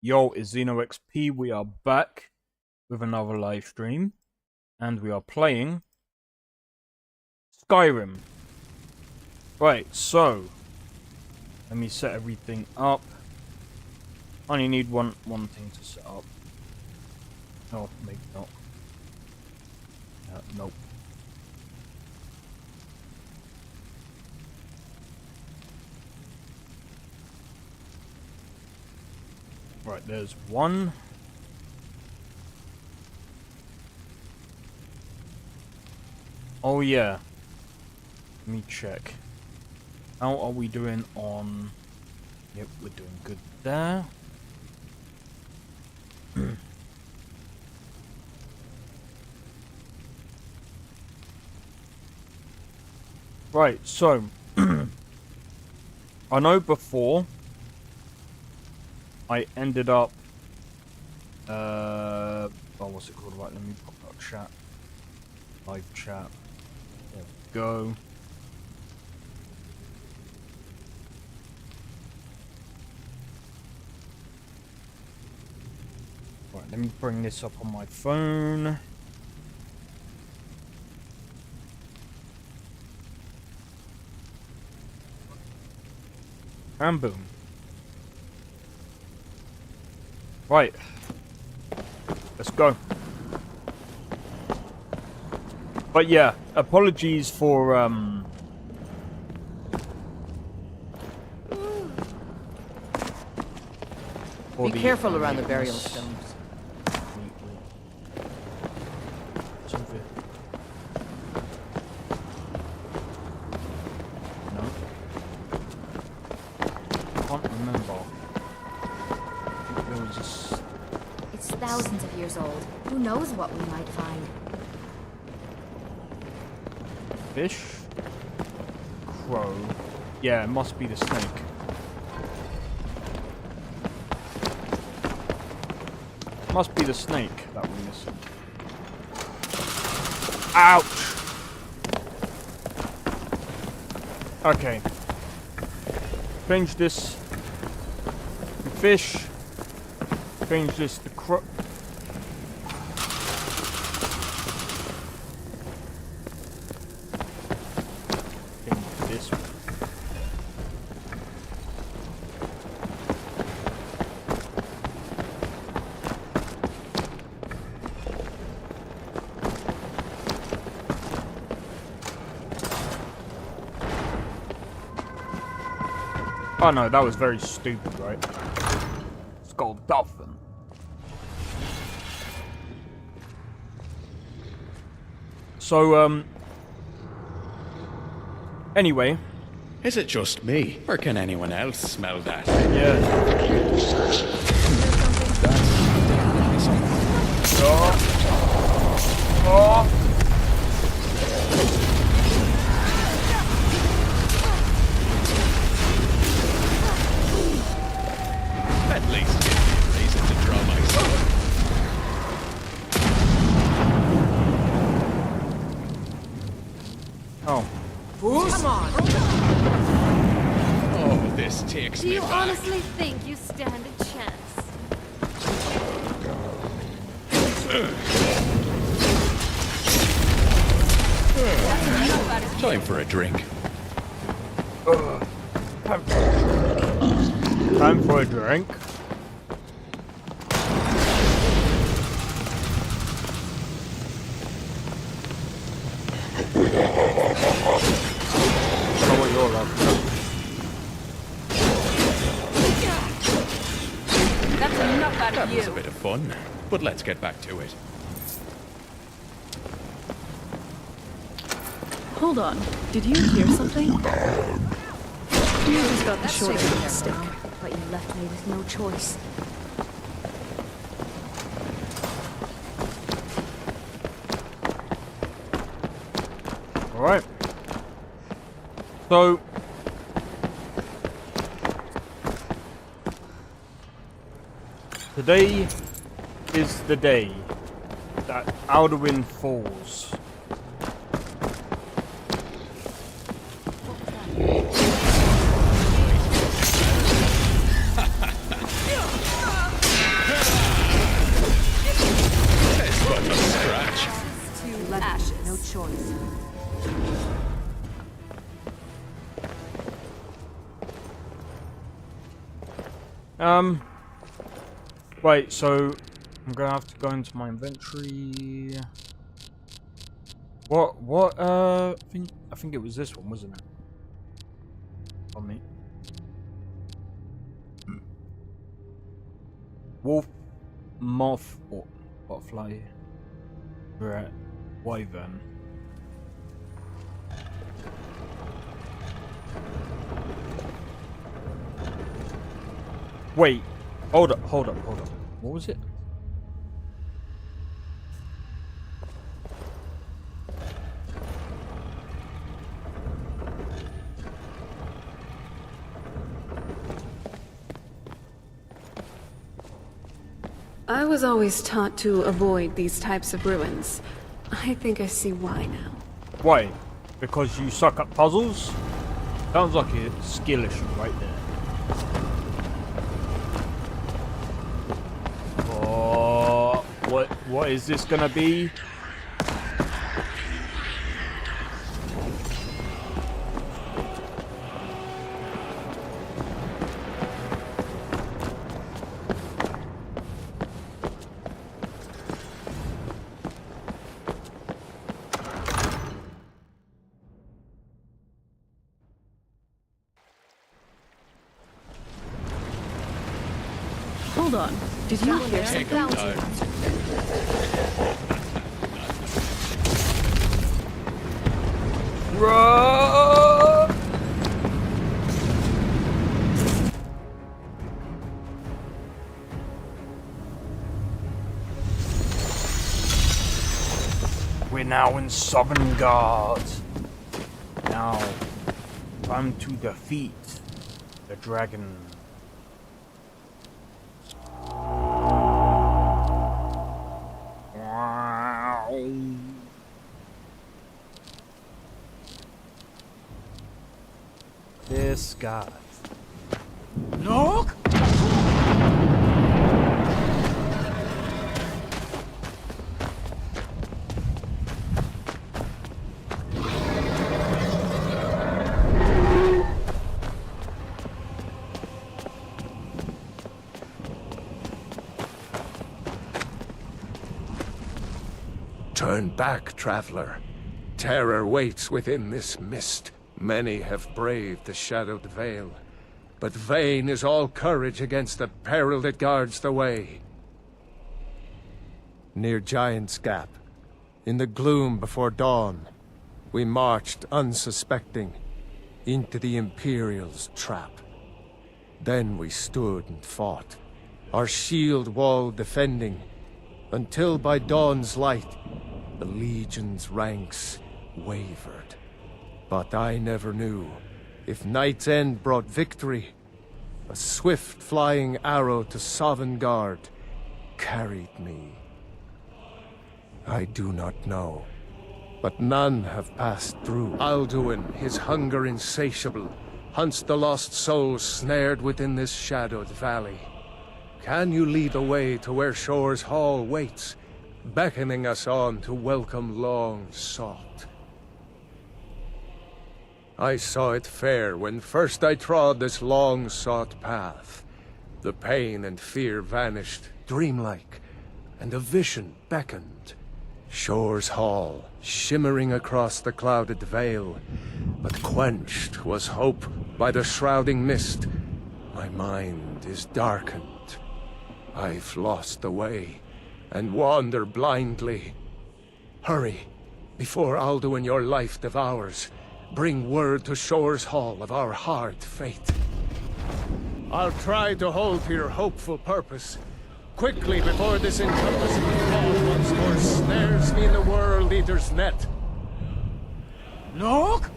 Yo, it's XP. We are back with another live stream, and we are playing Skyrim. Right, so let me set everything up. I only need one thing to set up. Oh, maybe not. Nope. Right, there's one. Oh yeah. Let me check. How are we doing on... Yep, we're doing good there. Right, so... I know before... I ended up... oh, what's it called? Right, let me pop up chat. Live chat. There we go. Right, let me bring this up on my phone. And boom. Right. Let's go. But yeah, apologies for Be careful around the burial stones. No. Can't remember. There was just... It's thousands of years old. Who knows what we might find? Fish? Crow? Yeah, it must be the snake. Must be the snake that we're missing. Ouch! Okay. Change this to fish. Change this to crow. Change this one. Oh no, that was very stupid, right? It's called dolphin. So, anyway. Is it just me, or can anyone else smell that? Yeah. Oh. At least give me a reason to draw my sword. Oh. Come on! Oh, this takes Do me you back. honestly think you stand a chance? Time for a drink. Time for a drink. I don't know what you're like. That's enough out That of was a you. bit of fun, but let's get back to it. Hold on. Did you hear something? You just got the short end of the stick. But you left me with no choice. Alright. So... Today is the day that Alduin falls. ashes. No choice. Wait, so I'm gonna have to go into my inventory. I think it was this one, wasn't it? On me. Wolf, moth, or butterfly, rat, wyvern. Wait, hold up. What was it? I was always taught to avoid these types of ruins. I think I see why now. Why? Because you suck at puzzles? Sounds like a skill issue right there. Oh, what is this gonna be? Hold on. Did you hear Take something? 'em down. Run! We're now in Sovngarde. Now, time to defeat the dragon. This guy. Look! Turn back, traveler. Terror waits within this mist. Many have braved the shadowed veil, but vain is all courage against the peril that guards the way. Near Giant's Gap, in the gloom before dawn, we marched unsuspecting into the Imperial's trap. Then we stood and fought, our shield wall defending, until by dawn's light, the Legion's ranks wavered. But I never knew if Night's End brought victory, a swift flying arrow to Sovngarde carried me. I do not know, but none have passed through. Alduin, his hunger insatiable, hunts the lost souls snared within this shadowed valley. Can you lead the way to where Shore's Hall waits, beckoning us on to welcome long sought? I saw it fair when first I trod this long-sought path. The pain and fear vanished, dreamlike, and a vision beckoned. Shore's Hall, shimmering across the clouded veil, but quenched was hope by the shrouding mist. My mind is darkened. I've lost the way, and wander blindly. Hurry, before Alduin your life devours. Bring word to Shore's Hall of our hard fate. I'll try to hold to your hopeful purpose. Quickly, before this encompassing fog once more snares me in the World Eater's net. Look!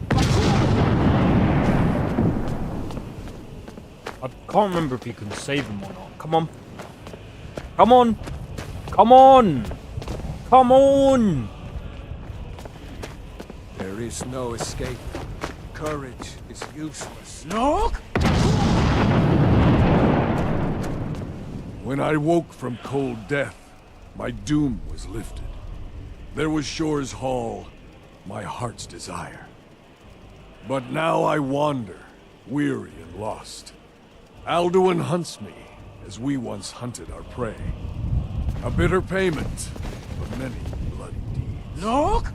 I can't remember if you can save him or not. Come on. Come on! Come on! Come on! There is no escape. Courage is useless. Look! When I woke from cold death, my doom was lifted. There was Shore's Hall, my heart's desire. But now I wander, weary and lost. Alduin hunts me, as we once hunted our prey. A bitter payment for many bloody deeds. Look!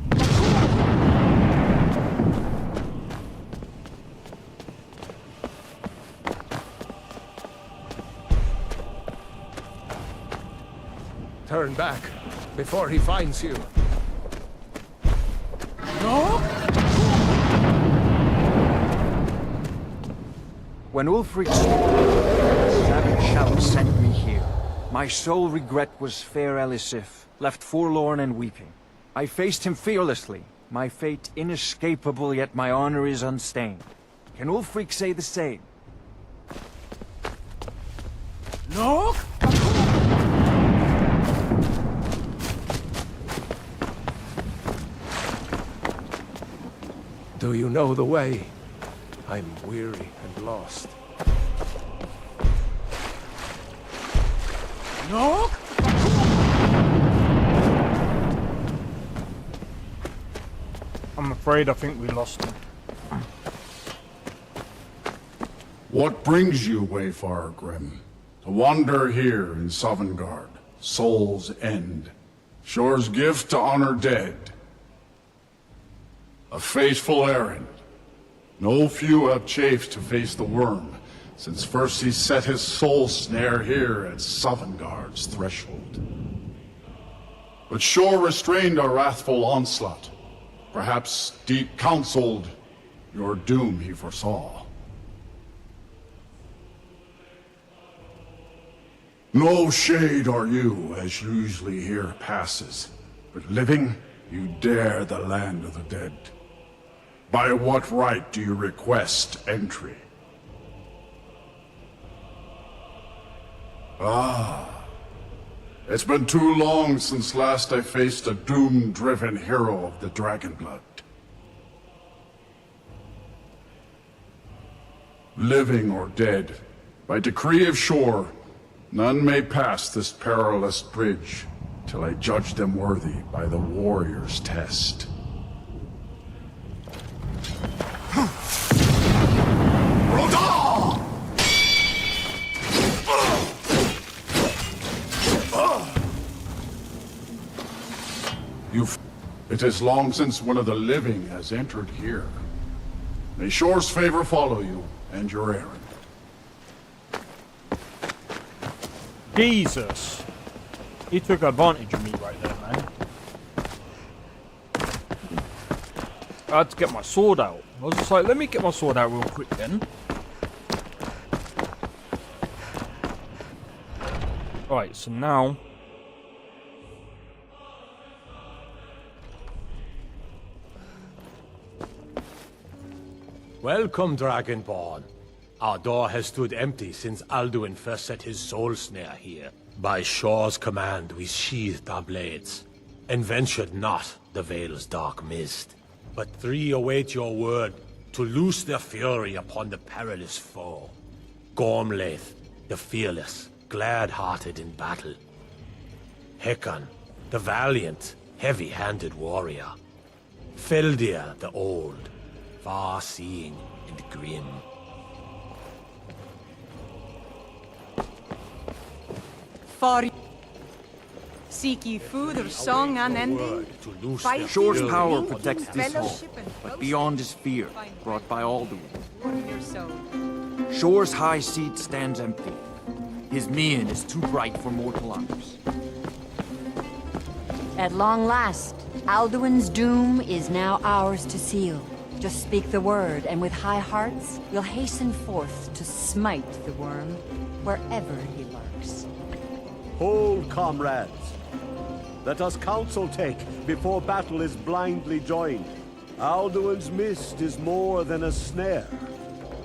Turn back, before he finds you. When Ulfric a savage shout sent me here, my sole regret was fair Elisif, left forlorn and weeping. I faced him fearlessly, my fate inescapable, yet my honor is unstained. Can Ulfric say the same? Look! Do you know the way? I'm weary and lost. Look! I'm afraid I think we lost him. What brings you, Wayfarer Grim, to wander here in Sovngarde, Soul's End, Shore's gift to honor dead? A fateful errand. No few have chafed to face the worm, since first he set his soul snare here at Sovngarde's threshold. But Shore restrained our wrathful onslaught. Perhaps deep counseled, your doom he foresaw. No shade are you, as usually here passes, but living, you dare the land of the dead. By what right do you request entry? Ah, it's been too long since last I faced a doom-driven hero of the Dragonblood. Living or dead, by decree of Shore, none may pass this perilous bridge till I judge them worthy by the warrior's test. It is long since one of the living has entered here. May Shore's favor follow you and your errand. Jesus! He took advantage of me right there, man. I had to get my sword out. I was just like, let me get my sword out real quick then. Alright, so now... Welcome, Dragonborn. Our door has stood empty since Alduin first set his soul snare here. By Shore's command, we sheathed our blades, and ventured not the Vale's dark mist. But three await your word to loose their fury upon the perilous foe. Gormlaith, the fearless, glad-hearted in battle. Hekon, the valiant, heavy-handed warrior. Feldir, the old, far-seeing and grim. For seek ye food or song unending? Shore's power protects this home, but beyond is fear, brought by Alduin. Shore's high seat stands empty. His mien is too bright for mortal honors. At long last, Alduin's doom is now ours to seal. Just speak the word, and with high hearts, we'll hasten forth to smite the worm wherever he lurks. Hold, comrades. Let us counsel take before battle is blindly joined. Alduin's mist is more than a snare.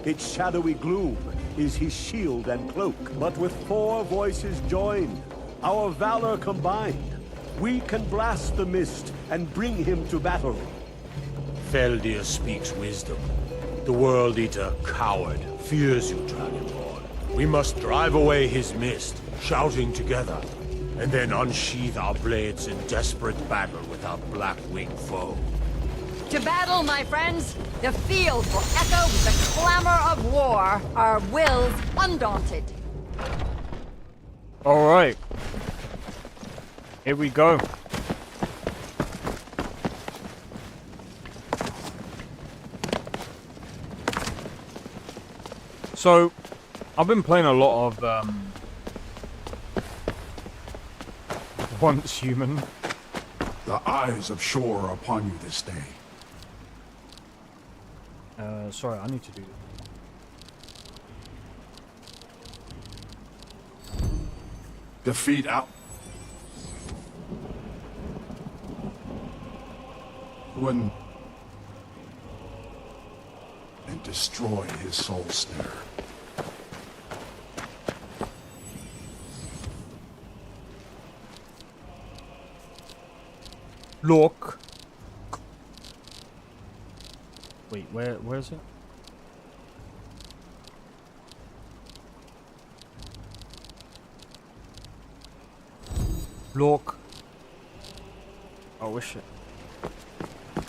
Its shadowy gloom is his shield and cloak. But with 4 voices joined, our valor combined, we can blast the mist and bring him to battle. Feldir speaks wisdom. The World Eater, coward, fears you, Dragonborn. We must drive away his mist, shouting together, and then unsheath our blades in desperate battle with the black-winged foe. To battle, my friends! The field will echo with the clamor of war, our wills undaunted. Alright. Here we go. So, I've been playing a lot of, Once Human. The eyes of Shore are upon you this day. Sorry, I need to do that. Defeat out. And destroy his soul snare. Look. Wait, where is it? Look. I wish it.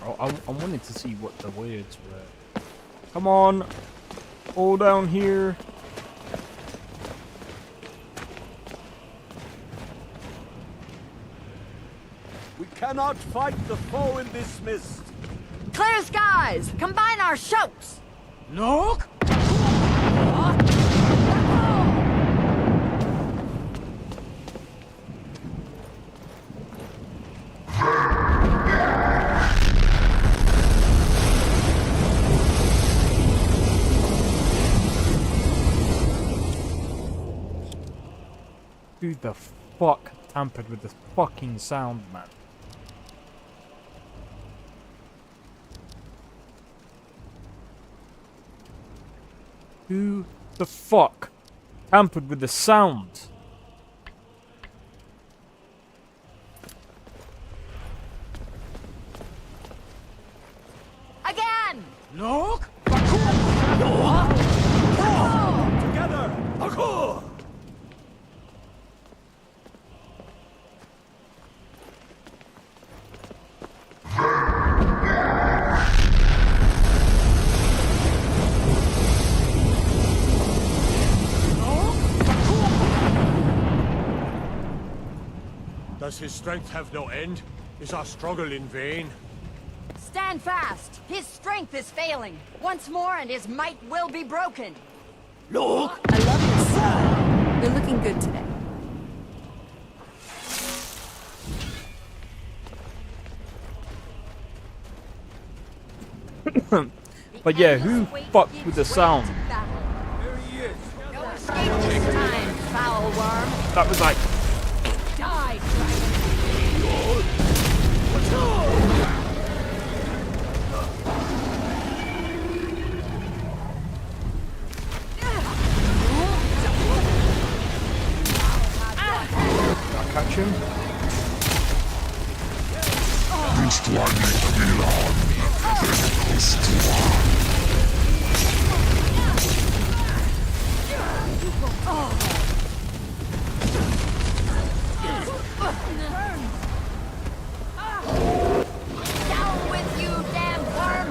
I wanted to see what the words were. Come on. All down here. We cannot fight the foe in this mist. Clear skies! Combine our shouts! Look! Who the fuck tampered with this fucking sound, man? Who the fuck tampered with the sound? Again! Look! Together! Parkour! Does his strength have no end? Is our struggle in vain? Stand fast! His strength is failing. Once more and his might will be broken. Look! I love this song. You're looking good today. But yeah, who fucked with the sound? No escape this time, foul worm. That was like... Die, dragon. Did I catch him? Down with you, damn worm!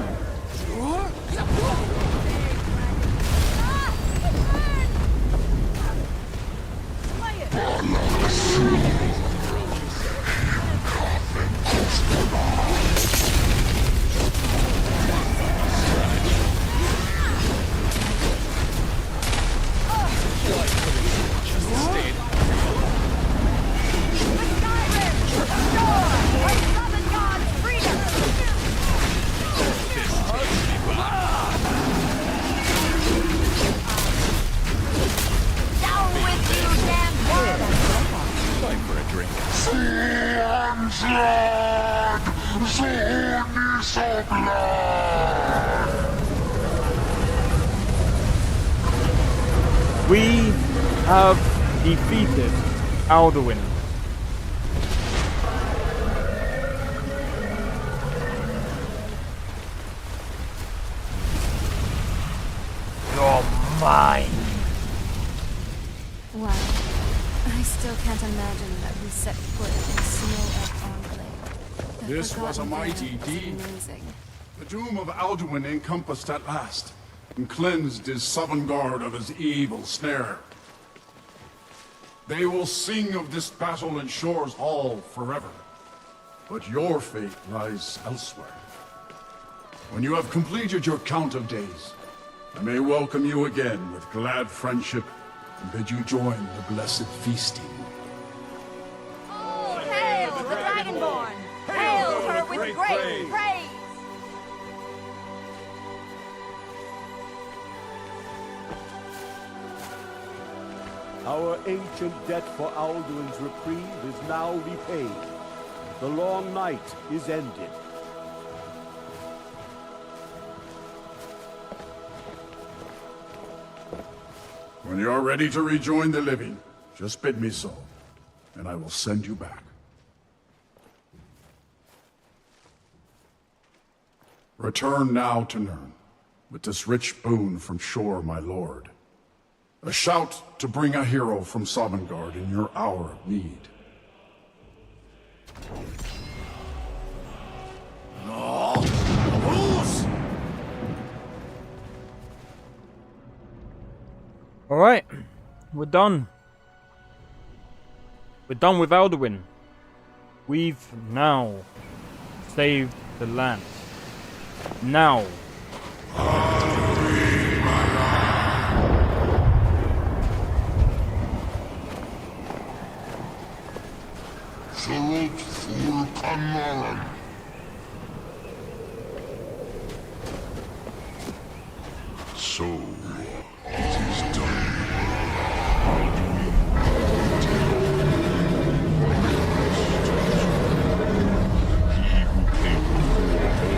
We have defeated Alduin. You're mine. Wow. I still can't imagine that we set foot in Snow Enclave. This was a forgotten mighty land was deed. amazing. The doom of Alduin encompassed at last, and cleansed his Sovngarde of his evil snare. They will sing of this battle in Shore's Hall forever. But your fate lies elsewhere. When you have completed your count of days, I may welcome you again with glad friendship and bid you join the blessed feasting. Oh, hail the Dragonborn! Hail her with great praise! Our ancient debt for Alduin's reprieve is now repaid. The long night is ended. When you are ready to rejoin the living, just bid me so, and I will send you back. Return now to Nirn, with this rich boon from Shore, my lord. A shout to bring a hero from Sovngarde in your hour of need. No! Who's? Alright, we're done. We're done with Alduin. We've now saved the land. Now. So, it is done.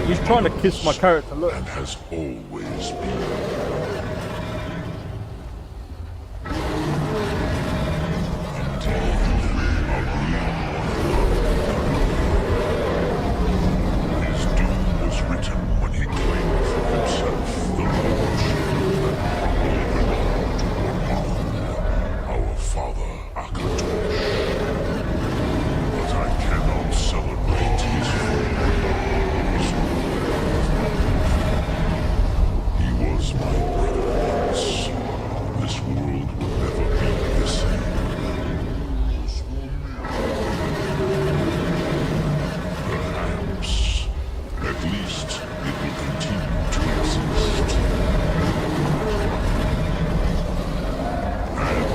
He's trying to kiss my character, look. And has always been. His doom was written when he claimed for himself the lordship that belonged to our father Akatosh. But I cannot celebrate his He was my brother once. This world will never be the same. Perhaps. At least, it will continue to exist. And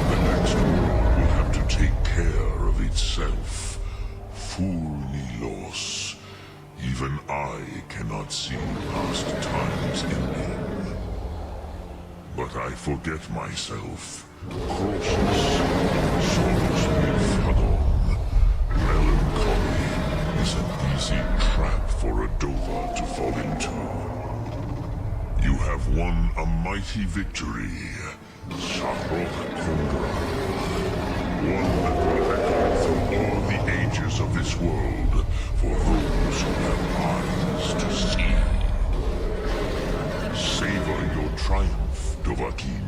the next world will have to take care of itself. Fool Nilos. Even I cannot see past time's ending. But I forget myself. Croesus, sorrows with Fadon. Melancholy is an easy trap for a Dova to fall into. You have won a mighty victory, Sahrok Kundra. One that will echo through all the ages of this world for those who have eyes to see. Savor your triumph, Dovahkiin.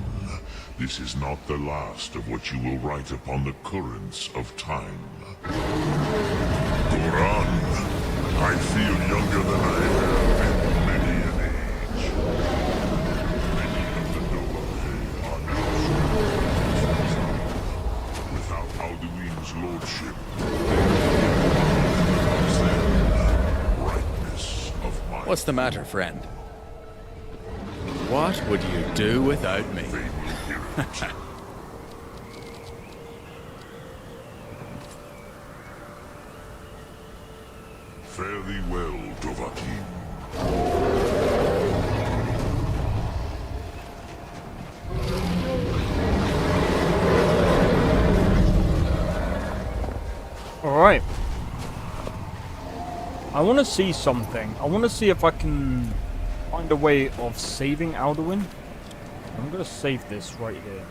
This is not the last of what you will write upon the currents of time. Goran, I feel younger than I have in many an age. Many of the Dovahkiin are now strong. Without Alduin's lordship, brightness of my... What's the matter, friend? What would you do without me? Fare thee well, Dovahkiin. Alright. I want to see something. I want to see if I can find a way of saving Alduin. I'm going to save this right here.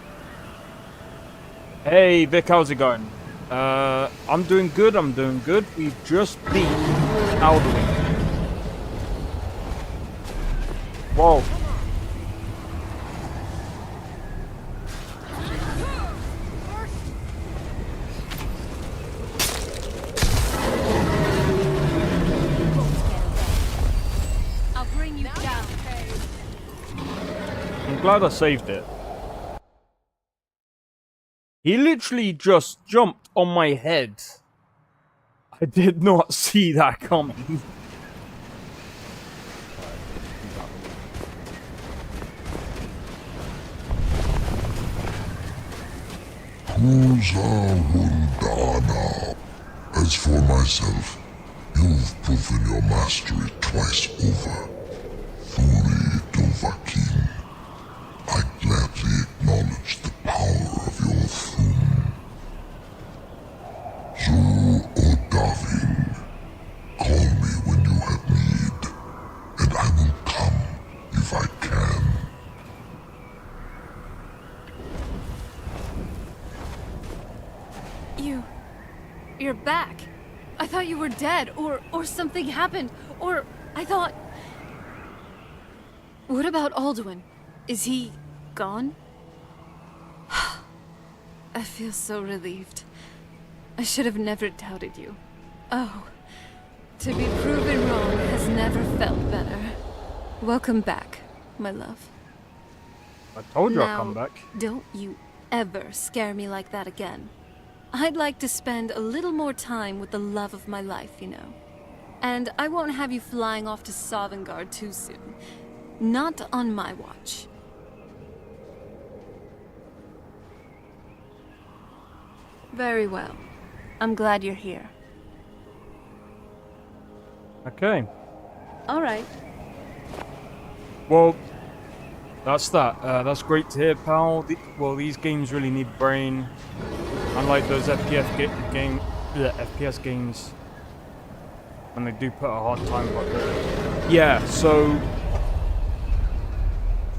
Hey, Vic, how's it going? I'm doing good, We've just beat Alduin. Whoa. glad I saved it. He literally just jumped on my head. I did not see that coming. As for myself, you've proven your mastery twice over. Thuri Dovahkiin, I gladly acknowledge the power of your Thum. Zu Odavin, call me when you have need, and I will come if I can. You're back. I thought you were dead, or something happened, or I thought... What about Alduin? Is he gone? I feel so relieved. I should have never doubted you. Oh, to be proven wrong has never felt better. Welcome back, my love. I told you I'd Now, come back. Don't you ever scare me like that again. I'd like to spend a little more time with the love of my life, you know. And I won't have you flying off to Sovngarde too soon. Not on my watch. Very well. I'm glad you're here. Okay. All right. Well, that's that. That's great to hear, pal. Well, these games really need brain. Unlike those FPS games, when they do put a hard time. But yeah, so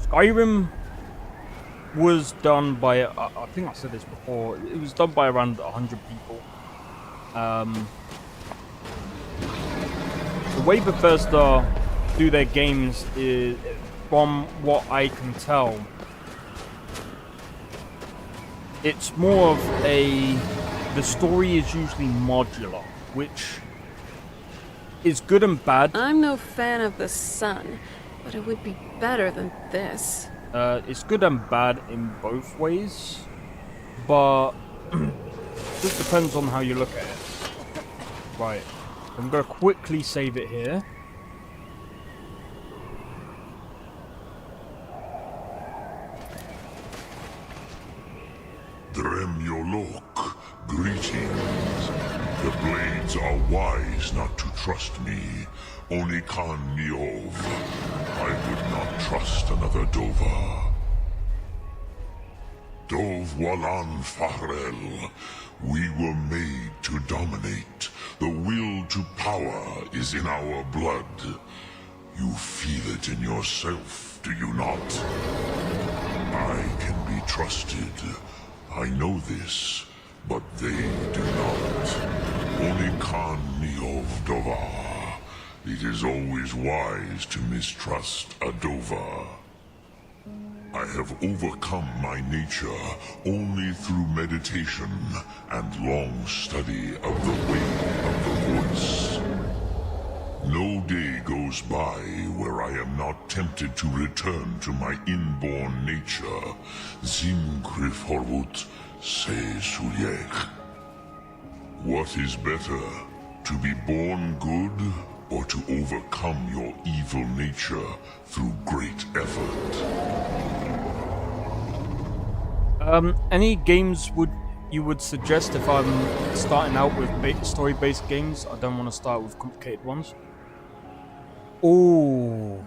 Skyrim was done by, I think I said this before, it was done by around 100 people. The way Bethesda do their games is, from what I can tell, it's more of the story is usually modular, which is good and bad. I'm no fan of the sun, but it would be better than this. It's good and bad in both ways, but just depends on how you look at it. Right, I'm gonna quickly save it here. Dremyolok, greetings. The blades are wise not to trust me. Only Khan Niov. I would not trust another Dova. Dov Walan Farel. We were made to dominate. The will to power is in our blood. You feel it in yourself, do you not? I can be trusted. I know this, but they do not. Only Khan Niov Dova. It is always wise to mistrust a Dova. I have overcome my nature only through meditation and long study of the way of the voice. No day goes by where I am not tempted to return to my inborn nature. Zimgrif Horvut Se Sulyech. What is better, to be born good or to overcome your evil nature through great effort? Any games you would suggest if I'm starting out with story-based games? I don't want to start with complicated ones. Oh,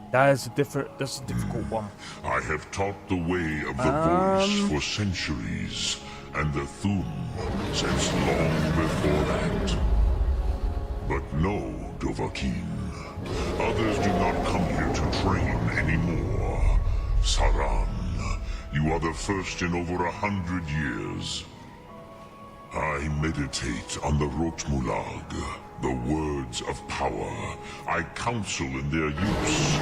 that's a difficult one. I have taught the way of the voice for centuries, and the Thum since long before that. But no, Dovahkiin. Others do not come here to train anymore. Saran, you are the first in over 100 years. I meditate on the Rotmulag, the words of power. I counsel in their use.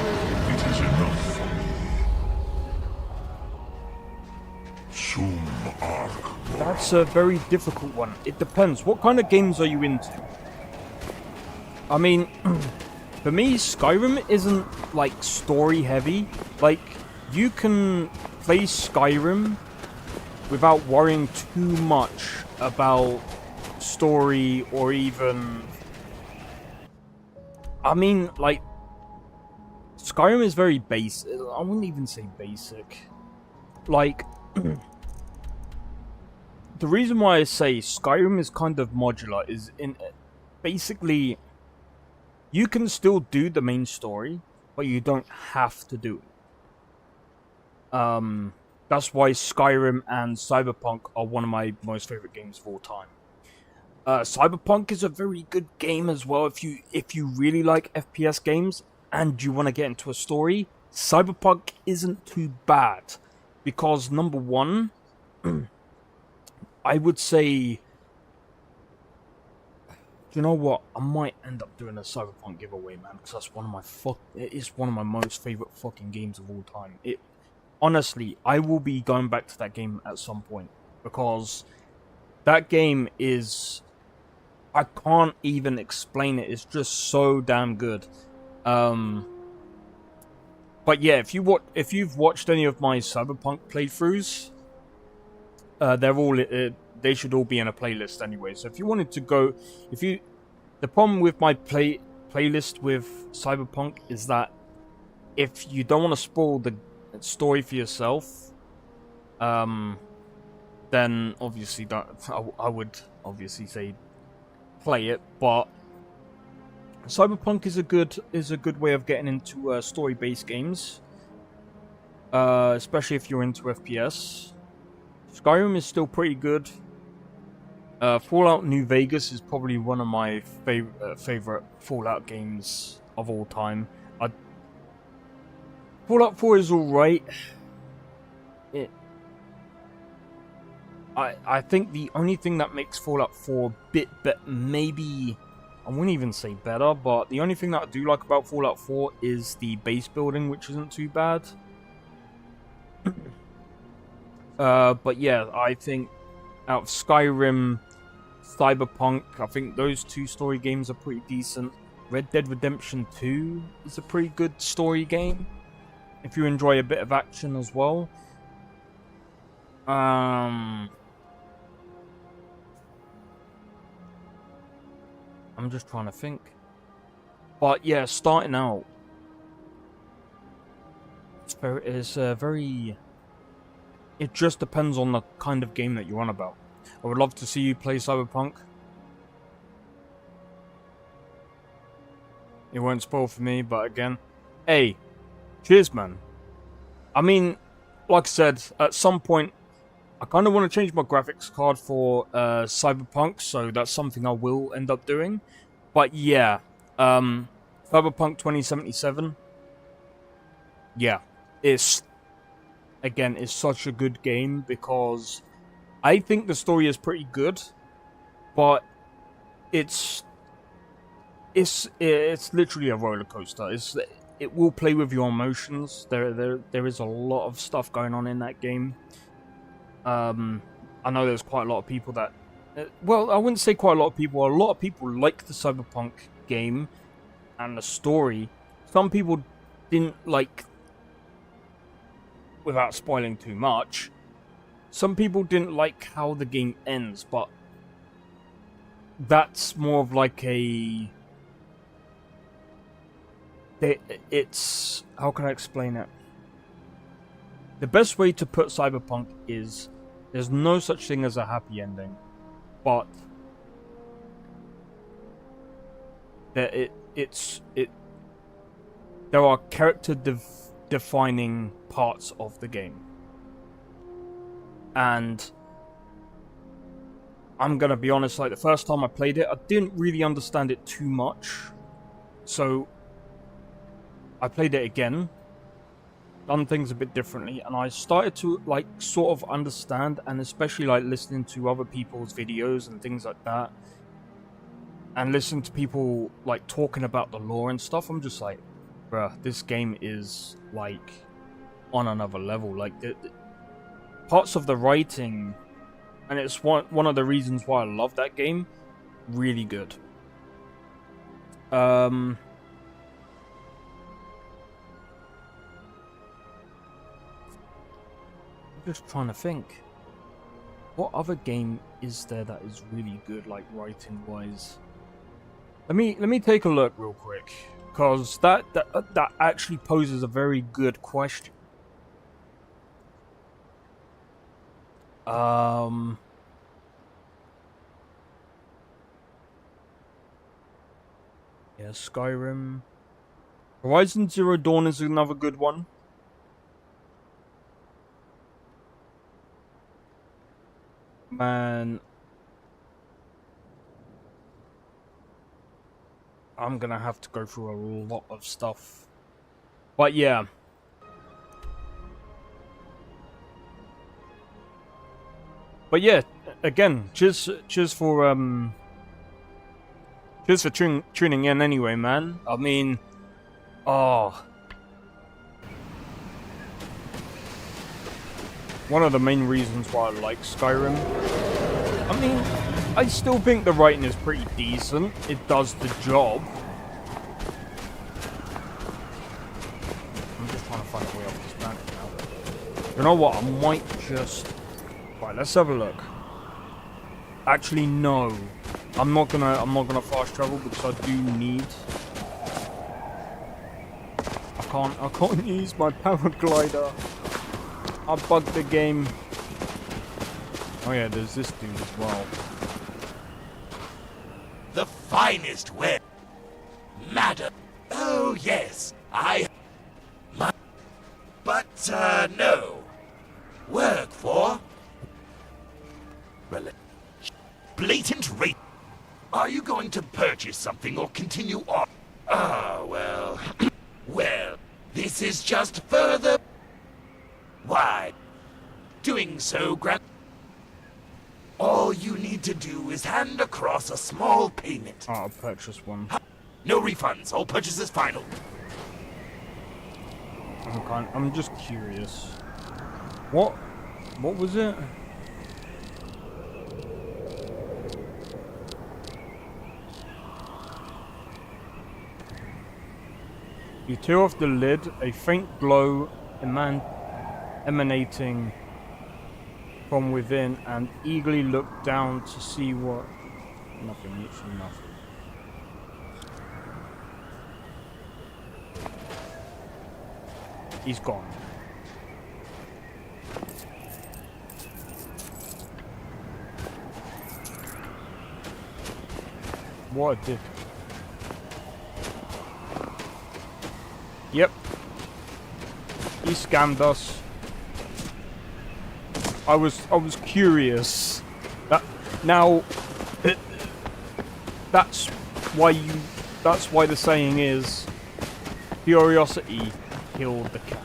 It is enough for me. Sum Ark. That's a very difficult one. It depends. What kind of games are you into? I mean, for me, Skyrim isn't like story heavy. Like, you can play Skyrim without worrying too much about story or even... I mean, like, Skyrim is very basic. I wouldn't even say basic. Like, the reason why I say Skyrim is kind of modular is in basically you can still do the main story, but you don't have to do it. That's why Skyrim and Cyberpunk are one of my most favorite games of all time. Cyberpunk is a very good game as well if you really like FPS games and you want to get into a story. Cyberpunk isn't too bad because number one, I would say, you know what? I might end up doing a Cyberpunk giveaway, man, because that's one of my it is one of my most favorite fucking games of all time. Honestly, I will be going back to that game at some point because that game is, I can't even explain it. It's just so damn good. But yeah, if you've watched any of my Cyberpunk playthroughs, they're all they should all be in a playlist anyway. So if you wanted to go, the problem with my playlist with Cyberpunk is that if you don't want to spoil the story for yourself, then obviously I would obviously say play it. But Cyberpunk is a good way of getting into story-based games, especially if you're into FPS. Skyrim is still pretty good. Fallout New Vegas is probably one of my favorite Fallout games of all time. Fallout 4 is alright. I think the only thing that makes Fallout 4 a bit maybe, I wouldn't even say better, but the only thing that I do like about Fallout 4 is the base building, which isn't too bad. But yeah, I think out of Skyrim, Cyberpunk, I think those two story games are pretty decent. Red Dead Redemption 2 is a pretty good story game, if you enjoy a bit of action as well. I'm just trying to think. But yeah, starting out, it just depends on the kind of game that you're on about. I would love to see you play Cyberpunk. It won't spoil for me, but again, hey, cheers, man. I mean, like I said, at some point, I kind of want to change my graphics card for Cyberpunk, so that's something I will end up doing. But yeah, Cyberpunk 2077, yeah, it's such a good game because I think the story is pretty good, but it's literally a roller coaster. It will play with your emotions. There is a lot of stuff going on in that game. I know there's quite a lot of people that, well, I wouldn't say quite a lot of people. A lot of people like the Cyberpunk game and the story. Some people didn't like, without spoiling too much, some people didn't like how the game ends, but that's more of like it's, how can I explain it? The best way to put Cyberpunk is there's no such thing as a happy ending, but there are character defining parts of the game, and I'm gonna be honest, like the first time I played it, I didn't really understand it too much, so I played it again, done things a bit differently, and I started to like sort of understand, and especially like listening to other people's videos and things like that, and listening to people like talking about the lore and stuff. I'm just like, bruh, this game is like on another level. Like the parts of the writing, and it's one of the reasons why I love that game, really good. I'm just trying to think. What other game is there that is really good, like writing wise? Let me take a look real quick, because that actually poses a very good question. Yeah, Skyrim. Horizon Zero Dawn is another good one. Man, I'm gonna have to go through a lot of stuff. But yeah. But yeah, again, cheers for tuning in anyway, man. I mean, oh, one of the main reasons why I like Skyrim. I mean, I still think the writing is pretty decent. It does the job. I'm just trying to find a way off this planet now. You know what? I might just... Right, let's have a look. Actually, no. I'm not gonna fast travel because I do need... I can't use my paraglider. I bugged the game. Oh yeah, there's this dude as well. The finest web. Madam. Oh yes, but no. Work for... Blatant rape. Are you going to purchase something or continue on? Ah, well... well, this is just further... Why? Doing so, all you need to do is hand across a small payment. I'll purchase one. No refunds. All purchases final. I'm just curious. What was it? You tear off the lid, a faint glow emanating from within, and eagerly look down to see what... Nothing, literally nothing. He's gone. What a dick. Yep. He scammed us. I was curious. That's why the saying is curiosity killed the cat.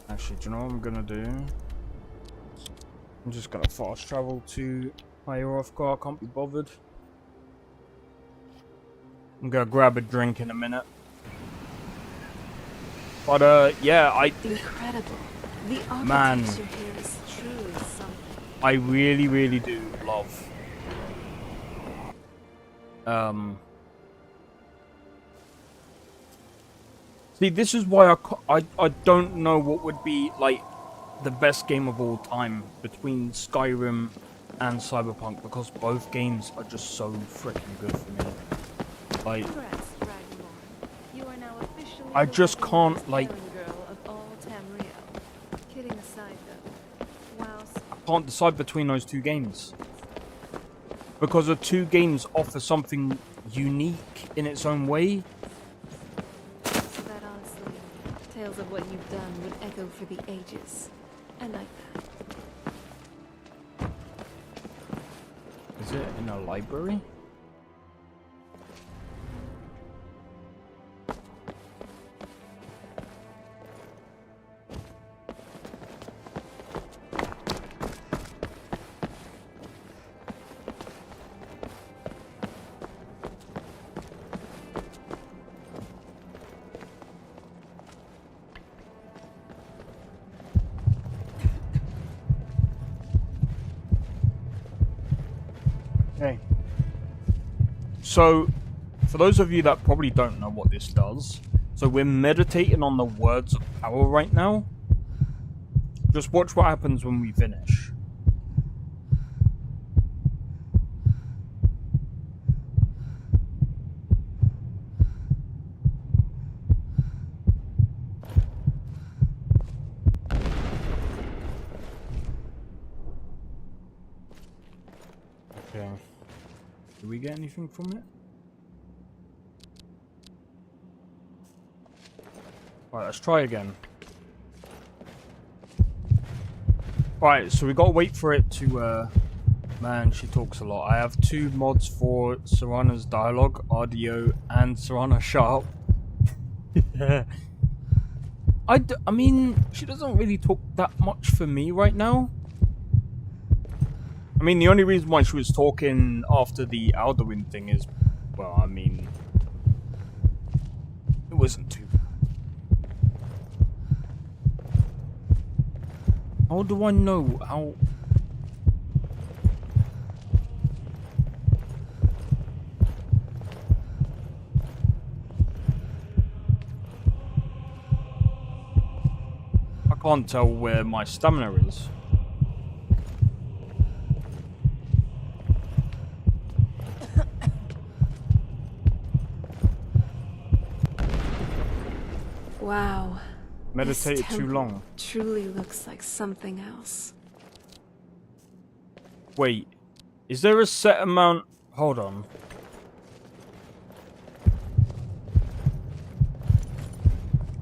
Actually, do you know what I'm gonna do? I'm just gonna fast travel to Hierofgar. I can't be bothered. I'm gonna grab a drink in a minute. But yeah, incredible. The man, architecture here is truly something. I really do love. See, this is why I don't know what would be like the best game of all time between Skyrim and Cyberpunk, because both games are just so freaking good for me. Like, I just can't, like, I can't decide between those two games, because the two games offer something unique in its own way. That honestly, tales of what you've done would echo for the ages. I like that. Is it in a library? So, for those of you that probably don't know what this does, so we're meditating on the words of power right now. Just watch what happens when we finish. Okay. Did we get anything from it? Alright, let's try again. Alright, so we gotta wait for it to, man, she talks a lot. I have 2 mods for Serana's dialogue, RDO, and Serana Sharp. I mean, she doesn't really talk that much for me right now. I mean, the only reason why she was talking after the Alduin thing is, well, I mean, it wasn't too bad. How do I know how... I can't tell where my stamina is. Wow. Meditated too long. Truly looks like something else. Wait, is there a set amount? Hold on.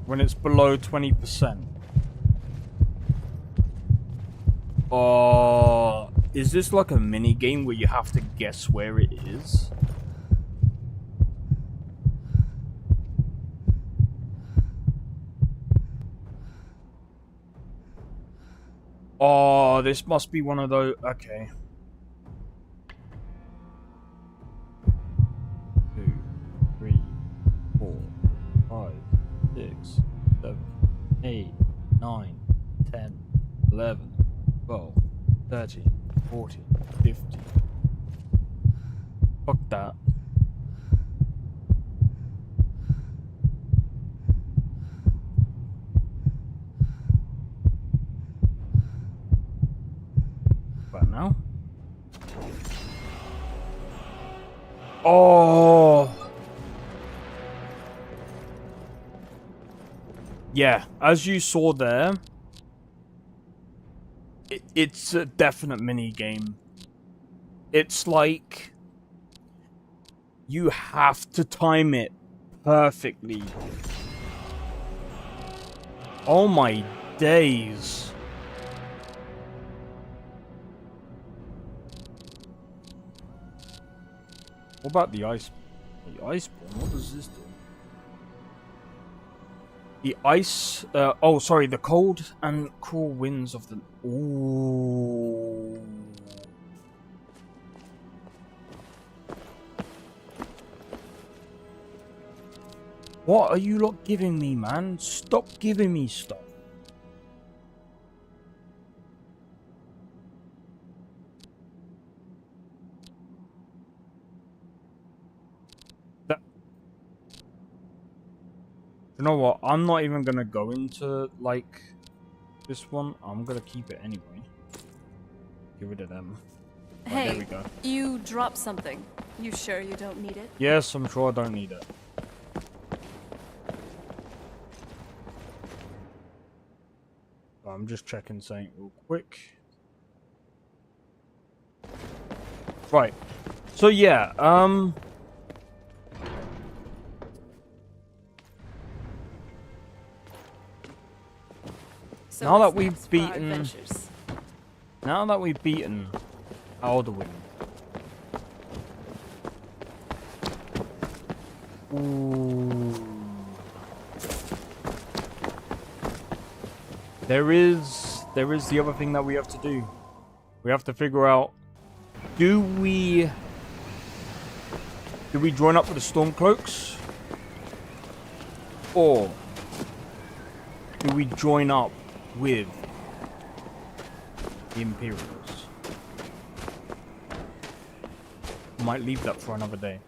When it's below 20%. Is this like a mini game where you have to guess where it is? Oh, this must be one of those. Okay. 2, 3, 4, 5, 6, 7, 8, 9, 10, 11, 12, 13, 14, 15. Fuck that. Now. Oh. Yeah, as you saw there, it's a definite mini game. It's like you have to time it perfectly. Oh my days. What about the ice? The iceborne? What does this do? The ice... oh, sorry. The cold and cruel winds of the... Ooh. What are you lot giving me, man? Stop giving me stuff. You know what? I'm not even gonna go into like this one. I'm gonna keep it anyway. Get rid of them. Right, Hey, there we go. You dropped something. You sure you don't need it? Yes, I'm sure I don't need it. I'm just checking something real quick. Right. So yeah, So now that what's we've next for our beaten... adventures? Now that we've beaten Alduin. Ooh. There is the other thing that we have to do. We have to figure out, do we join up with the Stormcloaks? Or do we join up with the Imperials? Might leave that for another day.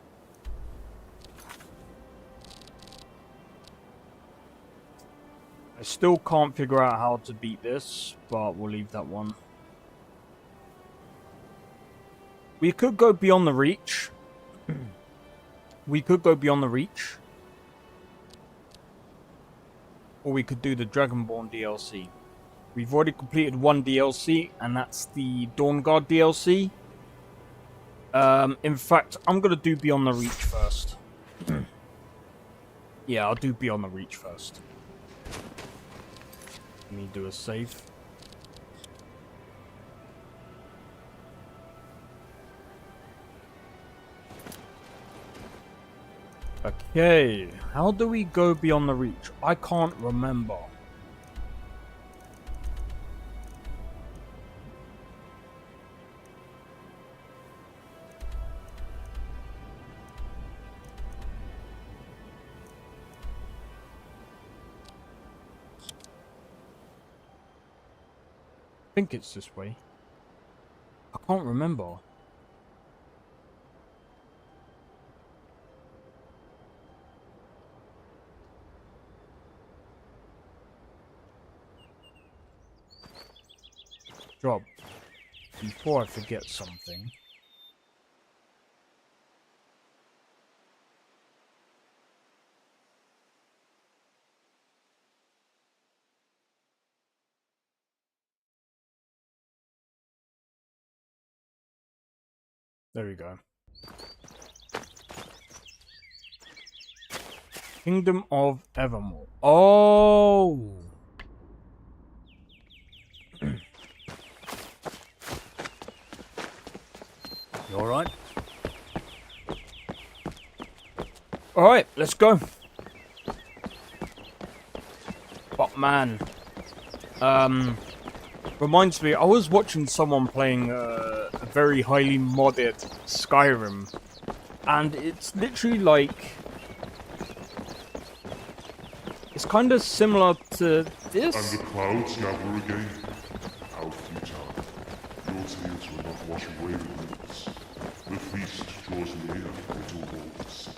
still can't figure out how to beat this, but we'll leave that one. We could go beyond the reach. We could go beyond the reach. Or we could do the Dragonborn DLC. We've already completed one DLC, and that's the Dawnguard DLC. In fact, I'm going to do Beyond the Reach first. Yeah, I'll do Beyond the Reach first. Let me do a save. Okay, how do we go Beyond the Reach? I can't remember. I think it's this way. I can't remember. Drop. Before I forget something. There we go. Kingdom of Evermore. Oh! You alright? Alright, let's go. But man, reminds me, I was watching someone playing a very highly modded Skyrim, and it's literally like, it's kind of similar to this. And the clouds gather again. How futile. Your tears will not wash away the rivers. The feast draws near, little wolves.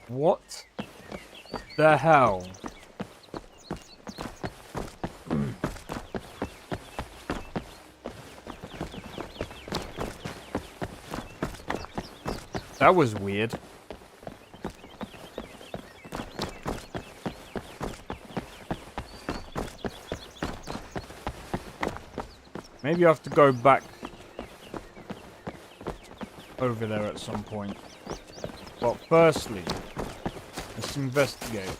What the hell? That was weird. Maybe I have to go back over there at some point. But firstly, let's investigate.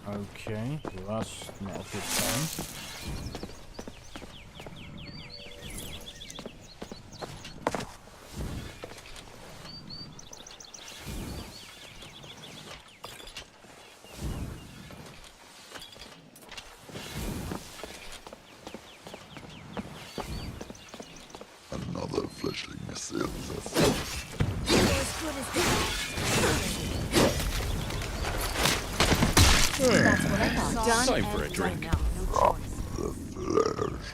Okay, well that's not a good sign. Another fleshling assails us. That's what I thought. Done Time for a and drink. done now. No choice. The flesh.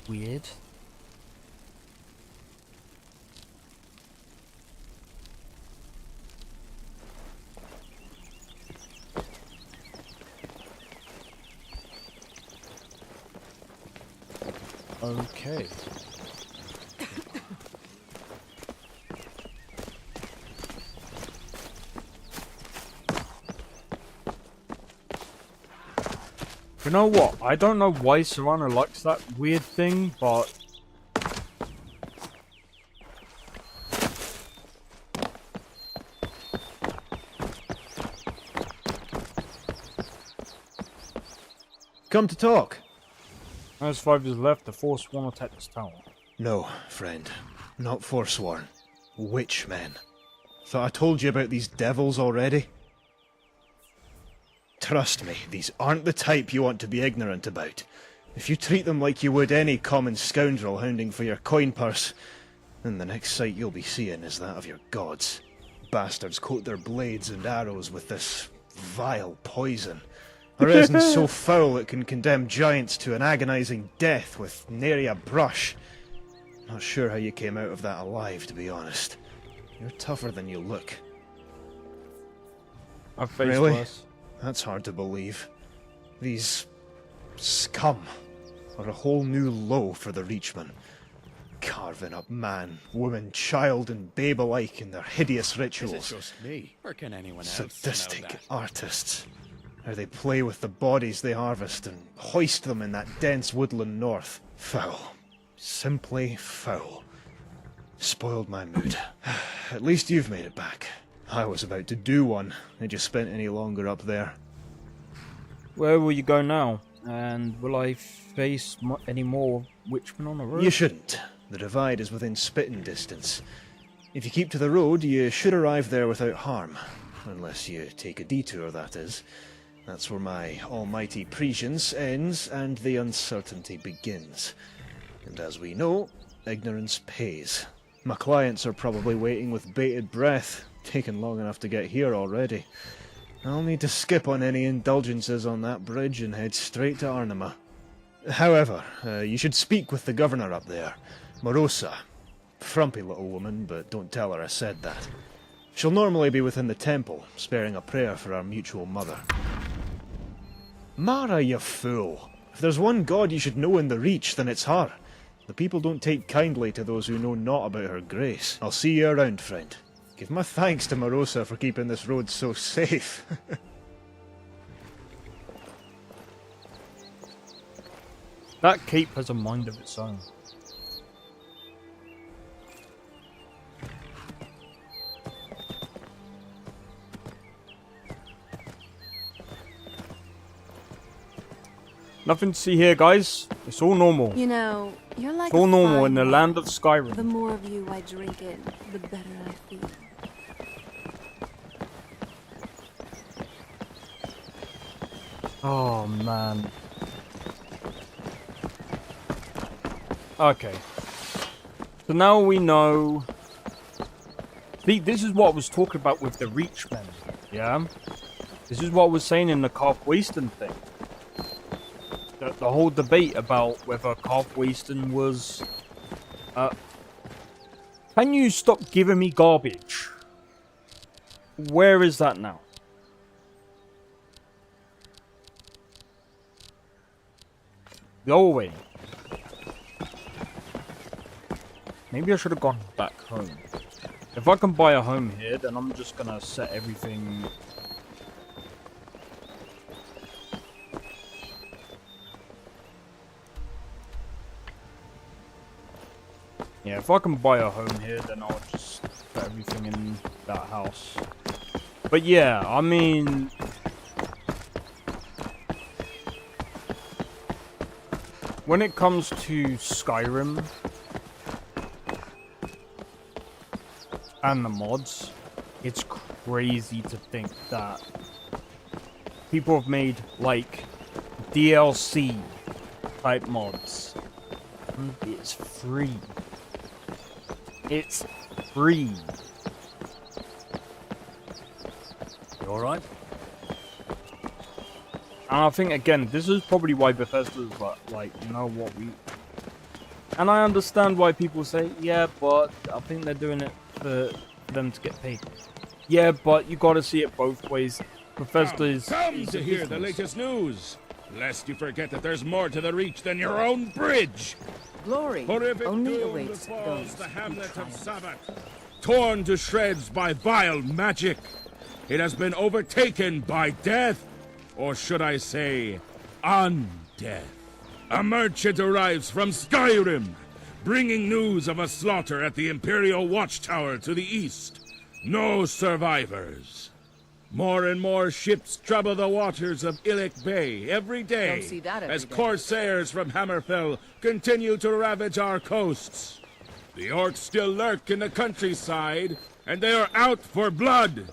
Weird. Okay. You know what? I don't know why Serrano likes that weird thing, but Come to talk. as 5 is left, the Forsworn attack this tower. No, friend. Not Forsworn. Witchmen. Thought I told you about these devils already? Trust me, these aren't the type you want to be ignorant about. If you treat them like you would any common scoundrel hounding for your coin purse, And the next sight you'll be seeing is that of your gods. Bastards coat their blades and arrows with this vile poison. A resin so foul it can condemn giants to an agonizing death with nary a brush. Not sure how you came out of that alive, to be honest. You're tougher than you look. I've faced Really? worse. That's hard to believe. These scum are a whole new low for the Reachmen. Carving up man, woman, child, and babe alike in their hideous rituals. Is it just me, or can anyone else Sadistic smell that? artists. How they play with the bodies they harvest and hoist them in that dense woodland north. Foul. Simply foul. Spoiled my mood. At least you've made it back. I was about to do one. Had you spent any longer up there? Where will you go now? And will I face any more witchmen on the road? You shouldn't. The divide is within spitting distance. If you keep to the road, you should arrive there without harm. Unless you take a detour, that is. That's where my almighty prescience ends and the uncertainty begins. And as we know, ignorance pays. My clients are probably waiting with bated breath, taken long enough to get here already. I'll need to skip on any indulgences on that bridge and head straight to Arnima. However, you should speak with the governor up there, Morosa. Frumpy little woman, but don't tell her I said that. She'll normally be within the temple, sparing a prayer for our mutual mother. Mara, you fool! If there's one god you should know in the Reach, then it's her. The people don't take kindly to those who know not about her grace. I'll see you around, friend. Give my thanks to Morosa for keeping this road so safe. That cape has a mind of its own. Nothing to see here, guys. It's all normal. You know, you're like It's all a normal fine in the wine. land of Skyrim. The more of you I drink in, the better I feel. Oh, man. Okay. So now we know... See, this is what I was talking about with the Reachmen, yeah? This is what I was saying in the Carp-Waston thing. The whole debate about whether Carp-Waston was... Can you stop giving me garbage? Where is that now? Go away. Maybe I should have gone back home. If I can buy a home here, then I'm just gonna set everything... Yeah, if I can buy a home here, then I'll just put everything in that house. But yeah, I mean... When it comes to Skyrim and the mods, it's crazy to think that people have made, like, DLC type mods. And it's free. It's free. You alright? And I think, again, this is probably why Bethesda's like, you know what, we... And I understand why people say, yeah, but I think they're doing it for them to get paid. Yeah, but you gotta see it both ways. Bethesda is... Come to hear the latest news, lest you forget that there's more to the Reach than your own bridge. Glory Horrific only doom awaits befalls those the who hamlet of triumph. Sabbath, torn to shreds by vile magic. It has been overtaken by death, or should I say, undeath. A merchant arrives from Skyrim, bringing news of a slaughter at the Imperial Watchtower to the east. No survivors. More and more ships trouble the waters of Illic Bay every day Don't see that every as day. corsairs from Hammerfell continue to ravage our coasts. The orcs still lurk in the countryside, and they are out for blood.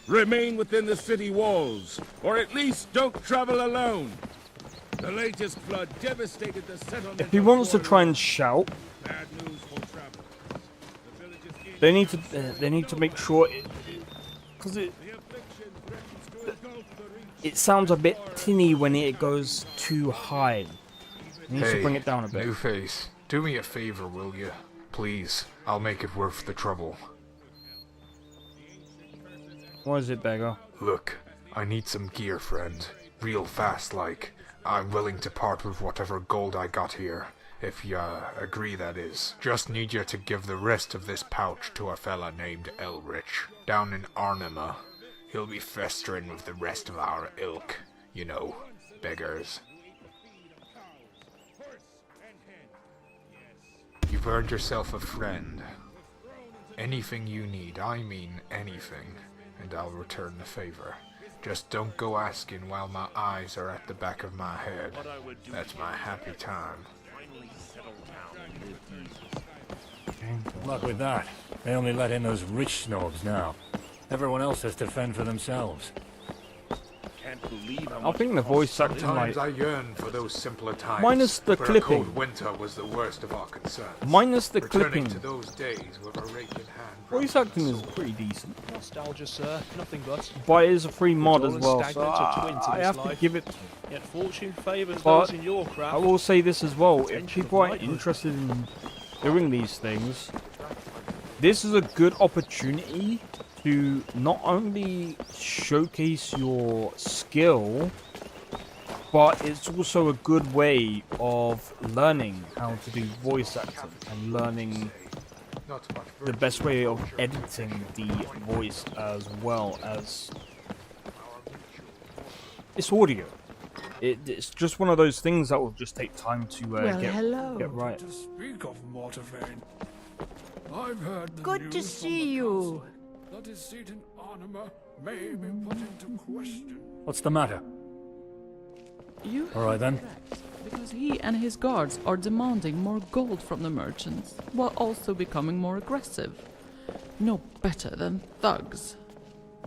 Remain within the city walls, or at least don't travel alone. The latest flood devastated the settlement. If he wants to try and shout, Bad news for travelers. They need to make sure because it sounds a bit tinny when it goes too high. It needs to bring it down a bit. New face, do me a favor, will you? Please, I'll make it worth the trouble. What is it, beggar? Look, I need some gear, friend. Real fast, like. I'm willing to part with whatever gold I got here. If you agree, that is. Just need you to give the rest of this pouch to a fella named Elrich, down in Arnima. He'll be festering with the rest of our ilk. You know, beggars. You've earned yourself a friend. Anything you need, I mean anything, and I'll return the favor. Just don't go asking while my eyes are at the back of my head. That's my happy time. Luck with that. They only let in those rich snobs now. Everyone else has to fend for themselves. I think the voice acting Sometimes I yearn for those simpler times. minus the where clipping. A cold winter was the worst of our concerns. Minus the Returning clipping. to those days with a rake in hand. Voice acting is pretty decent. Nostalgia, sir. Nothing but. But it is a free mod as well, so Stagnant or twin to I this have to life. give it. Yet fortune favours But those in your craft. I will say this as well: if Attention people of are knighthood. interested in doing these things, this is a good opportunity to not only showcase your skill, but it's also a good way of learning how to do voice acting and learning the best way of editing the voice as well as it's audio. It's just one of those things that will just take time to get right. To speak of Mortarvane, I've heard the Good to news from see the you. council that his seat in Arnima may be put into question. What's the matter? You All right then. because he and his guards are demanding more gold from the merchants, while also becoming more aggressive. No better than thugs.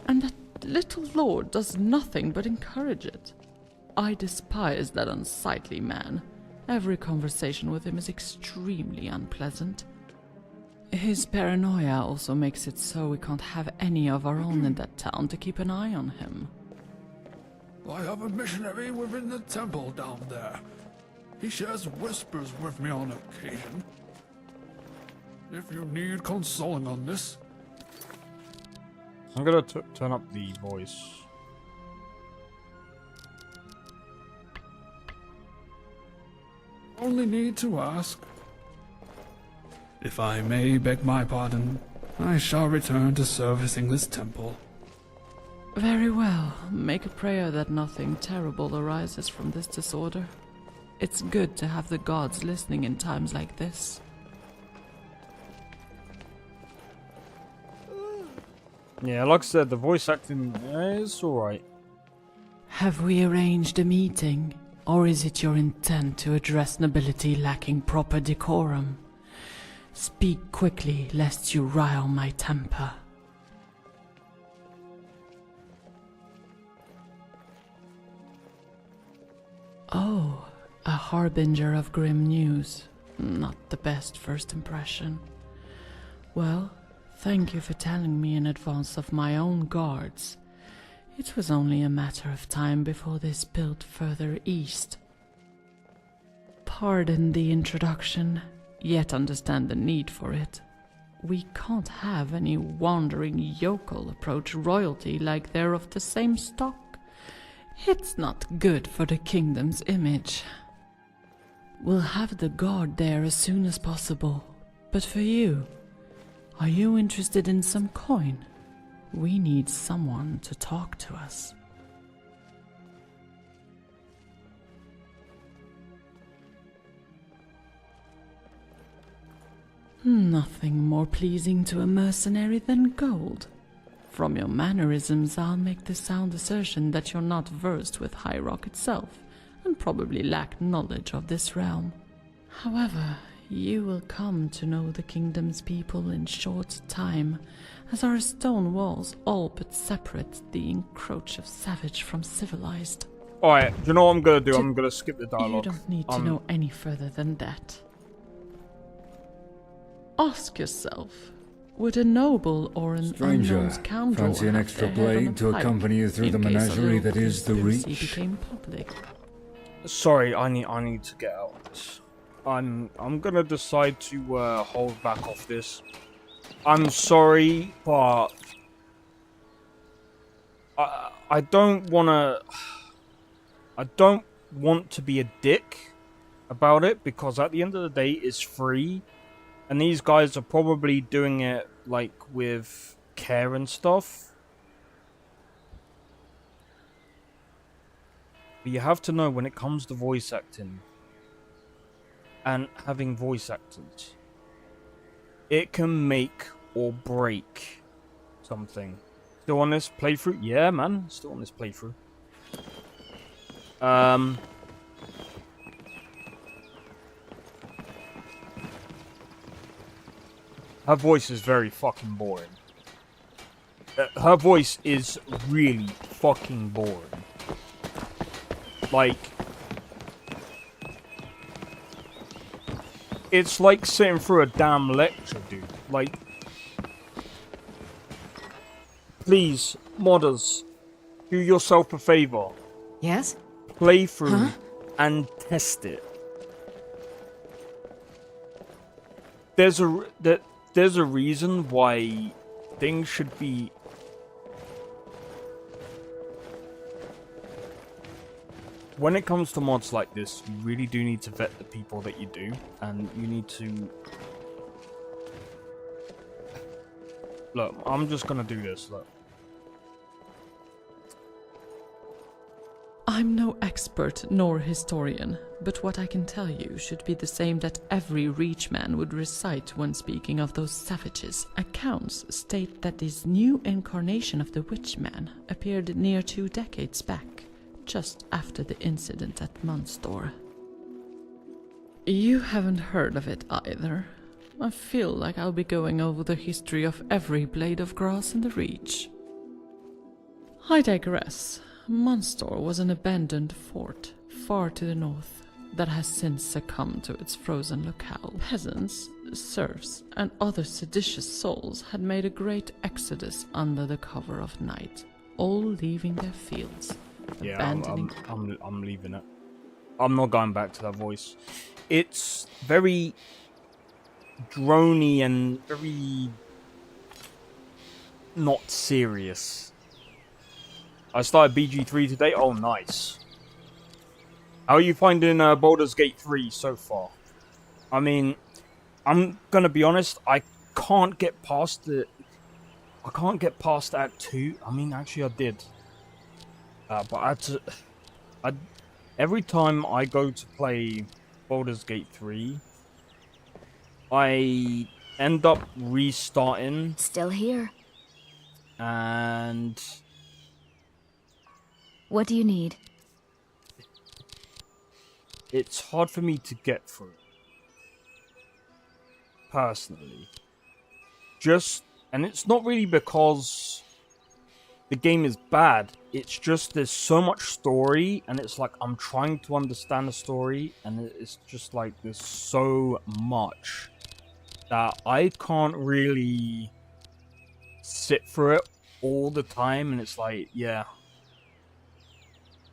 And that little lord does nothing but encourage it. I despise that unsightly man. Every conversation with him is extremely unpleasant. His paranoia also makes it so we can't have any of our own in that town to keep an eye on him. I have a missionary within the temple down there. He shares whispers with me on occasion. If you need consoling on this, I'm gonna turn up the voice. only need to ask. If I may beg my pardon, I shall return to servicing this temple. Very well. Make a prayer that nothing terrible arises from this disorder. It's good to have the gods listening in times like this. Yeah, like I said, the voice acting is alright. Have we arranged a meeting, or is it your intent to address nobility lacking proper decorum? Speak quickly, lest you rile my temper. Oh, a harbinger of grim news. Not the best first impression. Well, thank you for telling me in advance of my own guards. It was only a matter of time before they spilled further east. Pardon the introduction, yet understand the need for it. We can't have any wandering yokel approach royalty like they're of the same stock. It's not good for the kingdom's image. We'll have the guard there as soon as possible. But for you, are you interested in some coin? We need someone to talk to us. Nothing more pleasing to a mercenary than gold. From your mannerisms, I'll make the sound assertion that you're not versed with High Rock itself, and probably lack knowledge of this realm. However, you will come to know the kingdom's people in short time, as our stone walls all but separate the encroach of savage from civilized. Alright, do you know what I'm gonna do? I'm gonna skip the dialogue. You don't need to know any further than that. Ask yourself, Would a noble or an Stranger, unknown scoundrel fancy an have extra their head on a blade to pike accompany you through in the case a menagerie little that is the conspiracy Reach? became public? Sorry, I need to get out of this. I'm gonna decide to hold back off this. I'm sorry, but I don't want to be a dick about it, because at the end of the day, it's free, and these guys are probably doing it like with care and stuff. But you have to know, when it comes to voice acting and having voice actors, it can make or break something. Still on this playthrough? Yeah, man. Still on this playthrough. Her voice is very fucking boring. Her voice is really fucking boring. Like, it's like sitting through a damn lecture, dude. Like, please, modders, do yourself a favor. Yes? Play through and test it. There's a reason why things should be. When it comes to mods like this, you really do need to vet the people that you do, and you need to... Look, I'm just gonna do this, look. I'm no expert nor historian, but what I can tell you should be the same that every Reachman would recite when speaking of those savages. Accounts state that this new incarnation of the Witchman appeared near 2 decades back, just after the incident at Munstor. You haven't heard of it either. I feel like I'll be going over the history of every blade of grass in the Reach. I digress. Munstor was an abandoned fort far to the north that has since succumbed to its frozen locale. Peasants, serfs, and other seditious souls had made a great exodus under the cover of night, all leaving their fields. Yeah, abandoning... I'm leaving it. I'm not going back to that voice. It's very drony and very not serious. I started BG3 today. Oh, nice. How are you finding Baldur's Gate 3 so far? I mean, I'm gonna be honest. I can't get past it. I can't get past Act 2. I mean, actually, I did. But every time I go to play Baldur's Gate 3, I end up restarting. Still here. And... What do you need? It's hard for me to get through. Personally. And it's not really because the game is bad. It's just there's so much story, and it's like I'm trying to understand the story, and it's just like there's so much that I can't really sit through it all the time, and it's like, yeah.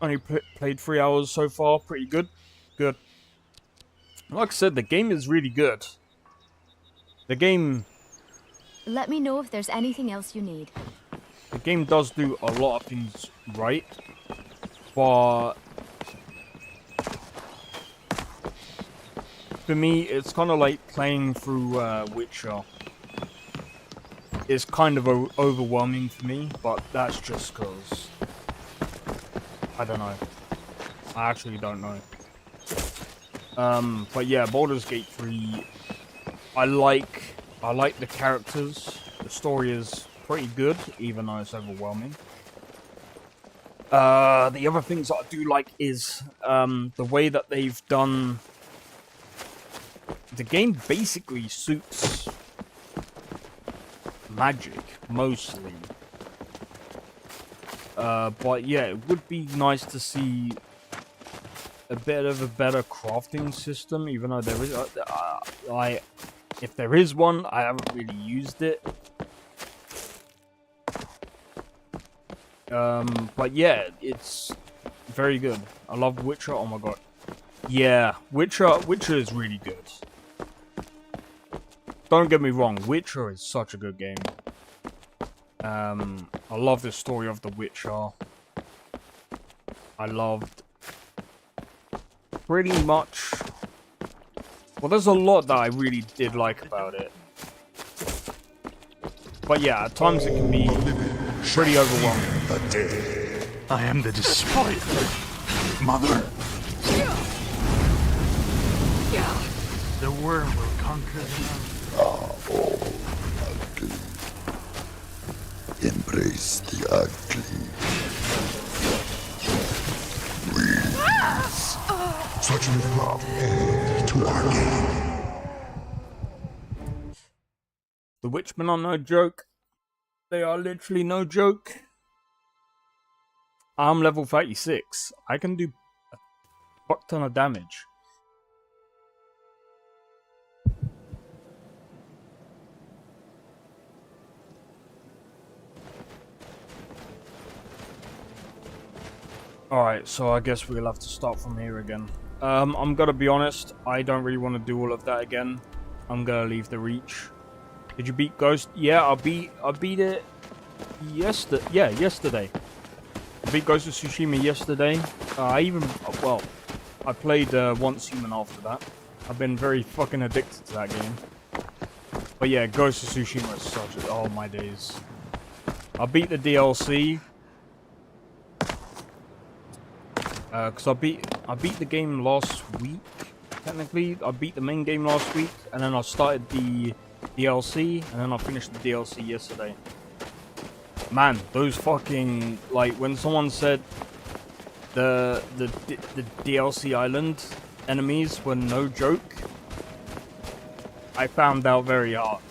Only played 3 hours so far. Pretty good. Good. Like I said, the game is really good. The game... Let me know if there's anything else you need. The game does do a lot of things right. But... for me, it's kind of like playing through Witcher. It's kind of overwhelming for me, but that's just because... I don't know. I actually don't know. But yeah, Baldur's Gate 3, I like the characters. The story is pretty good, even though it's overwhelming. The other things that I do like is the way that they've done... The game basically suits magic, mostly. But yeah, it would be nice to see a bit of a better crafting system, even though there is, If there is one, I haven't really used it. But yeah, it's very good. I love Witcher. Oh my god. Yeah, Witcher is really good. Don't get me wrong, Witcher is such a good game. I love the story of The Witcher. I loved pretty much... Well, there's a lot that I really did like about it. But yeah, at times it can be pretty overwhelming. I am the destroyer, Mother. The worm will conquer them. Embrace the ugly. Such an abrupt end to our game. The Witchmen are no joke. They are literally no joke. I'm level 36. I can do a fuck ton of damage. Alright, so I guess we'll have to start from here again. I'm gonna be honest, I don't really want to do all of that again. I'm gonna leave the Reach. Did you beat Ghost? Yeah, I beat it yesterday. I beat Ghost of Tsushima yesterday. I played once human after that. I've been very fucking addicted to that game. But yeah, Ghost of Tsushima is such a... Oh my days. I beat the DLC. Because I beat the game last week, technically. I beat the main game last week, and then I started the DLC, and then I finished the DLC yesterday. Man, those fucking, like, when someone said the DLC island enemies were no joke, I found out very hard.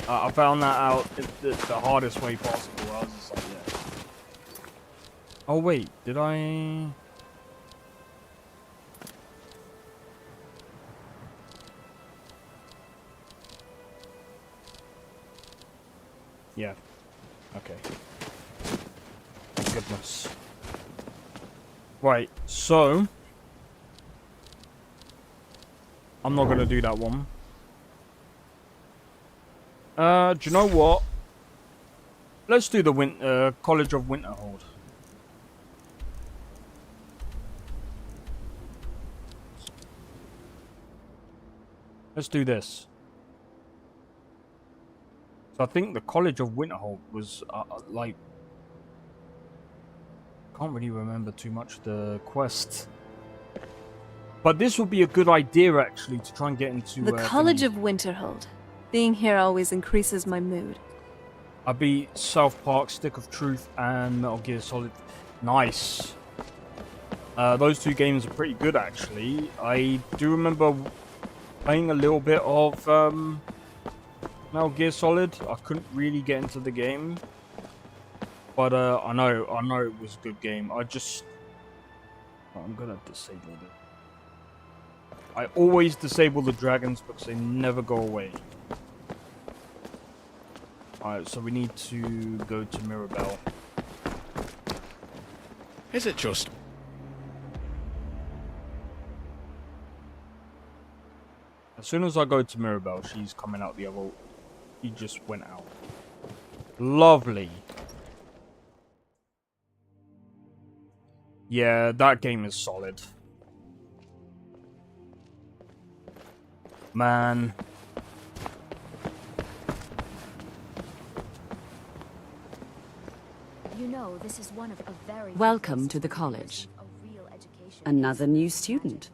I found that out the hardest way possible. I was just like, yeah. Oh wait, did I... Yeah. Okay. Goodness. Right, so... I'm not gonna do that one. Do you know what? Let's do the College of Winterhold. Let's do this. So I think the College of Winterhold was like... Can't really remember too much the quest. But this would be a good idea actually to try and get into... The College of Winterhold. Being here always increases my mood. I beat South Park, Stick of Truth, and Metal Gear Solid. Nice. Those two games are pretty good actually. I do remember playing a little bit of Metal Gear Solid. I couldn't really get into the game, but I know it was a good game. I'm gonna disable it. I always disable the dragons because they never go away. Alright, so we need to go to Mirabelle. Is it just... As soon as I go to Mirabelle, she's coming out the other... She just went out. Lovely. Yeah, that game is solid. Man. You know, this is one of a very... Welcome to the college. Another new student.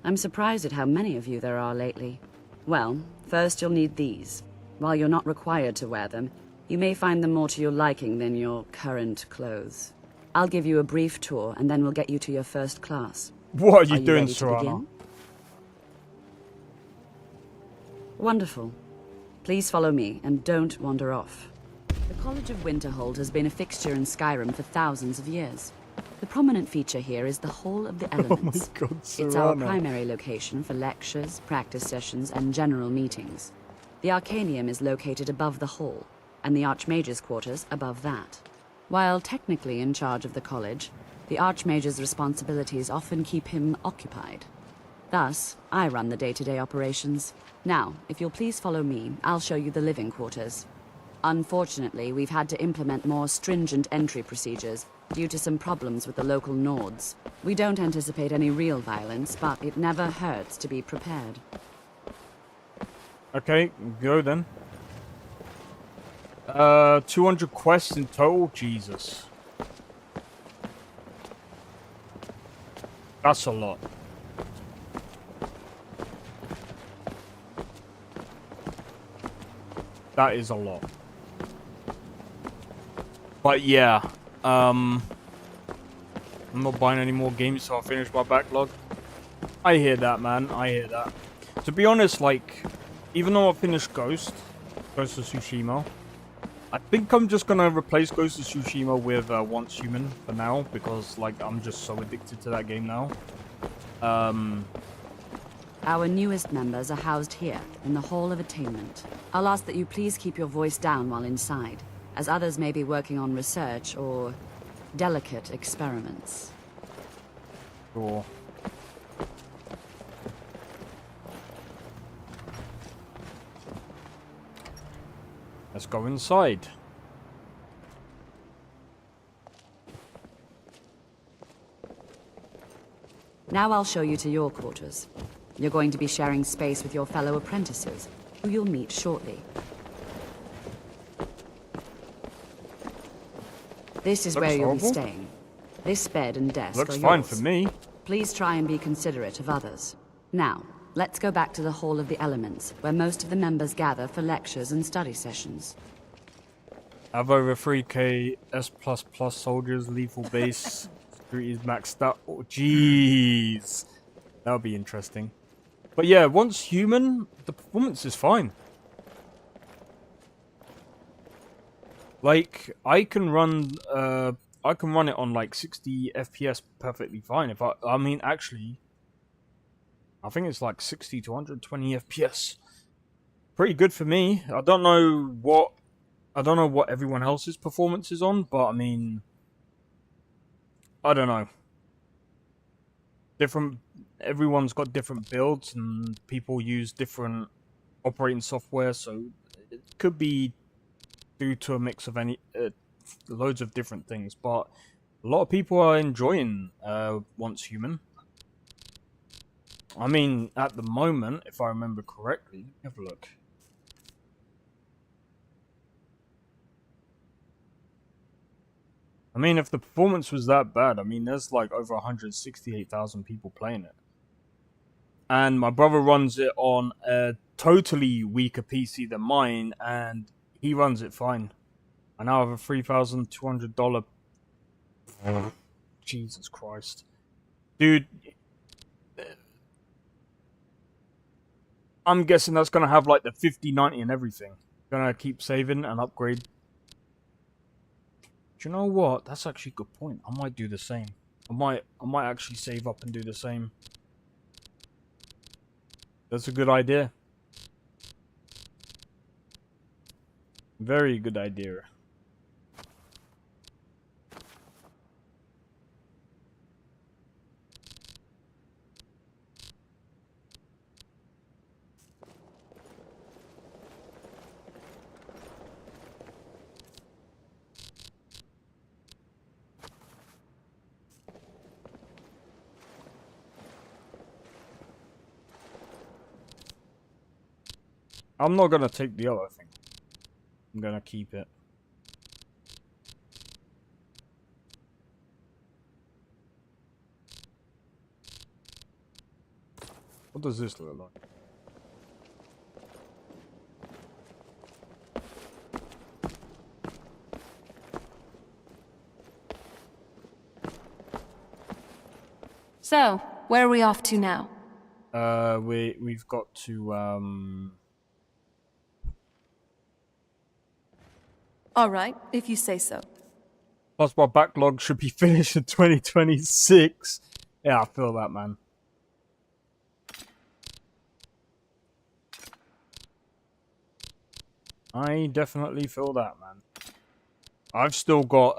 I'm surprised at how many of you there are lately. Well, first you'll need these. While you're not required to wear them, you may find them more to your liking than your current clothes. I'll give you a brief tour, and then we'll get you to your first class. What are you doing, ready to Serana? begin? Wonderful. Please follow me, and don't wander off. The College of Winterhold has been a fixture in Skyrim for thousands of years. The prominent feature here is the Hall of the Elements. Oh my God, It's our Serana. primary location for lectures, practice sessions, and general meetings. The Arcanium is located above the hall, and the Archmage's quarters above that. While technically in charge of the college, the Archmage's responsibilities often keep him occupied. Thus, I run the day-to-day operations. Now, if you'll please follow me, I'll show you the living quarters. Unfortunately, we've had to implement more stringent entry procedures due to some problems with the local Nords. We don't anticipate any real violence, but it never hurts to be prepared. Okay, go then. 200 quests in total? Jesus. That's a lot. That is a lot. But yeah, I'm not buying any more games till I finish my backlog. I hear that, man. I hear that. To be honest, like, even though I finished Ghost of Tsushima, I think I'm just gonna replace Ghost of Tsushima with Once Human for now, because like I'm just so addicted to that game now. Our newest members are housed here, in the Hall of Attainment. I'll ask that you please keep your voice down while inside, as others may be working on research or delicate experiments. Sure. Let's go inside. Now I'll show you to your quarters. You're going to be sharing space with your fellow apprentices, who you'll meet shortly. This is where you'll be staying. This bed and desk looks are yours. fine for me. Please try and be considerate of others. Now, let's go back to the Hall of the Elements, where most of the members gather for lectures and study sessions. Have over 3k S++ soldiers, lethal base, security is maxed out. Oh, jeez. That would be interesting. But yeah, once human, the performance is fine. Like, I can run it on like 60 FPS perfectly fine. If I mean, actually, I think it's like 60 to 120 FPS. Pretty good for me. I don't know what everyone else's performance is on, but I mean, I don't know. Everyone's got different builds, and people use different operating software, so it could be due to a mix of loads of different things. But a lot of people are enjoying Once Human. I mean, at the moment, if I remember correctly, have a look. I mean, if the performance was that bad, I mean, there's like over 168,000 people playing it. And my brother runs it on a totally weaker PC than mine, and he runs it fine. I now have a $3,200... Jesus Christ. Dude, I'm guessing that's going to have like the 5090 and everything. Gonna keep saving and upgrade. Do you know what? That's actually a good point. I might do the same. I might actually save up and do the same. That's a good idea. Very good idea. I'm not gonna take the other thing. I'm gonna keep it. What does this look like? So, where are we off to now? We've got to Alright, if you say so. Plus my backlog should be finished in 2026. Yeah, I feel that, man. I definitely feel that, man. I've still got,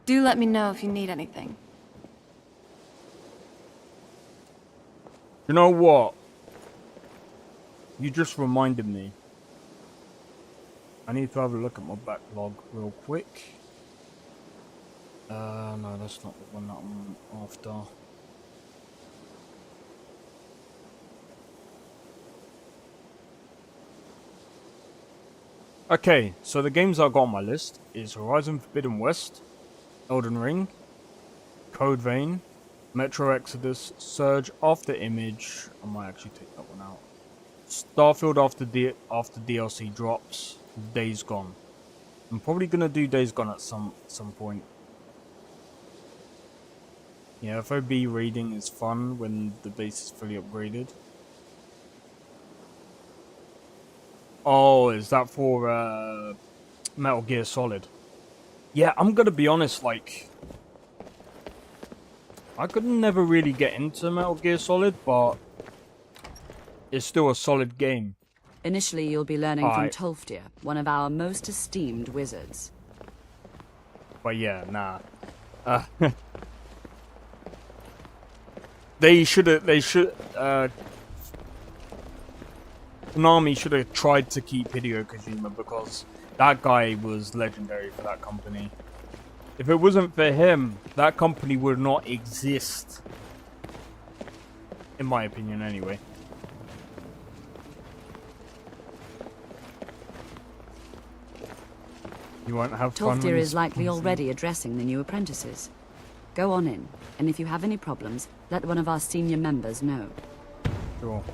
Do let me know if you need anything. You know what? You just reminded me. I need to have a look at my backlog real quick. No, that's not the one that I'm after. Okay, so the games I got on my list is Horizon Forbidden West, Elden Ring, Code Vein, Metro Exodus, Surge After Image. I might actually take that one out. Starfield after DLC drops. Days Gone. I'm probably gonna do Days Gone at some point. Yeah, FOB raiding is fun when the base is fully upgraded. Oh, is that for Metal Gear Solid? Yeah, I'm gonna be honest, like, I could never really get into Metal Gear Solid, but it's still a solid game. Initially, you'll be learning from Tolfdir, one of our most esteemed wizards. But yeah, nah. Konami should have tried to keep Hideo Kojima because that guy was legendary for that company. If it wasn't for him, that company would not exist. In my opinion, anyway. You won't have fun. Tolfdir is likely already addressing the new apprentices. Go on in, and if you have any problems, let one of our senior members know. Sure.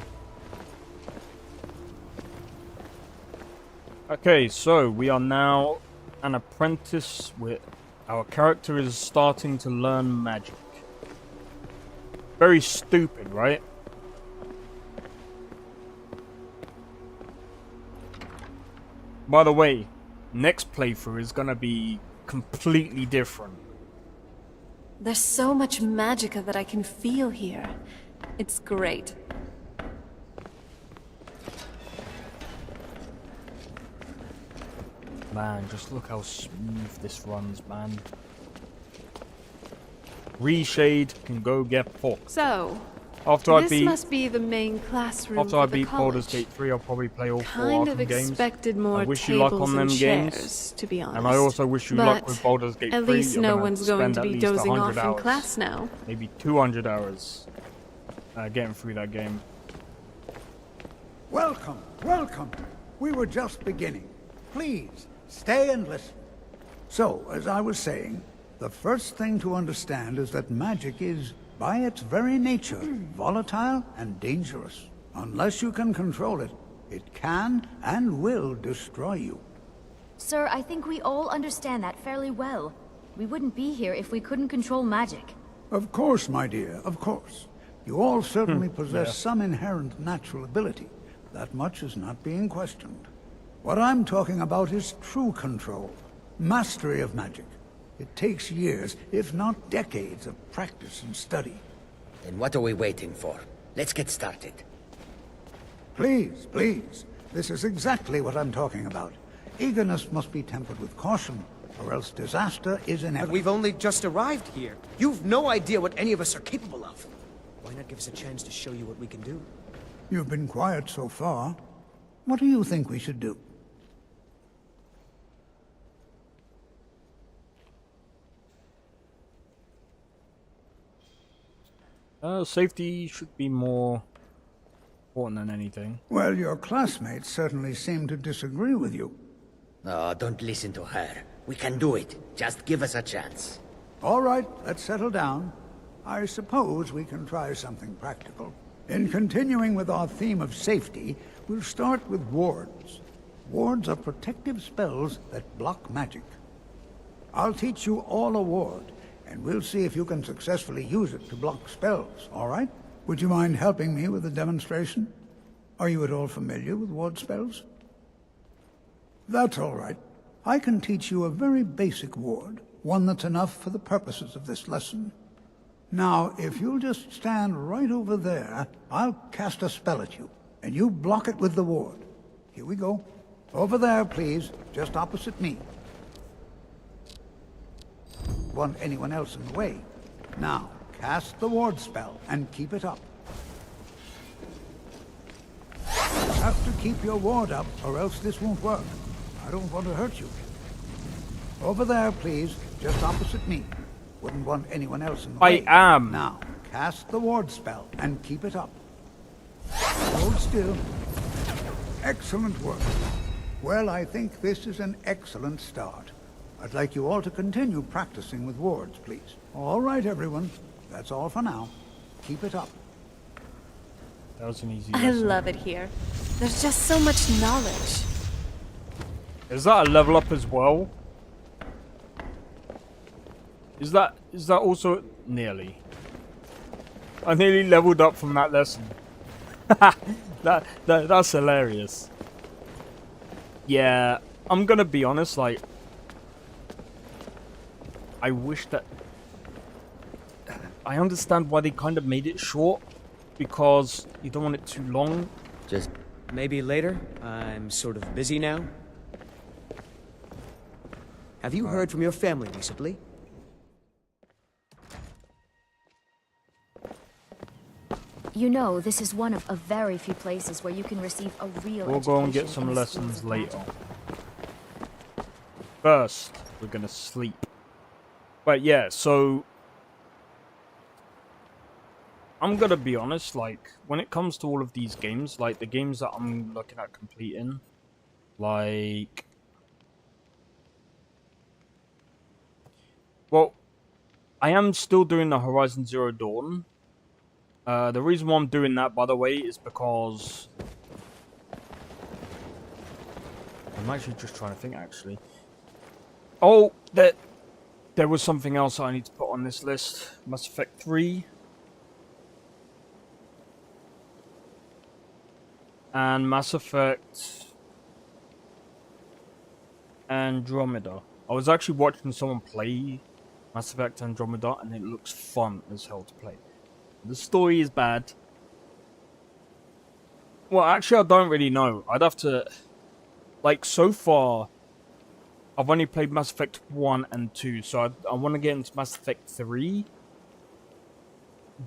Okay, so we are now an apprentice. Our character is starting to learn magic. Very stupid, right? By the way, next playthrough is gonna be completely different. There's so much magicka that I can feel here. It's great. Man, just look how smooth this runs, man. Reshade can go get fucked. So, after this must be the main classroom after for I the beat college. Baldur's Gate 3, I'll probably play all 4 Kind of Arkham games. expected more I wish you luck tables on them and games. chairs, to be honest. And I also wish you luck with Baldur's Gate 3. At least You're no gonna one's going spend to at be least dozing 100 off hours, in class now. Maybe 200 hours getting through that game. Welcome, welcome. We were just beginning. Please, stay and listen. So, as I was saying, the first thing to understand is that magic is, by its very nature, volatile and dangerous. Unless you can control it, it can and will destroy you. Sir, I think we all understand that fairly well. We wouldn't be here if we couldn't control magic. Of course, my dear, of course. You all certainly possess yeah. some inherent natural ability. That much is not being questioned. What I'm talking about is true control. Mastery of magic. It takes years, if not decades, of practice and study. Then what are we waiting for? Let's get started. Please, please. This is exactly what I'm talking about. Eagerness must be tempered with caution, or else disaster is inevitable. But we've only just arrived here. You've no idea what any of us are capable of. Why not give us a chance to show you what we can do? You've been quiet so far. What do you think we should do? Safety should be more important than anything. Well, your classmates certainly seem to disagree with you. Oh, don't listen to her. We can do it. Just give us a chance. All right, let's settle down. I suppose we can try something practical. In continuing with our theme of safety, we'll start with wards. Wards are protective spells that block magic. I'll teach you all a ward, and we'll see if you can successfully use it to block spells, all right? Would you mind helping me with the demonstration? Are you at all familiar with ward spells? That's all right. I can teach you a very basic ward, one that's enough for the purposes of this lesson. Now, if you'll just stand right over there, I'll cast a spell at you, and you block it with the ward. Here we go. Over there, please. Just opposite me. Want anyone else in the way? Now, cast the ward spell and keep it up. You have to keep your ward up, or else this won't work. I don't want to hurt you. Over there, please. Just opposite me. Wouldn't want anyone else in the way. I am. Now, cast the ward spell and keep it up. Hold still. Excellent work. Well, I think this is an excellent start. I'd like you all to continue practicing with wards, please. All right, everyone. That's all for now. Keep it up. That was an easy I lesson. love it here. There's just so much knowledge. Is that a level up as well? Is that also nearly? I nearly leveled up from that lesson. That's hilarious. Yeah, I'm gonna be honest, like, I wish that... I understand why they kind of made it short, because you don't want it too long. Just maybe later? I'm sort of busy now. Have you heard from your family recently? You know, this is one of a very few places where you can receive a real We'll go and get education some in the lessons schools of later. magic. First, we're gonna sleep. But yeah, so... I'm gonna be honest, like, when it comes to all of these games, like, the games that I'm looking at completing, like... Well, I am still doing the Horizon Zero Dawn. The reason why I'm doing that, by the way, is because... I'm actually just trying to think, actually. Oh, there was something else I need to put on this list. Mass Effect 3. And Mass Effect Andromeda. I was actually watching someone play Mass Effect Andromeda, and it looks fun as hell to play. The story is bad. Well, actually, I don't really know. I'd have to... Like, so far, I've only played Mass Effect 1 and 2, so I want to get into Mass Effect 3.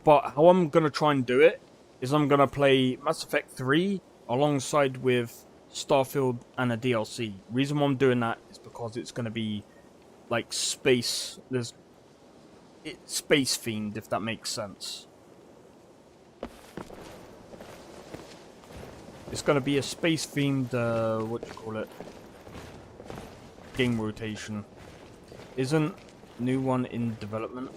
But how I'm going to try and do it is I'm going to play Mass Effect 3 alongside with Starfield and a DLC. Reason why I'm doing that is because it's going to be, like, space... It's space-themed, if that makes sense. It's going to be a space-themed, what do you call it? Game rotation. Isn't new one in development?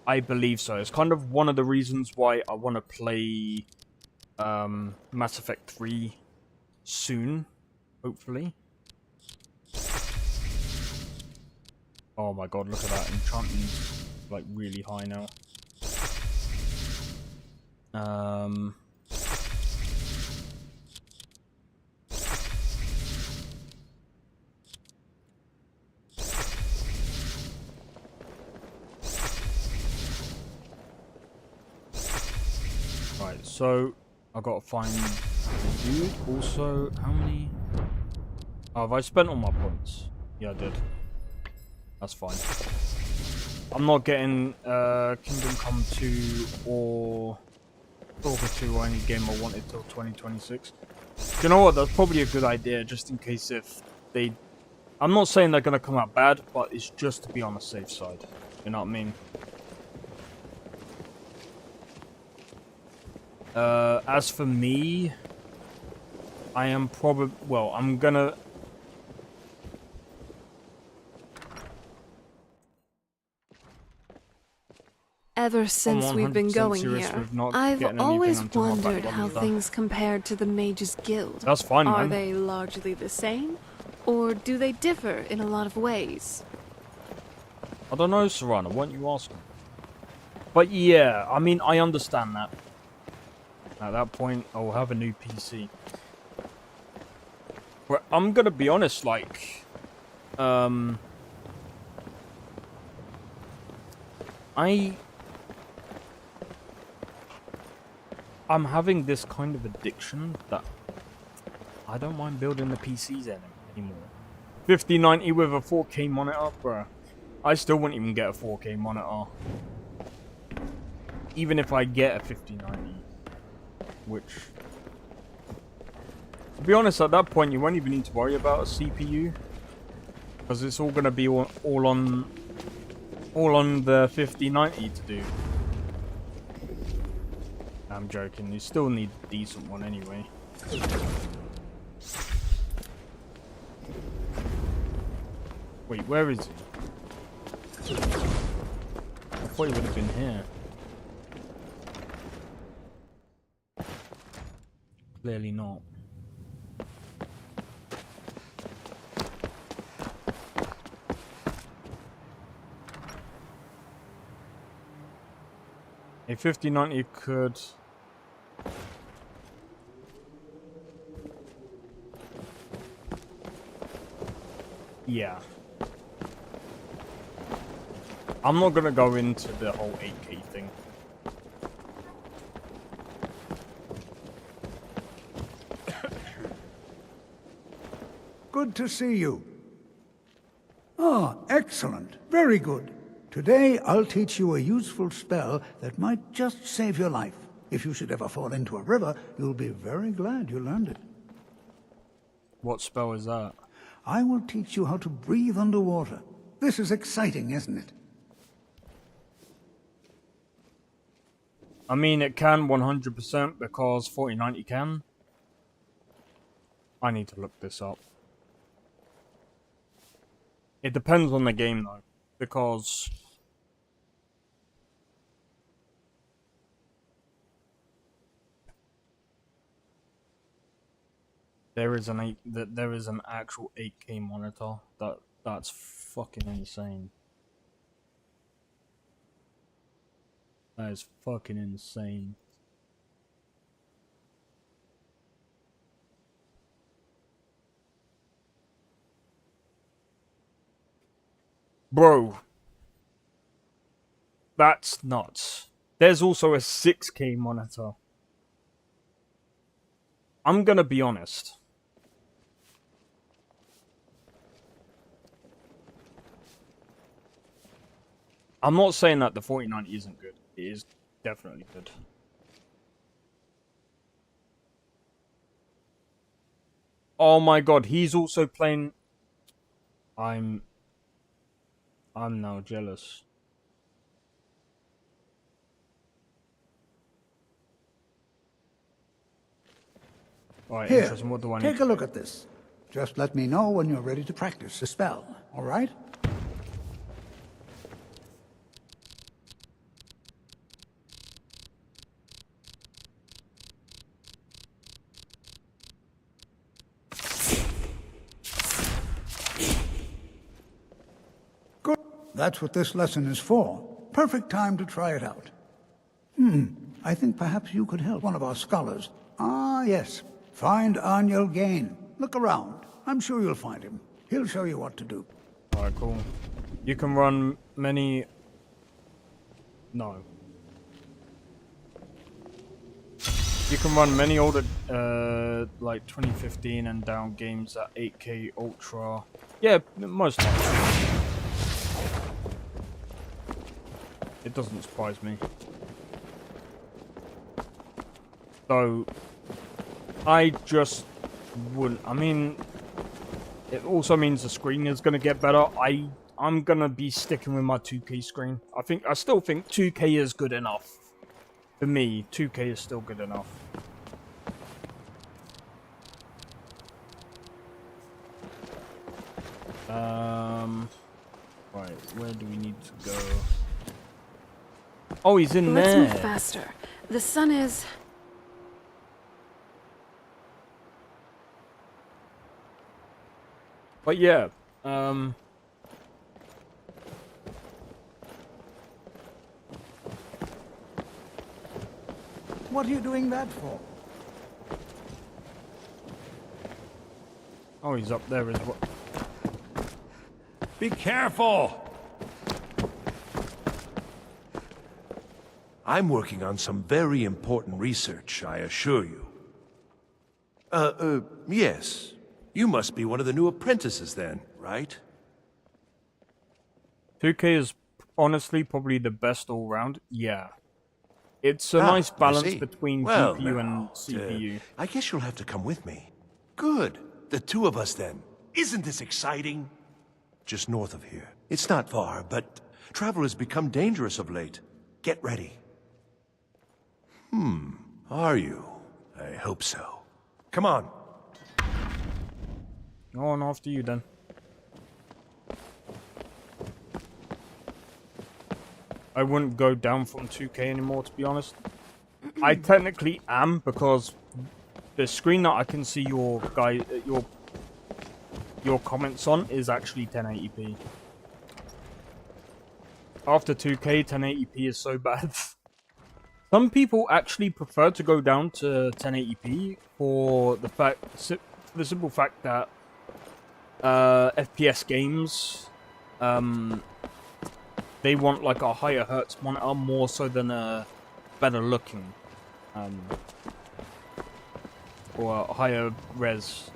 I believe so. It's kind of one of the reasons why I want to play Mass Effect 3 soon, hopefully. Oh my god, look at that. Enchantment's like really high now. Right, so I gotta find the dude. Also, how many? Oh, have I spent all my points? Yeah, I did. That's fine. I'm not getting Kingdom Come 2 or Stalker 2 or any game I wanted till 2026. You know what? That's probably a good idea, just in case if they... I'm not saying they're gonna come out bad, but it's just to be on the safe side. You know what I mean? As for me, I am probably... Well, I'm gonna... Ever since we've been 100% going serious here, with not I've getting anything always until my wondered backlog how is done. things compared to the Mages Guild. That's fine, Are man. they largely the same? Or do they differ in a lot of ways? I don't know, Serrano. Why don't you ask him? But yeah, I mean, I understand that. At that point, I'll have a new PC. But I'm gonna be honest, like... I'm having this kind of addiction that I don't mind building the PCs anymore. 5090 with a 4K monitor, bruh. I still wouldn't even get a 4K monitor. Even if I get a 5090. Which... To be honest, at that point, you won't even need to worry about a CPU. Because it's all going to be all on the 5090 to do. I'm joking, you still need a decent one anyway. Wait, where is he? I thought he would have been here. Clearly not. A 5090 could... Yeah. I'm not gonna go into the whole 8K thing. Good to see you. Ah, excellent. Very good. Today, I'll teach you a useful spell that might just save your life. If you should ever fall into a river, you'll be very glad you learned it. What spell is that? I will teach you how to breathe underwater. This is exciting, isn't it? I mean, it can 100% because 4090 can. I need to look this up. It depends on the game though, because there is an actual 8K monitor. That's fucking insane. That is fucking insane. Bro. That's nuts. There's also a 6K monitor. I'm gonna be honest. I'm not saying that the 4090 isn't good. It is definitely good. Oh my god, he's also playing... I'm now jealous. Alright, Here, interesting. What do I need take to a look do? at this. Just let me know when you're ready to practice the spell, all right? Good. That's what this lesson is for. Perfect time to try it out. I think perhaps you could help one of our scholars. Ah, yes. Find Aniel Gain. Look around. I'm sure you'll find him. He'll show you what to do. Alright, cool. You can run many... No. You can run many older, like 2015 and down games at 8K Ultra. Yeah, most likely. It doesn't surprise me. So, I just wouldn't... I mean, it also means the screen is going to get better. I'm going to be sticking with my 2K screen. I still think 2K is good enough. For me, 2K is still good enough. Right, where do we need to go? Oh, he's in there. Let's move faster. The sun is... But yeah, What are you doing that for? oh, he's up there as well. Be careful! I'm working on some very important research, I assure you. Yes. You must be one of the new apprentices then, right? 2K is honestly probably the best all round. Yeah. It's a nice I balance see. between Well, GPU and now, CPU. I guess you'll have to come with me. Good. The two of us then. Isn't this exciting? Just north of here. It's not far, but travel has become dangerous of late. Get ready. Are you? I hope so. Come on. Go on after you then. I wouldn't go down from 2K anymore, to be honest. I technically am, because the screen that I can see your comments on is actually 1080p. After 2K, 1080p is so bad. Some people actually prefer to go down to 1080p for the simple fact that FPS games, they want like a higher hertz monitor more so than a better looking, or a higher res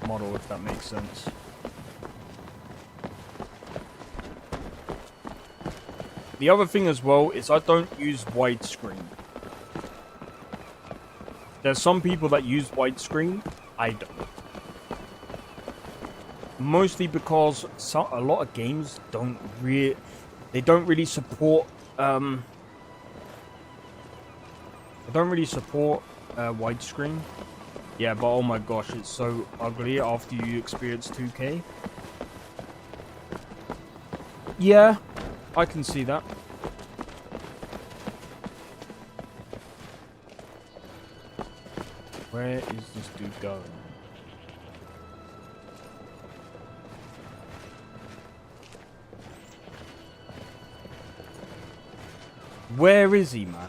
model, if that makes sense. The other thing as well is I don't use widescreen. There's some people that use widescreen, I don't. Mostly because a lot of games don't really support widescreen. Yeah, but oh my gosh, it's so ugly after you experience 2K. Yeah, I can see that. Where is this dude going? Where is he, man?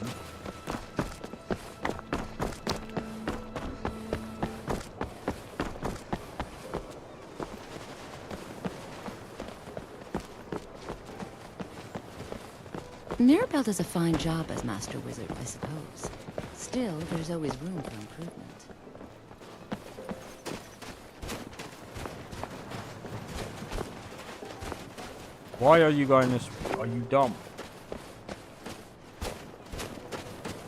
Mirabelle does a fine job as Master Wizard, I suppose. Still, there's always room for improvement. Why are you going this way? Are you dumb?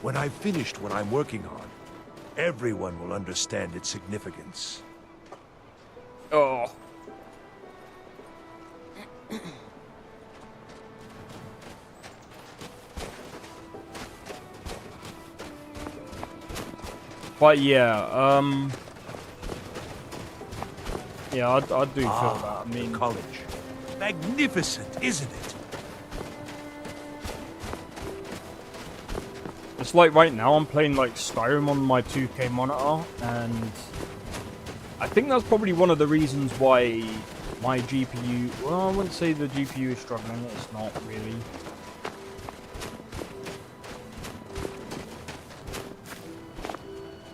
When I've finished what I'm working on, everyone will understand its significance. Oh. But yeah, yeah, I do feel that. I mean, college. Magnificent, isn't it? it's like right now I'm playing like Skyrim on my 2K monitor, and I think that's probably one of the reasons why my GPU, well, I wouldn't say the GPU is struggling, it's not really.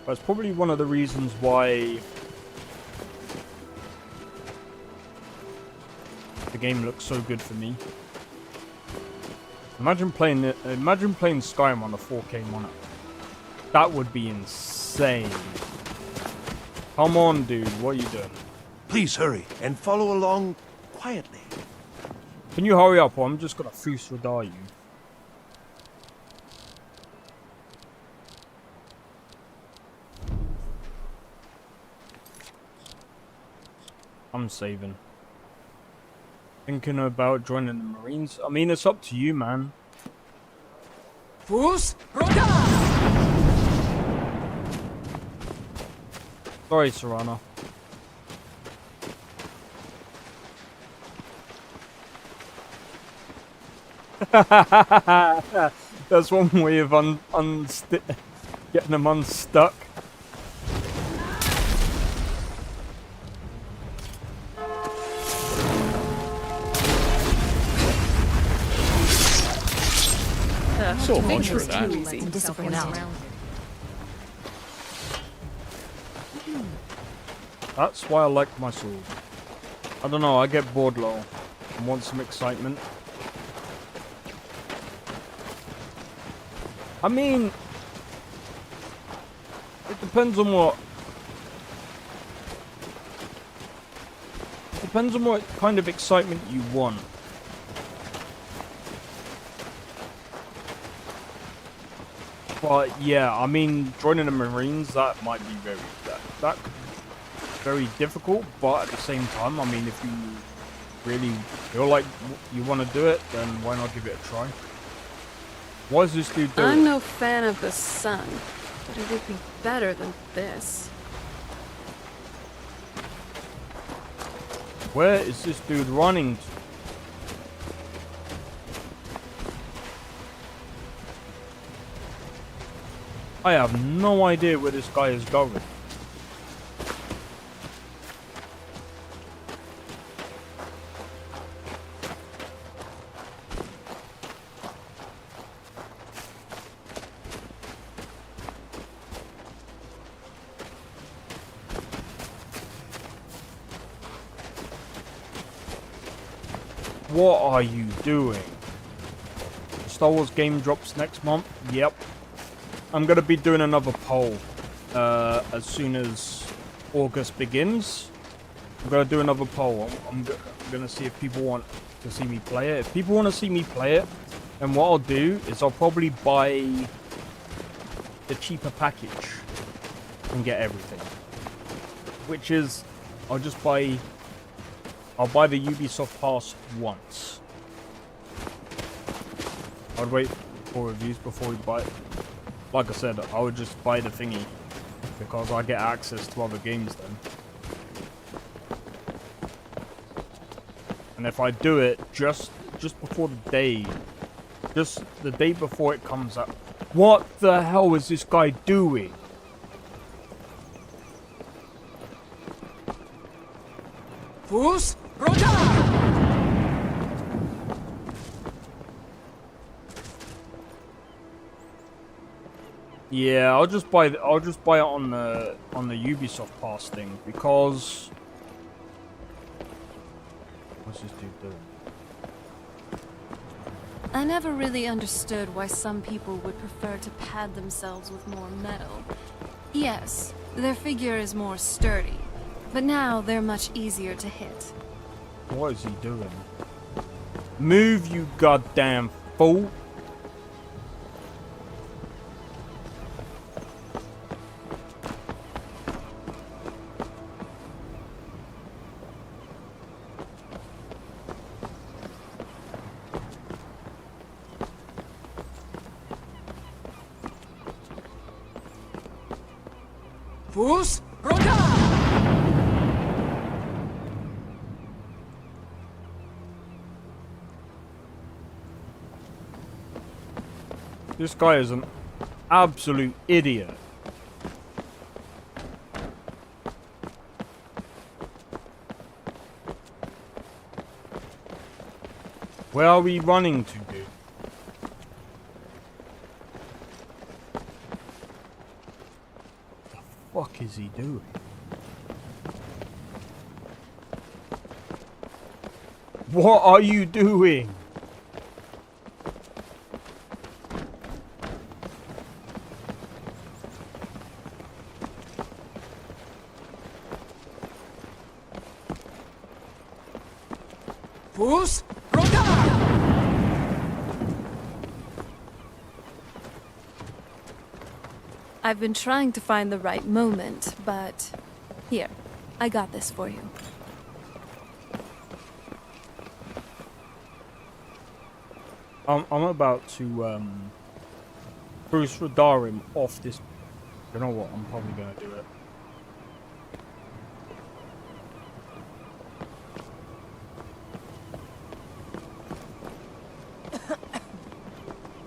But it's probably one of the reasons why the game looks so good for me. Imagine playing Skyrim on a 4K monitor. That would be insane. Come on, dude, what are you doing? Please hurry and follow along quietly. Can you hurry up, or I'm just gonna Fusradar you. I'm saving. Thinking about joining the Marines? I mean, it's up to you, man. Sorry, Serrano. That's one way of getting them unstuck. So much for that. That's why I like my sword. I don't know, I get bored low and want some excitement. I mean, it depends on what depends on what kind of excitement you want. But yeah, I mean, joining the Marines, that might be that could be very difficult. But at the same time, I mean, if you really feel like you want to do it, then why not give it a try? What is this dude doing? I'm no fan of the sun, but it would be better than this. Where is this dude running to? I have no idea where this guy is going. What are you doing? Star Wars game drops next month? Yep. I'm going to be doing another poll as soon as August begins. I'm going to do another poll. I'm going to see if people want to see me play it. If people want to see me play it, then what I'll do is I'll probably buy the cheaper package and get everything. Which is, I'll buy the Ubisoft Pass once. I'd wait for reviews before we buy it. Like I said, I would just buy the thingy because I get access to other games then. And if I do it just before the day before it comes out. What the hell is this guy doing? Fus, Yeah, I'll just buy it on the Ubisoft Pass thing because what's this dude doing? I never really understood why some people would prefer to pad themselves with more metal. Yes, their figure is more sturdy, but now they're much easier to hit. What is he doing? Move, you goddamn fool! Fus, This guy is an absolute idiot. Where are we running to, dude? What the fuck is he doing? What are you doing? Fus, I've been trying to find the right moment, but here, I got this for you. I'm about to Bruce Radarim off this. You know what? I'm probably gonna do it.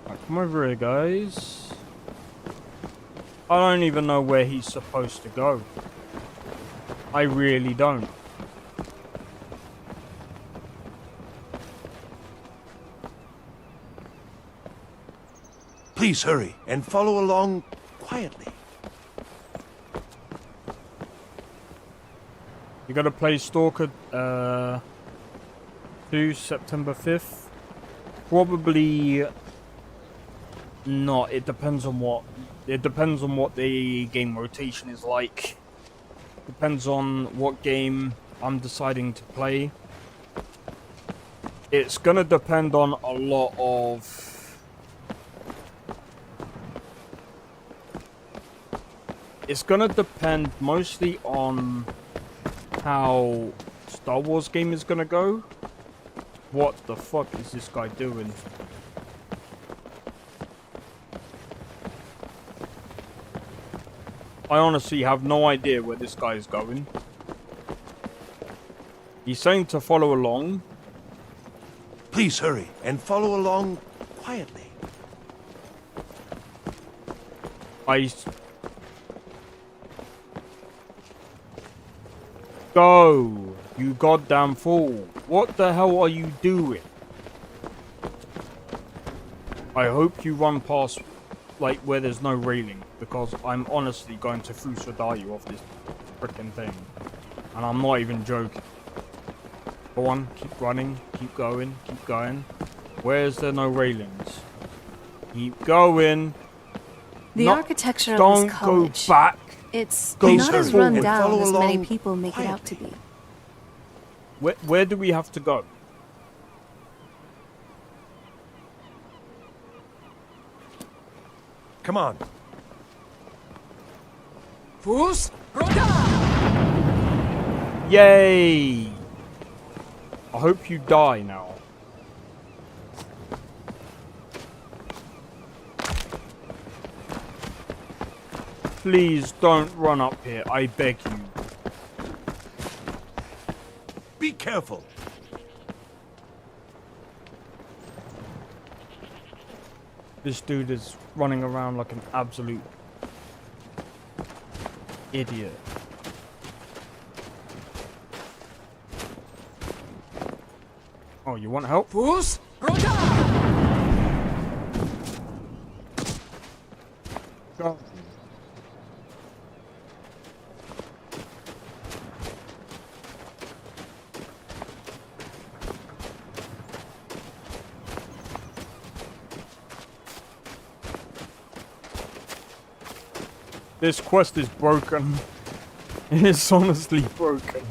Right, come over here, guys. I don't even know where he's supposed to go. I really don't. Please hurry and follow along quietly. You gotta play Stalker 2 September 5th. Probably not. It depends on what the game rotation is like. Depends on what game I'm deciding to play. It's gonna depend on a lot of... It's gonna depend mostly on how Star Wars game is gonna go. What the fuck is this guy doing? I honestly have no idea where this guy is going. He's saying to follow along. Please hurry and follow along quietly. Go, you goddamn fool. What the hell are you doing? I hope you run past, like, where there's no railing, because I'm honestly going to Fusadar you off this frickin' thing. And I'm not even joking. Go on, keep running, keep going, keep going. Where is there no railings? Keep going. The architecture of don't this college, go back. It's Go not as run forward. down Follow as many along people make it out to be. Where do we have to go? Come on. Fools! Yay! I hope you die now. Please don't run up here, I beg you. Be careful. This dude is running around like an absolute idiot. Oh, you want help? Fools! Go. This quest is broken. It's honestly broken.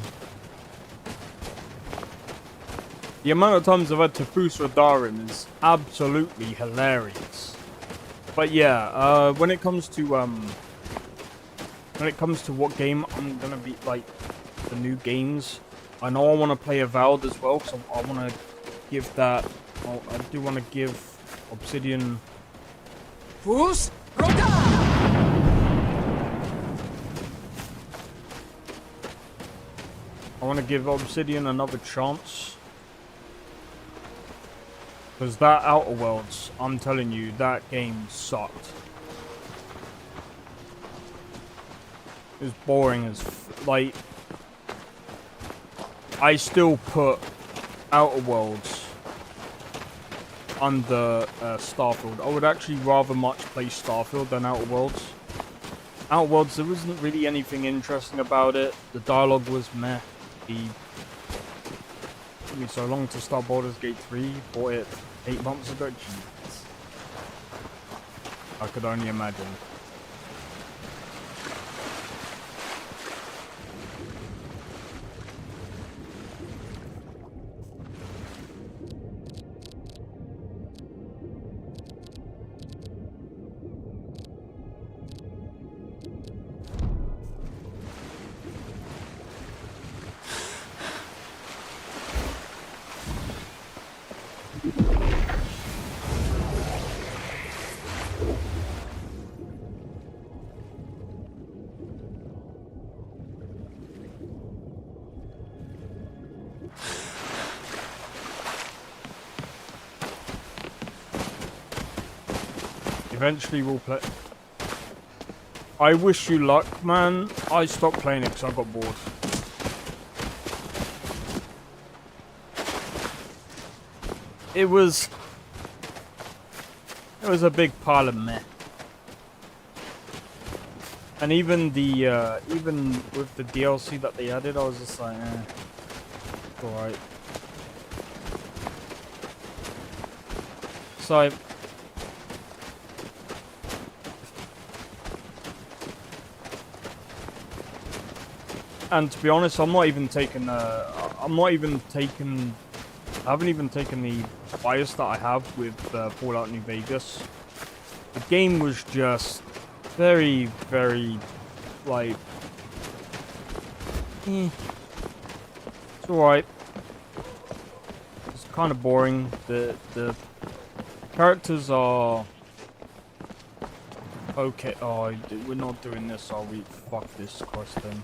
The amount of times I've had to Fusadar is absolutely hilarious. But yeah, when it comes to what game I'm gonna be like the new games, I know I want to play Avowed as well, so I want to give that. I do want to give Obsidian. Fools! I want to give Obsidian another chance. Because that Outer Worlds, I'm telling you, that game sucked. It was boring as like. I still put Outer Worlds under Starfield. I would actually rather much play Starfield than Outer Worlds. Outer Worlds, there wasn't really anything interesting about it. The dialogue was meh. Took me so long to start Baldur's Gate 3. Bought it 8 months ago. Jesus. I could only imagine. Eventually we'll play. I wish you luck, man. I stopped playing it because I got bored. It was a big pile of meh. And even the even with the DLC that they added, I was just like, it's alright. So And to be honest, I'm not even taking. I haven't even taken the bias that I have with Fallout New Vegas. The game was just very, very, like, it's alright. It's kind of boring. The characters are okay. Oh, we're not doing this, are we? Fuck this quest then.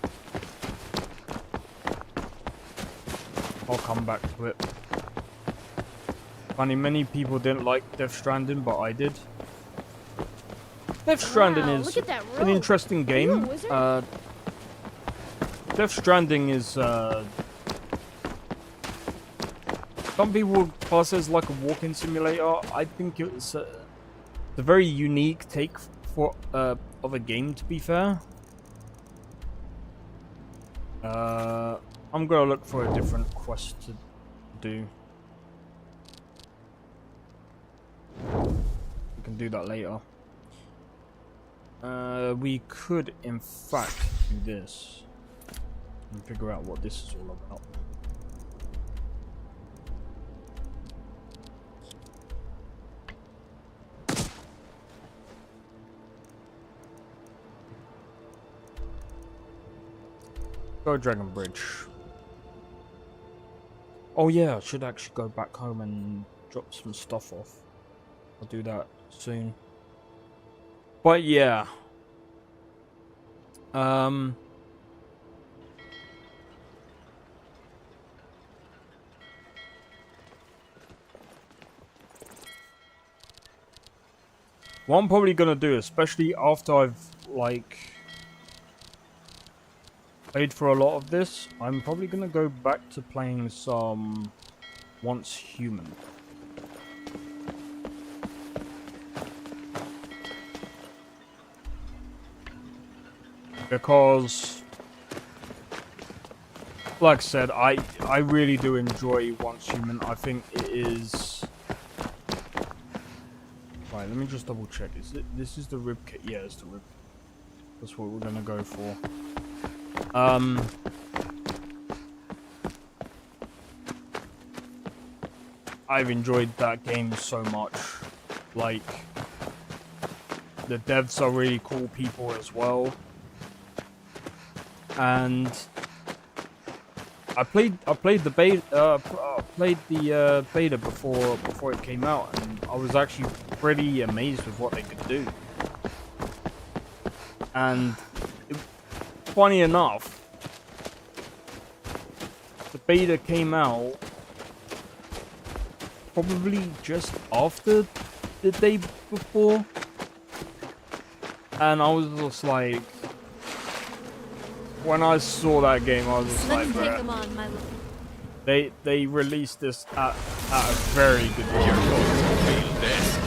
I'll come back to it. Funny, many people didn't like Death Stranding, but I did. Death Stranding is an interesting game. Death Stranding is, some people would class it as like a walking simulator. I think it's a very unique take for of a game, to be fair. I'm gonna look for a different quest to do. We can do that later. We could, in fact, do this and figure out what this is all about. Go Dragon Bridge. Oh yeah, I should actually go back home and drop some stuff off. I'll do that soon. But yeah. What I'm probably gonna do, especially after I've like played for a lot of this, I'm probably gonna go back to playing some Once Human. Because, like I said, I really do enjoy Once Human. I think it is. Right, let me just double check. Is it? This is the rib kit. Yeah, it's the rib. That's what we're gonna go for. I've enjoyed that game so much. Like, the devs are really cool people as well. And I played the beta before it came out, and I was actually pretty amazed with what they could do. And funny enough, the beta came out probably just after the day before, and I was just like, when I saw that game, I was just like, they released this at a very good time. You're going to feel this.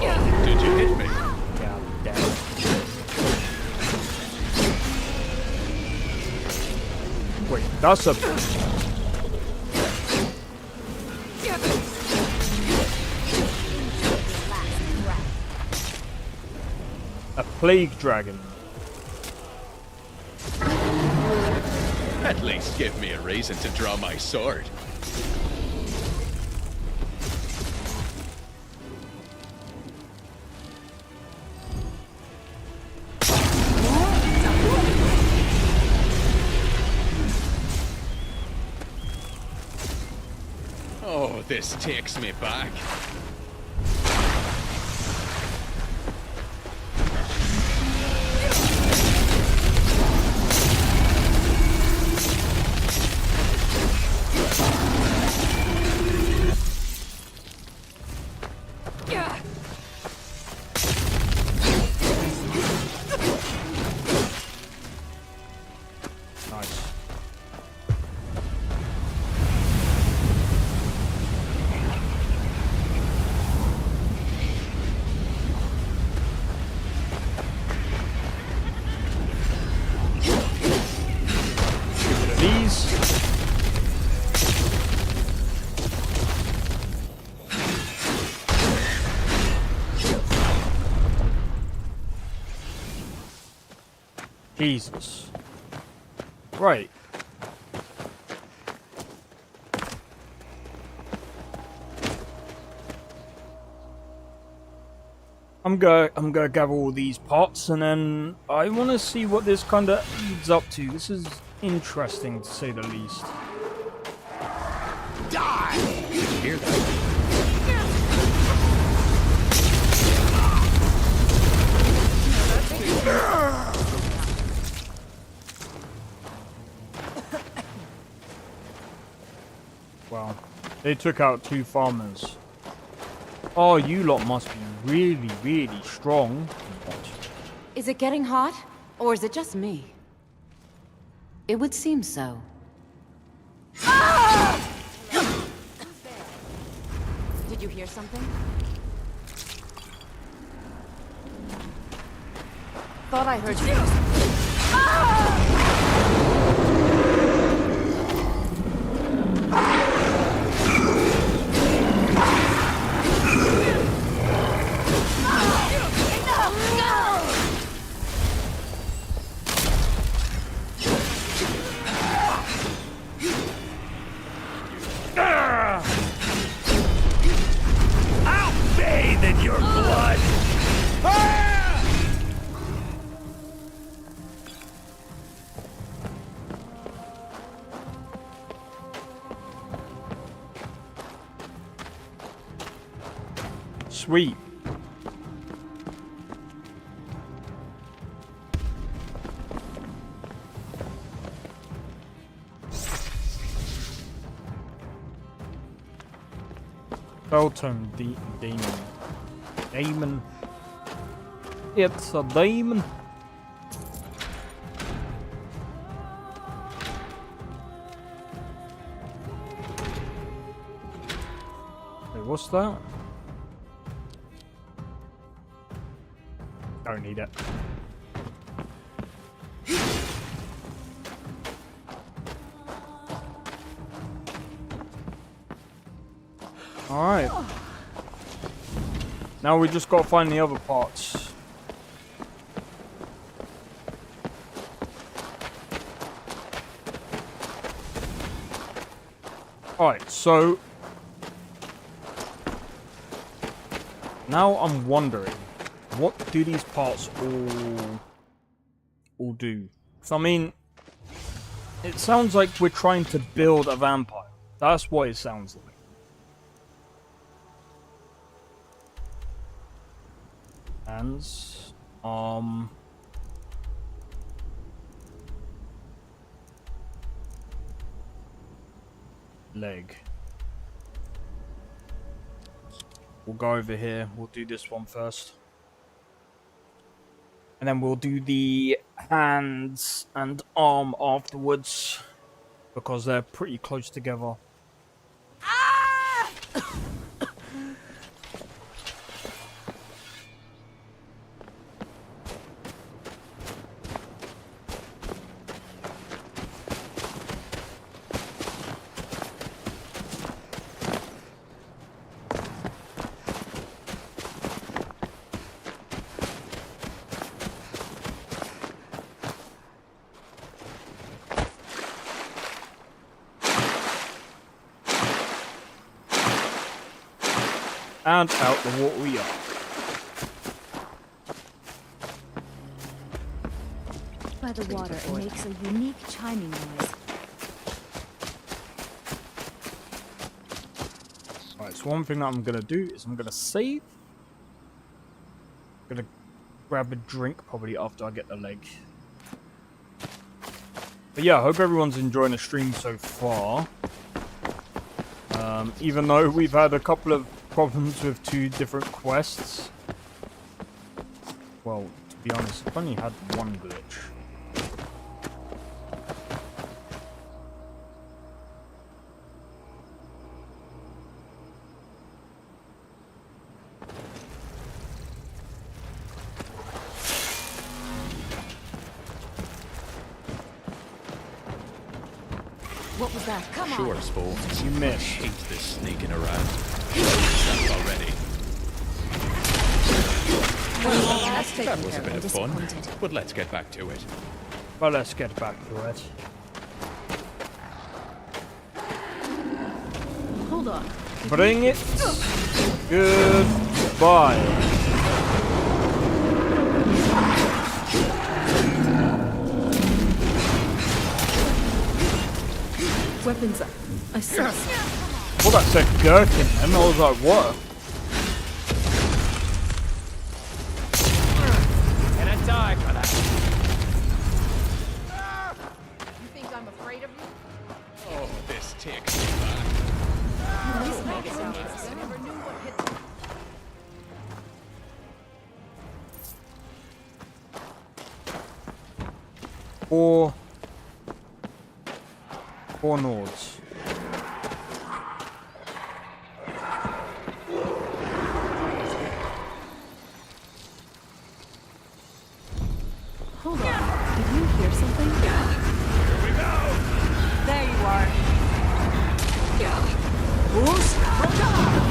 Oh, did you hit me? God damn it. Wait, that's a... A plague dragon. At least give me a reason to draw my sword. Oh, this takes me back. Jesus. Right. I'm gonna gather all these parts, and then I want to see what this kind of leads up to. This is interesting, to say the least. Die! Did you hear that? Wow. They took out 2 farmers. Oh, you lot must be really, really strong. Is it getting hot? Or is it just me? It would seem so. Did you hear something? Thought I heard you. I'll bathe in your blood! Sweet. Belton demon. Demon. It's a demon. Wait, what's that? Don't need it. Alright. Now we just gotta find the other parts. Alright, so now I'm wondering, what do these parts all do? So I mean, it sounds like we're trying to build a vampire. That's what it sounds like. Hands, arm, leg. We'll go over here. We'll do this one first. And then we'll do the hands and arm afterwards, because they're pretty close together. And out the water we are. By the water, it makes a unique chiming noise. Alright, so one thing that I'm gonna do is I'm gonna save. I'm gonna grab a drink probably after I get the leg. But yeah, I hope everyone's enjoying the stream so far. Even though we've had a couple of problems with 2 different quests. Well, to be honest, I've only had one glitch. What was that? Come Sure, on. Spore. You missed. I hate this sneaking around. Already. That's That taken was a care bit of. of fun, but let's get back to it. Well, let's get back to it. Hold on. Bring it. Goodbye. Weapons up. I see. Well, that said gherkin, and I was like, what? Can I die for that? You think I'm afraid of you? Oh, this takes me back. This might get interesting. I never knew what hit them. Four Nords. Hold on. Did you hear something? Here we go! There you are. Who's?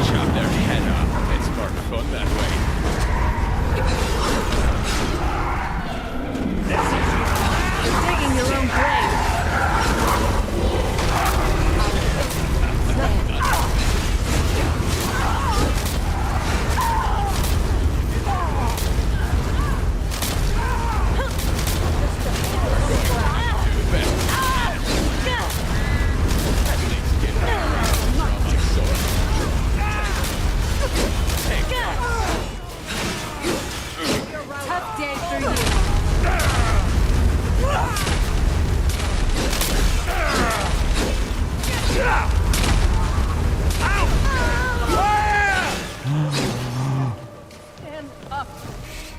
Chop their head off. It's more fun that way. You're digging your own grave. Tough day for you. Stand up.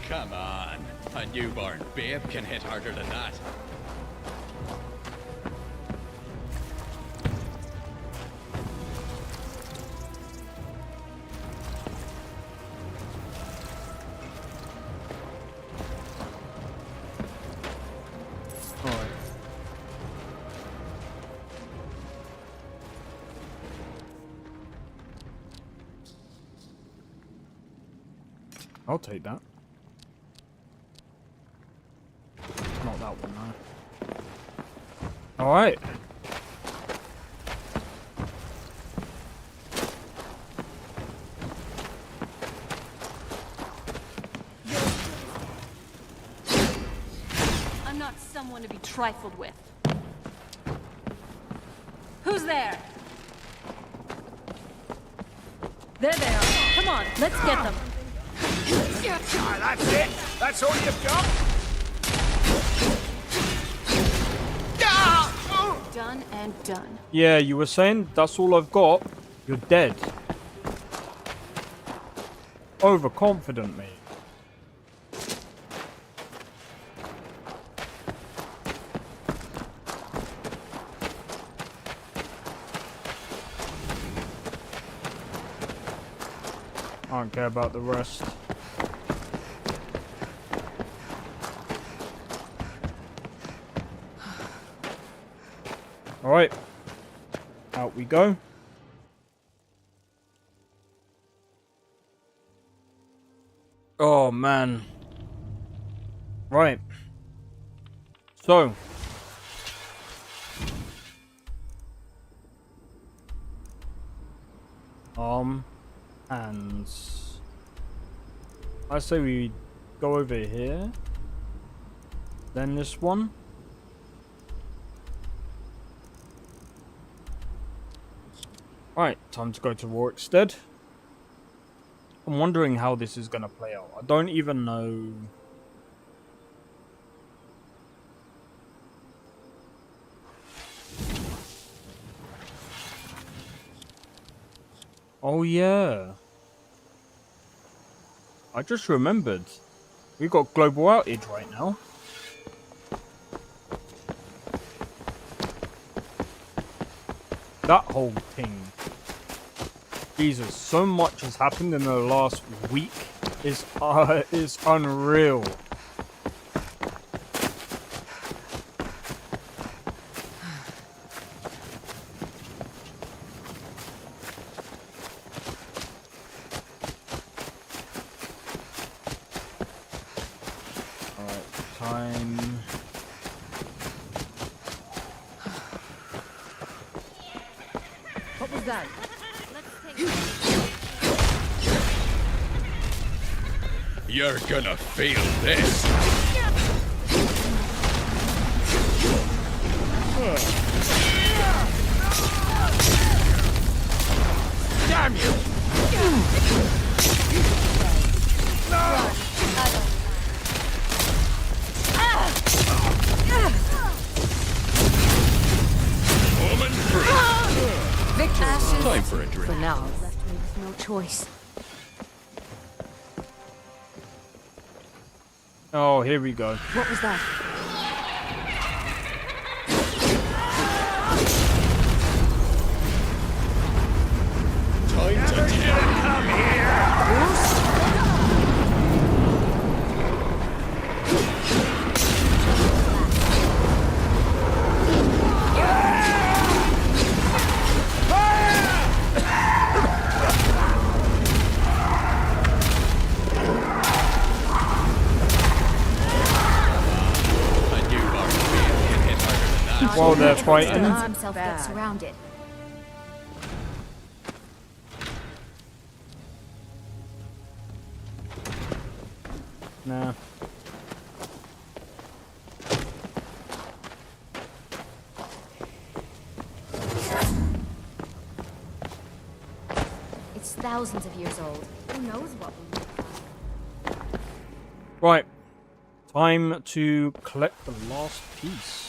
Come on. A newborn babe can hit harder than that. Alright. I'll take that. Not that one, no. Alright. I'm not someone to be trifled with. Who's there? There they are. Come on, let's get them. That's it? That's all you've got? Done and done. Yeah, you were saying that's all I've got. You're dead. Overconfident, mate. I don't care about the rest. Alright. Out we go. Oh man. Right. So. Hands. I say we go over here. Then this one. Right, time to go to Rorikstead. I'm wondering how this is going to play out. I don't even know. Oh yeah. I just remembered. We've got global outage right now. That whole thing. Jesus, so much has happened in the last week. Is unreal. What was that? You're gonna feel this. Damn you! Woman free. Victory. Time for a drink. For now. Left me with no choice. Oh, here we go. What was that? Time to come here. While they're fighting. Himself gets surrounded. Nah. It's thousands of years old. Who knows what will look like? Right. Time to collect the last piece.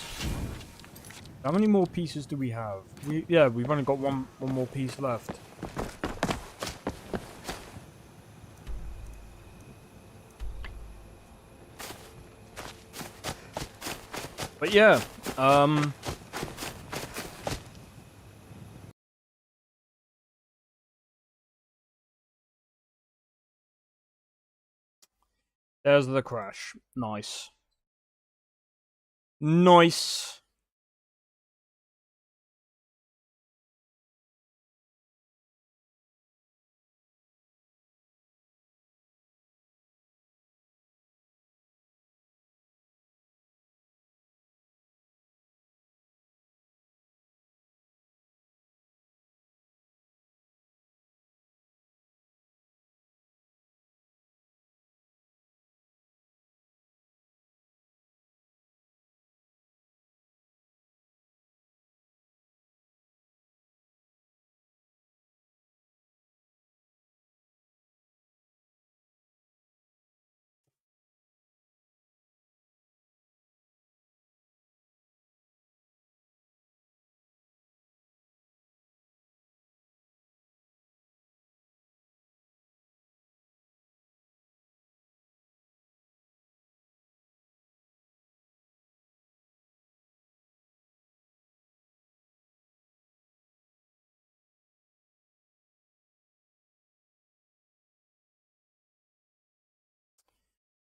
How many more pieces do we have? We've only got one more piece left. But yeah, there's the crash. Nice. Nice.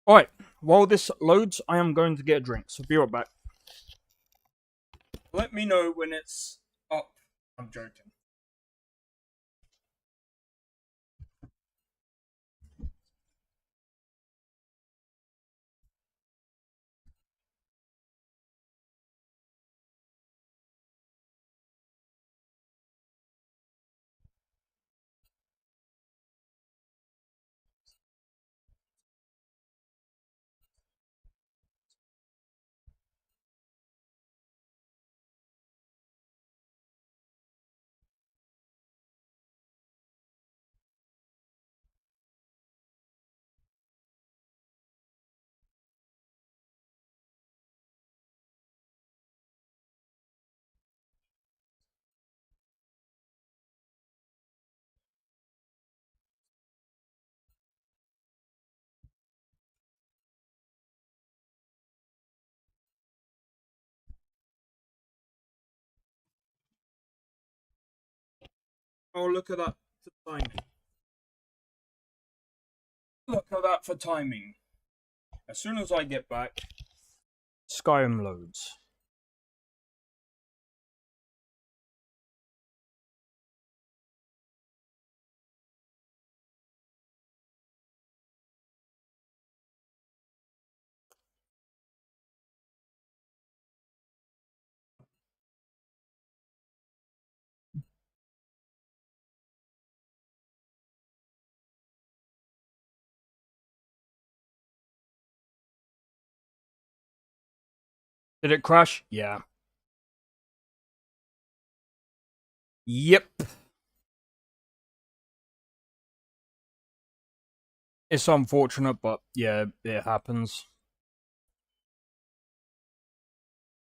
Alright, while this loads, I am going to get a drink, so be right back. Let me know when it's up. I'm joking. Oh, look at that for timing. Look at that for timing. As soon as I get back, Skyrim loads. Did it crash? Yeah. Yep. It's unfortunate, but yeah, it happens.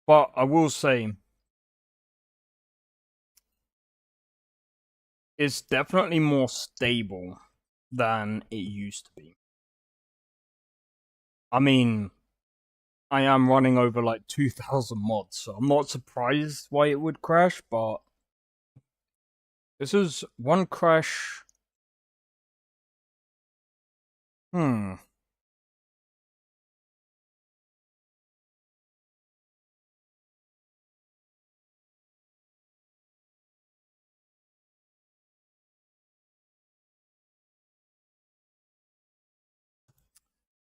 But I will say, it's definitely more stable than it used to be. I mean, I am running over like 2,000 mods, so I'm not surprised why it would crash, but this is one crash.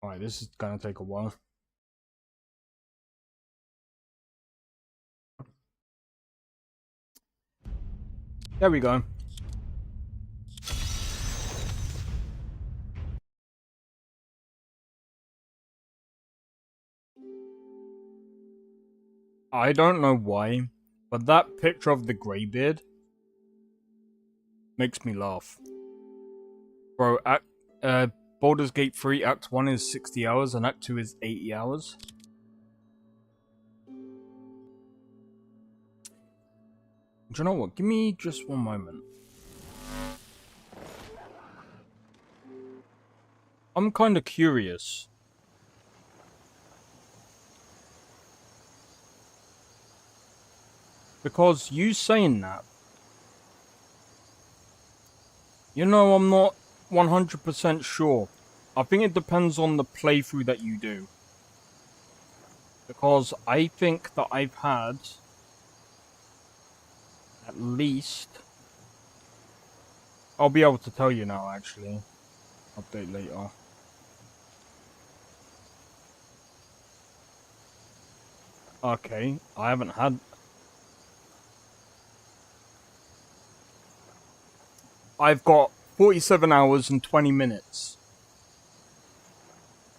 Alright, this is gonna take a while. There we go. I don't know why, but that picture of the Greybeard makes me laugh. Bro, Baldur's Gate 3 Act 1 is 60 hours and Act 2 is 80 hours. Do you know what? Give me just one moment. I'm kind of curious. Because you saying that, you know, I'm not 100% sure. I think it depends on the playthrough that you do. Because I think that I've had at least... I'll be able to tell you now, actually. Update later. Okay, I haven't had... I've got 47 hours and 20 minutes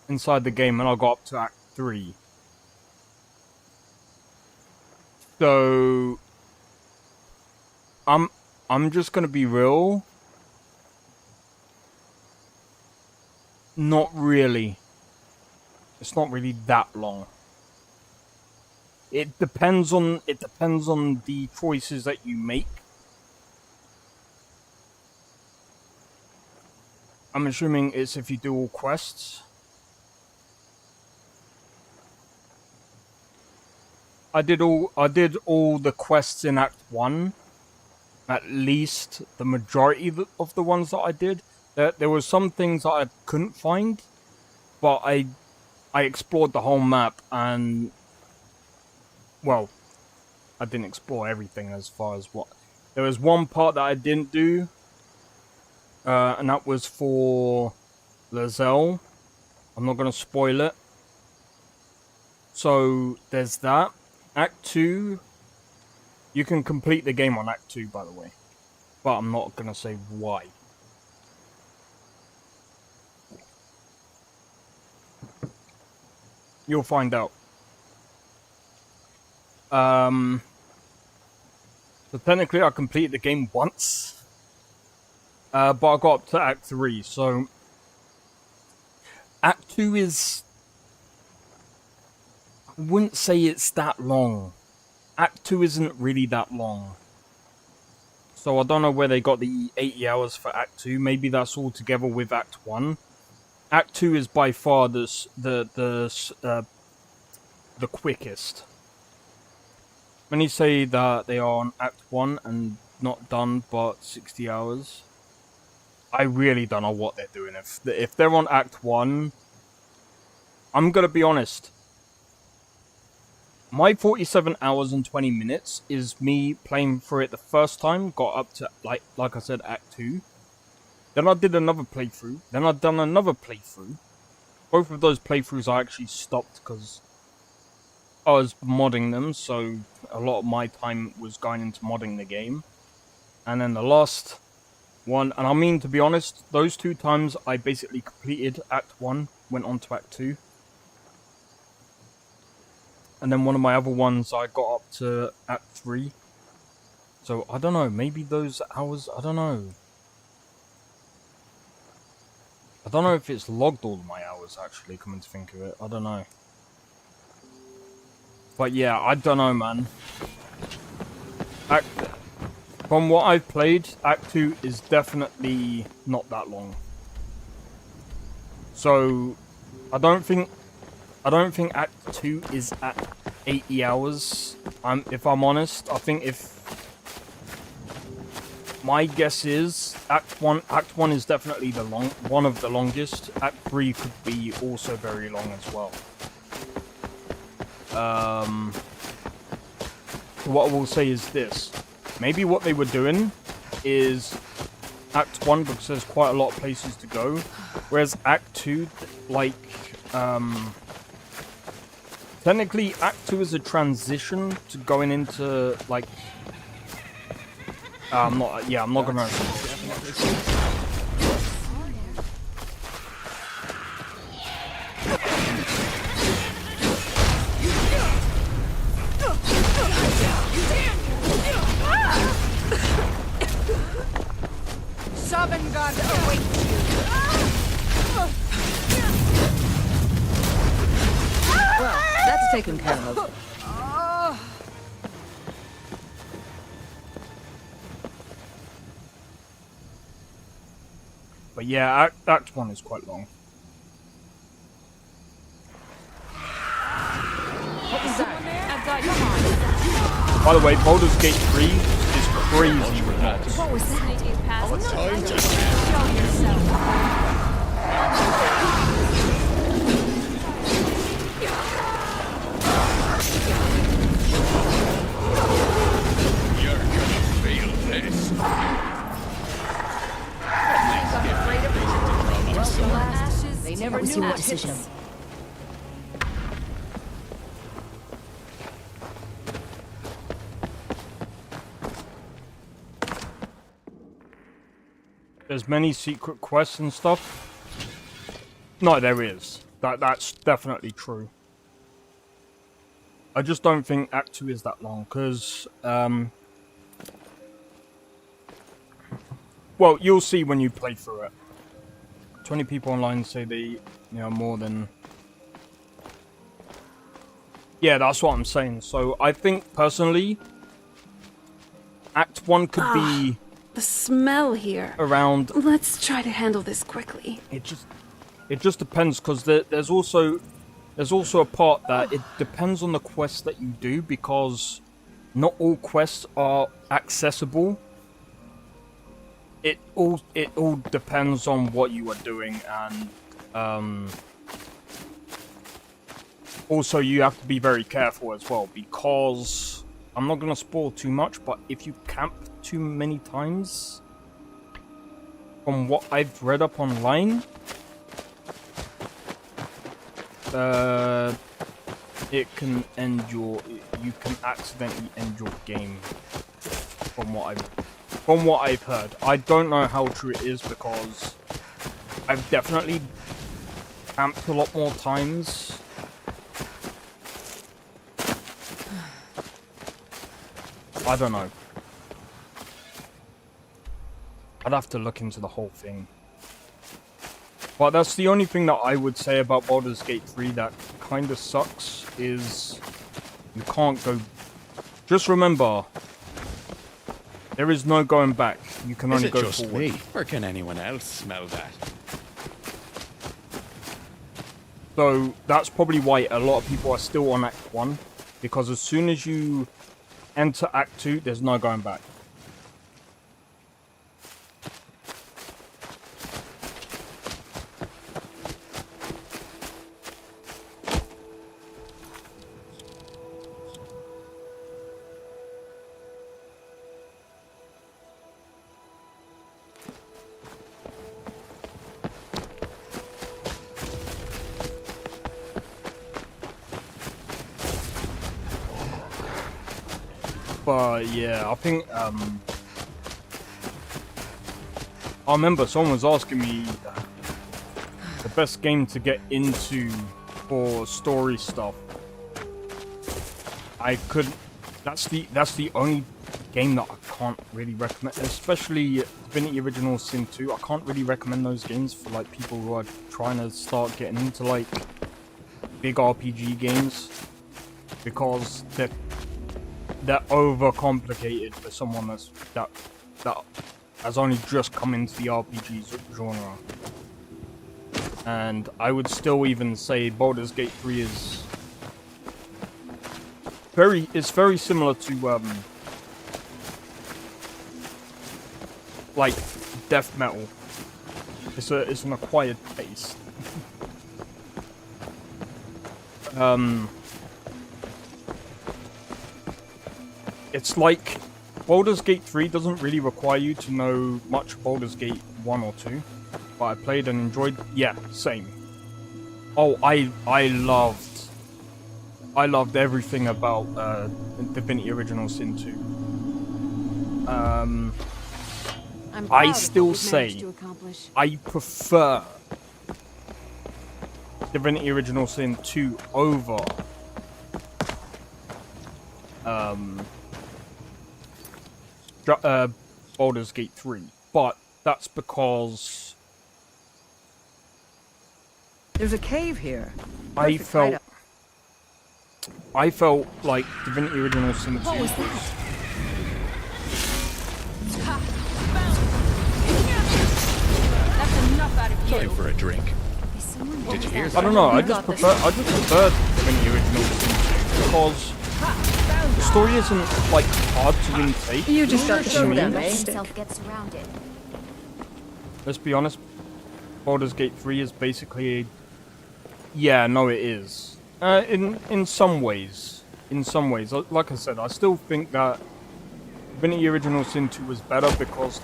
inside the game, and I got up to Act 3. So I'm just gonna be real. Not really. It's not really that long. It depends on the choices that you make. I'm assuming it's if you do all quests. I did all the quests in Act 1. At least the majority of the ones that I did. There were some things that I couldn't find, but I explored the whole map, and well, I didn't explore everything as far as what. There was one part that I didn't do, and that was for Lizelle. I'm not going to spoil it. So there's that. Act 2, you can complete the game on Act 2, by the way, but I'm not going to say why. You'll find out. So technically I completed the game once. But I got up to Act 3, so... Act 2 is... I wouldn't say it's that long. Act 2 isn't really that long. So I don't know where they got the 80 hours for Act 2. Maybe that's all together with Act 1. Act 2 is by far the quickest. Many say that they are on Act 1 and not done but 60 hours. I really don't know what they're doing. If they're on Act 1, I'm gonna be honest. My 47 hours and 20 minutes is me playing through it the first time, got up to, like I said, Act 2. Then I did another playthrough. Then I've done another playthrough. Both of those playthroughs I actually stopped because I was modding them, so a lot of my time was going into modding the game. And then the last one, and I mean, to be honest, those 2 times I basically completed Act 1, went on to Act 2. and then one of my other ones I got up to Act 3. So I don't know, maybe those hours, I don't know. I don't know if it's logged all of my hours actually, coming to think of it, I don't know. But yeah, I don't know, man. From what I've played, Act 2 is definitely not that long. So I don't think Act 2 is at 80 hours. If I'm honest, I think if my guess is Act 1 is definitely one of the longest. Act 3 could be also very long as well. What I will say is this. Maybe what they were doing is Act 1, because there's quite a lot of places to go, whereas Act 2, like, technically Act 2 is a transition to going into, like, I'm not gonna... Sovngarde awaits you. Well, that's taken care of. But yeah, Act 1 is quite long. What was that? I've got you. By the way, Baldur's Gate 3 is crazy with mods. What was that? Time to Show yourself. You're gonna feel this. They never knew what decision. There's many secret quests and stuff. No, there is. That's definitely true. I just don't think Act 2 is that long, because, well, you'll see when you play through it. 20 people online say they more than... Yeah, that's what I'm saying. So, I think, personally, Act 1 could be... The smell here. Around... Let's try to handle this quickly. It just depends, because there's also a part that it depends on the quest that you do, because not all quests are accessible. It all depends on what you are doing, and also you have to be very careful as well, because I'm not gonna spoil too much, but if you camp too many times, from what I've read up online, it can end you can accidentally end your game, from what I've heard. I don't know how true it is, because I've definitely camped a lot more times. I don't know. I'd have to look into the whole thing. But that's the only thing that I would say about Baldur's Gate 3 that kind of sucks, is you can't go... Just remember, there is no going back. You can only go forward. Is it just me, or can anyone else smell that? So that's probably why a lot of people are still on Act 1, because as soon as you enter Act 2, there's no going back. But yeah, I think I remember someone was asking me the best game to get into for story stuff. I could. That's the only game that I can't really recommend, especially Divinity Original Sin 2. I can't really recommend those games for like people who are trying to start getting into like big RPG games, because they're overcomplicated for someone that has only just come into the RPG genre. And I would still even say Baldur's Gate 3 is very similar to like death metal. It's an acquired taste. It's like Baldur's Gate 3 doesn't really require you to know much Baldur's Gate 1 or 2, but I played and enjoyed. Yeah, same. Oh, I loved everything about Divinity Original Sin 2. I still say I prefer Divinity Original Sin 2 over Baldur's Gate 3, but that's because There's a cave here. I felt like Divinity Original Sin 2 What was that? That's enough out of you. Going for a drink. Did you hear that? I don't know. I just prefer Divinity Original Sin 2 because the story isn't like hard to really take. You just got the showdown. Gets surrounded. Let's be honest. Baldur's Gate 3 is basically a... Yeah, no, it is. In some ways. In some ways. Like I said, I still think that Divinity Original Sin 2 was better because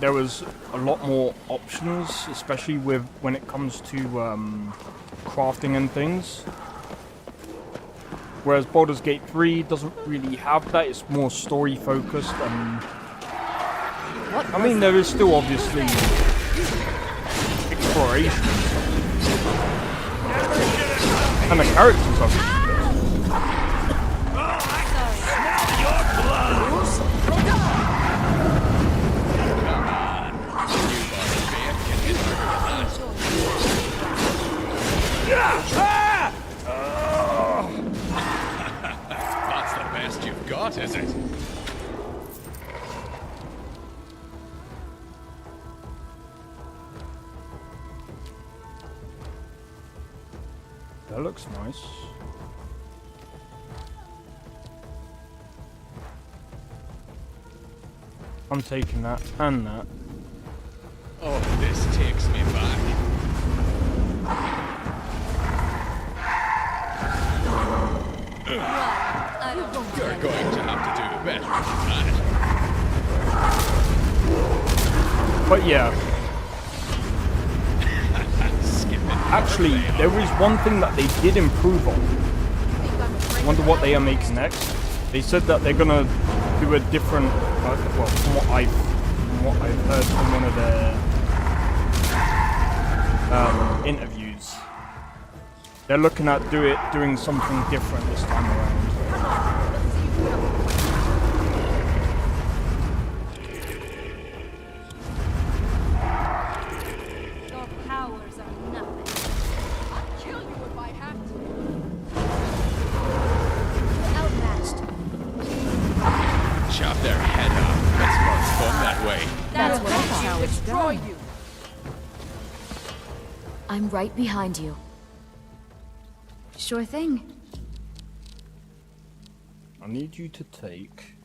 there was a lot more options, especially with when it comes to crafting and things. Whereas Baldur's Gate 3 doesn't really have that. It's more story focused, and I mean there is still obviously exploration. And the characters are really That's the best you've got, is it? That looks nice. I'm taking that and that. Oh, this takes me back. You're going to have to do better than that. But yeah. Actually, there is one thing that they did improve on. I wonder what they are making next. They said that they're gonna do a different, well, from what I've heard from one of their interviews, they're looking at doing something different this time around. Chop their head off. It's more fun that way. That's what I thought. Destroy you. I'm right behind you. Sure thing. I need you to take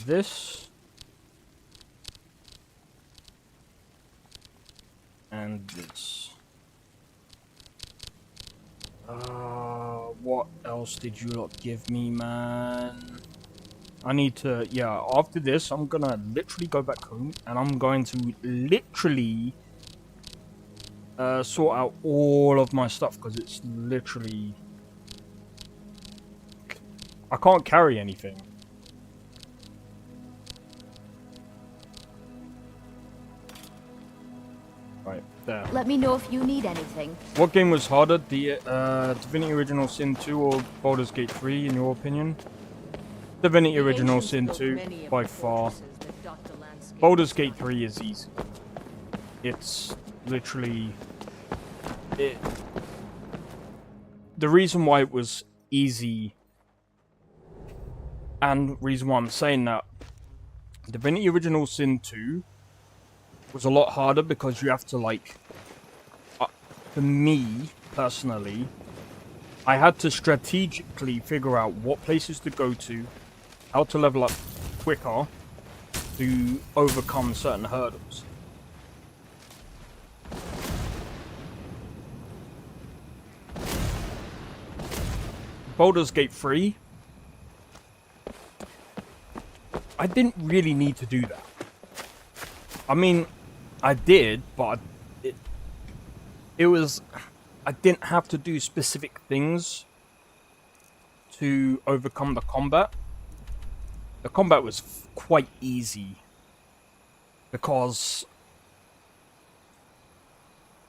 this and this. What else did you lot give me, man? I need to, yeah, after this, I'm gonna literally go back home and I'm going to literally sort out all of my stuff because it's literally... I can't carry anything. There. Let me know if you need anything. What game was harder, the Divinity Original Sin 2 or Baldur's Gate 3, in your opinion? Divinity Original Sin 2, by far. Baldur's Gate 3 is easy. It's literally... The reason why it was easy, and reason why I'm saying that, Divinity Original Sin 2 was a lot harder because you have to, like, for me personally, I had to strategically figure out what places to go to, how to level up quicker to overcome certain hurdles. Baldur's Gate 3, I didn't really need to do that. I mean, I did, but it was... I didn't have to do specific things to overcome the combat. The combat was quite easy. Because...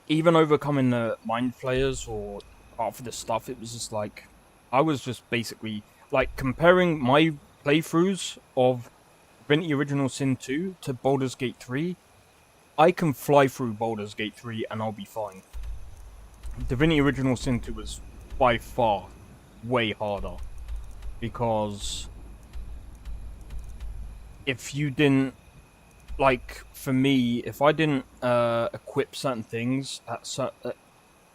even overcoming the mind flayers or half of the stuff, it was just like... I was just basically... like, comparing my playthroughs of Divinity Original Sin 2 to Baldur's Gate 3... I can fly through Baldur's Gate 3 and I'll be fine. Divinity Original Sin 2 was by far way harder. Because if you didn't, like, for me, if I didn't equip certain things, if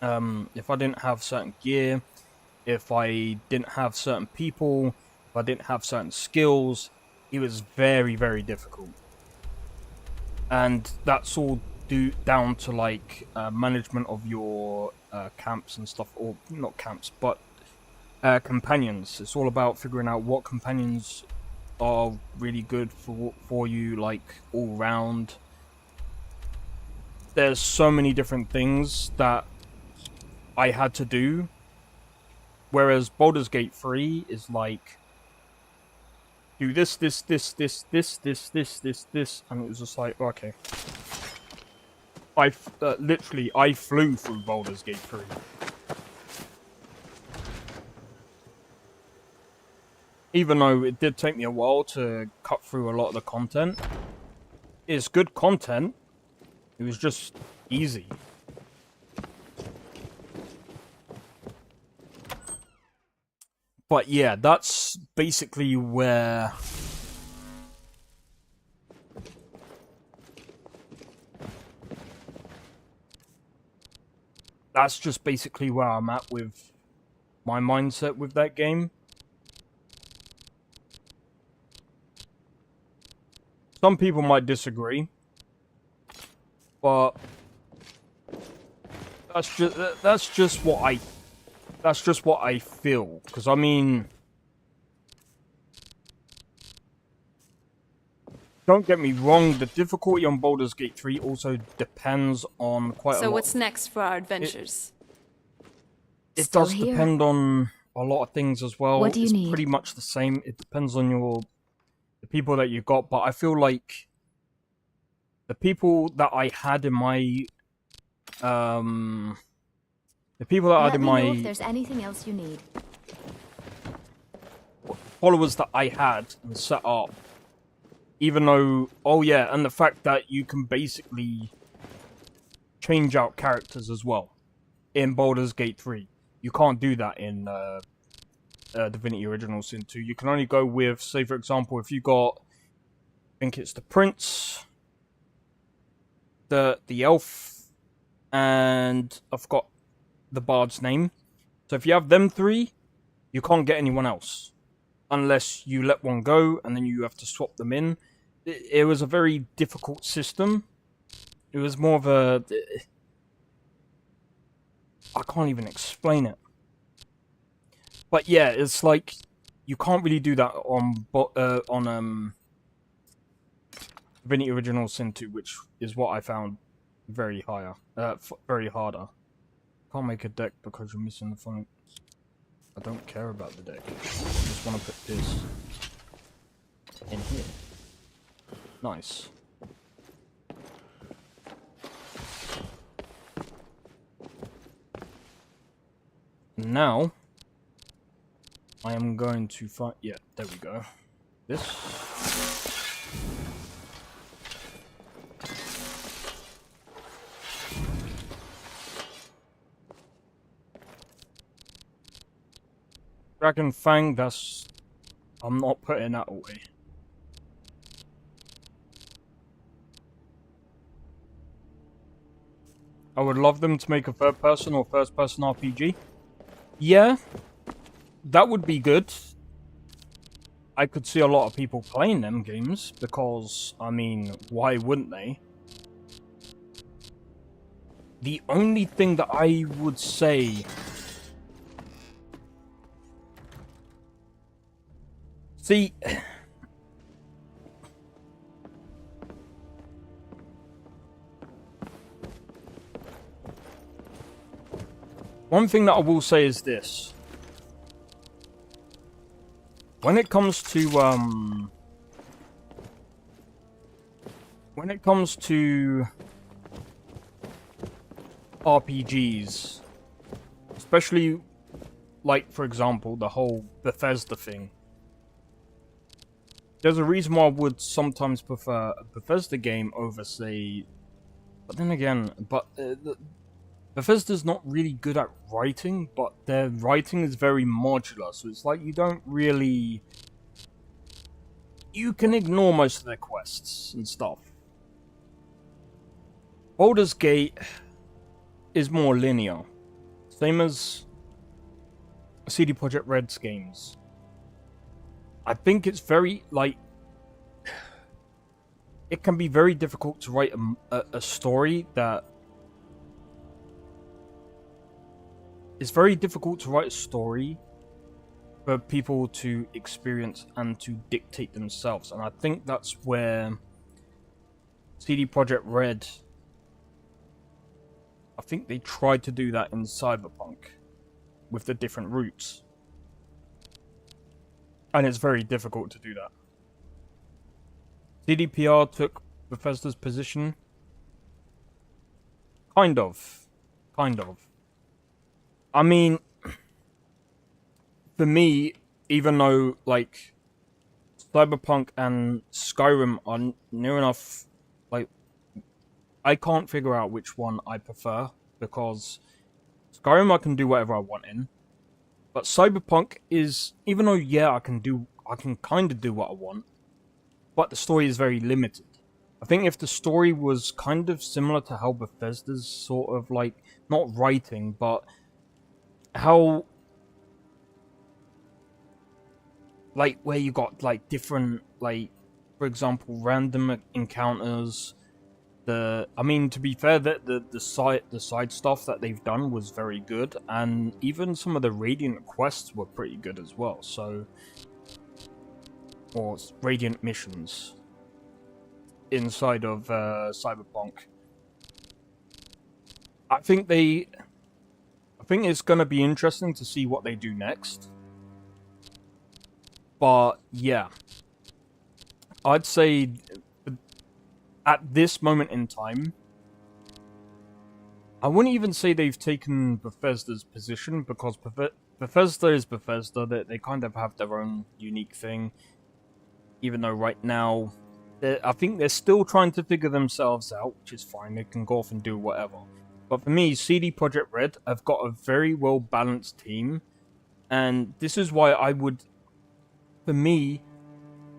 I didn't have certain gear, if I didn't have certain people, if I didn't have certain skills, it was very, very difficult. And that's all down to, like, management of your camps and stuff, or not camps, but companions. It's all about figuring out what companions are really good for you, like, all round. There's so many different things that I had to do, whereas Baldur's Gate 3 is like, do this, and it was just like, okay. Literally, I flew through Baldur's Gate 3. Even though it did take me a while to cut through a lot of the content, it's good content. It was just easy. But yeah, that's basically where... that's just basically where I'm at with my mindset with that game. Some people might disagree, but that's just what I feel. Because I mean, don't get me wrong, the difficulty on Baldur's Gate 3 also depends on quite a lot. So what's next for our adventures? It does depend on a lot of things as well. What do you need? It's pretty much the same. It depends on the people that you got, but I feel like the people that I had in my the people that I had in my Let me know if there's anything else you need. followers that I had and set up, even though, oh yeah, and the fact that you can basically change out characters as well in Baldur's Gate 3. You can't do that in Divinity Original Sin 2. You can only go with, say for example, if you got, I think it's the Prince, the Elf, and I forgot the Bard's name. So if you have them three, you can't get anyone else. Unless you let one go, and then you have to swap them in. It was a very difficult system. It was more of a... I can't even explain it. But yeah, it's like, you can't really do that on Divinity Original Sin 2, which is what I found very harder. Can't make a deck because you're missing the phone. I don't care about the deck. I just want to put this in here. Nice. Now, I am going to find... Yeah, there we go. This. Dragon Fang, that's... I'm not putting that away. I would love them to make a third-person or first-person RPG. Yeah, that would be good. I could see a lot of people playing them games, because, I mean, why wouldn't they? The only thing that I would say... See... One thing that I will say is this. When it comes to, RPGs, especially, like, for example, the whole Bethesda thing, there's a reason why I would sometimes prefer a Bethesda game over, say... But then again, Bethesda's not really good at writing, but their writing is very modular, so it's like you don't really... You can ignore most of their quests and stuff. Baldur's Gate is more linear. Same as CD Projekt Red's games. I think it's very, like... It can be very difficult to write a story that... It's very difficult to write a story for people to experience and to dictate themselves. And I think that's where CD Projekt Red... I think they tried to do that in Cyberpunk with the different routes. And it's very difficult to do that. CDPR took Bethesda's position. Kind of. I mean, for me, even though, like, Cyberpunk and Skyrim are near enough, like, I can't figure out which one I prefer, because Skyrim I can do whatever I want in, but Cyberpunk is, even though, yeah, I can kind of do what I want, but the story is very limited. I think if the story was kind of similar to how Bethesda's sort of, like, not writing, but how, like, where you got, like, different, like, for example, random encounters. I mean, to be fair, the side stuff that they've done was very good, and even some of the Radiant quests were pretty good as well. So, or Radiant missions inside of Cyberpunk. I think it's going to be interesting to see what they do next. But, yeah. I'd say, at this moment in time, I wouldn't even say they've taken Bethesda's position, because Bethesda is Bethesda. They kind of have their own unique thing. Even though right now, I think they're still trying to figure themselves out, which is fine. They can go off and do whatever. But for me, CD Projekt Red have got a very well-balanced team. And this is why I would... For me,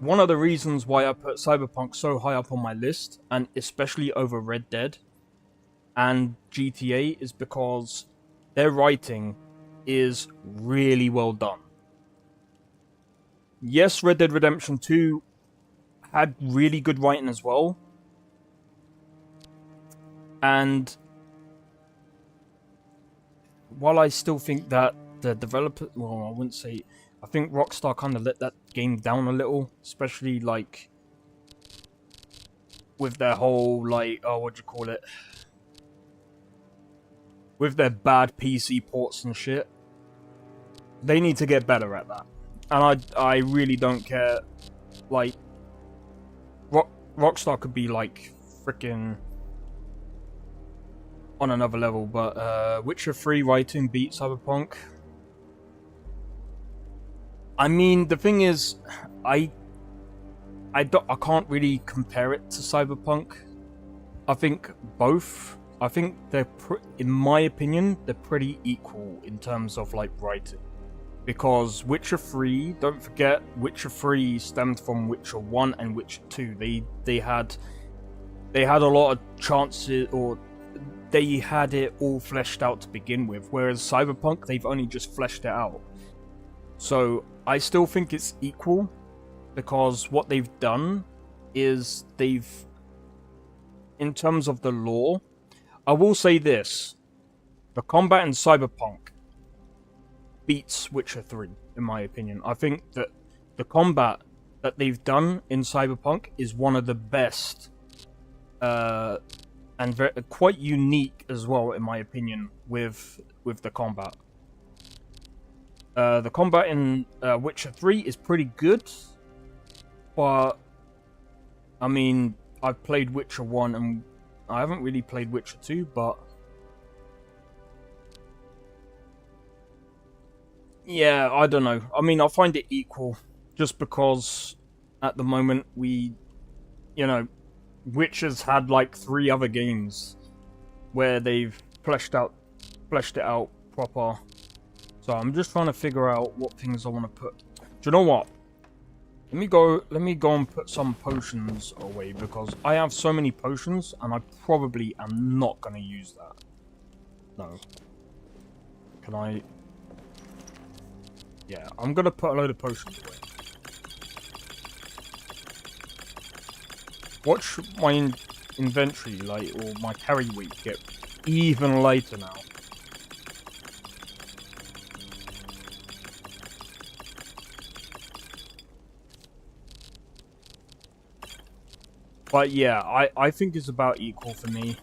one of the reasons why I put Cyberpunk so high up on my list, and especially over Red Dead and GTA, is because their writing is really well done. Yes, Red Dead Redemption 2 had really good writing as well. And while I still think that the developer, well, I wouldn't say, I think Rockstar kind of let that game down a little, especially, like, with their whole, like, what do you call it? With their bad PC ports and shit. They need to get better at that. And I really don't care, like, Rockstar could be, like, freaking on another level, but Witcher 3 writing beat Cyberpunk. I mean, the thing is, I can't really compare it to Cyberpunk. I think both. I think they're, in my opinion, they're pretty equal in terms of like writing. Because Witcher 3, don't forget, Witcher 3 stemmed from Witcher 1 and Witcher 2. They had a lot of chances, or they had it all fleshed out to begin with. Whereas Cyberpunk, they've only just fleshed it out. So I still think it's equal, because what they've done is in terms of the lore, I will say this: the combat in Cyberpunk beats Witcher 3, in my opinion. I think that the combat that they've done in Cyberpunk is one of the best, and quite unique as well, in my opinion, with the combat. The combat in Witcher 3 is pretty good, but I mean, I've played Witcher 1 and I haven't really played Witcher 2, but yeah, I don't know. I mean, I find it equal just because at the moment Witcher's had like 3 other games where they've fleshed it out proper. So I'm just trying to figure out what things I want to put. Do you know what? Let me go and put some potions away, because I have so many potions and I probably am not going to use that. No. Can I? Yeah, I'm going to put a load of potions away. Watch my inventory, or my carry weight get even lighter now. But yeah, I think it's about equal for me.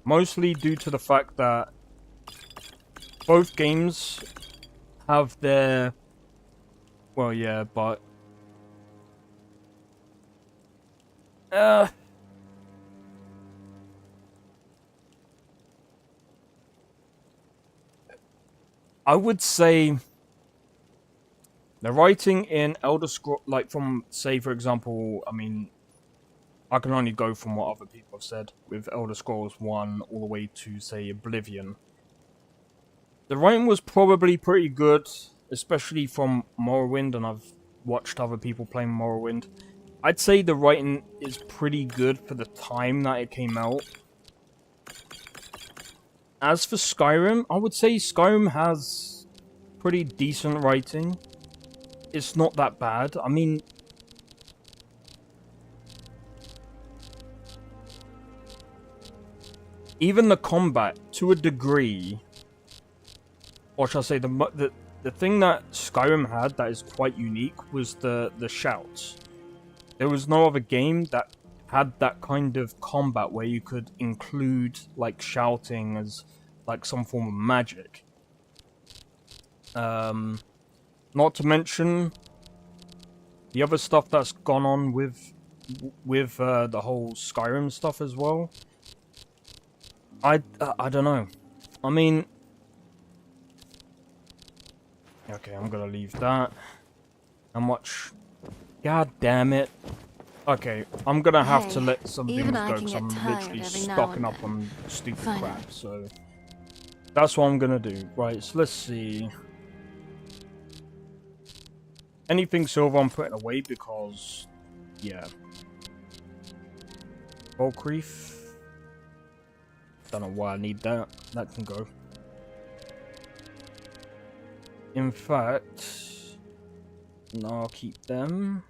Mostly due to the fact that both games have their... Well, yeah, but... I would say... The writing in Elder Scrolls, like from, say, for example, I mean, I can only go from what other people have said with Elder Scrolls 1 all the way to, say, Oblivion. The writing was probably pretty good, especially from Morrowind, and I've watched other people playing Morrowind. I'd say the writing is pretty good for the time that it came out. As for Skyrim, I would say Skyrim has pretty decent writing. It's not that bad. I mean, even the combat, to a degree, or shall I say, the thing that Skyrim had that is quite unique was the shouts. There was no other game that had that kind of combat where you could include like shouting as like some form of magic. Not to mention the other stuff that's gone on with the whole Skyrim stuff as well. I don't know. I mean, okay, I'm gonna leave that. How much? God damn it. Okay, I'm gonna have to let some things go because I'm literally stocking up on stupid crap. So that's what I'm gonna do. Right, so let's see. Anything silver I'm putting away because, yeah. Volcreef. Don't know why I need that. That can go. In fact, no, I'll keep them.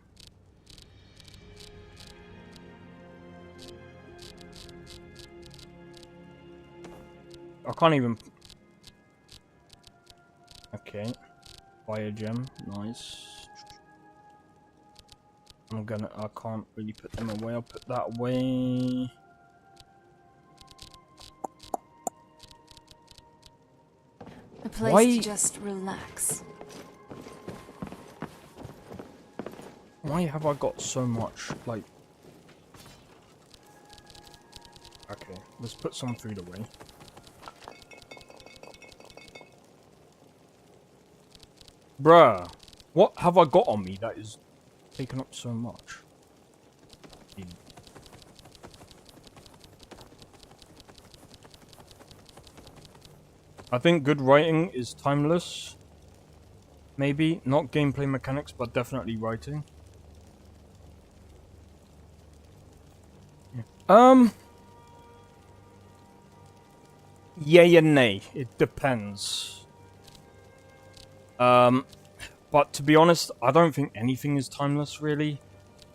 I can't even... Okay. Fire gem. Nice. I can't really put them away. I'll put that away. A place to just relax. Why have I got so much, like... Okay, let's put some food away. Bruh, what have I got on me that is taking up so much? I think good writing is timeless. Maybe. Not gameplay mechanics, but definitely writing. Yay and nay. It depends. But to be honest, I don't think anything is timeless, really.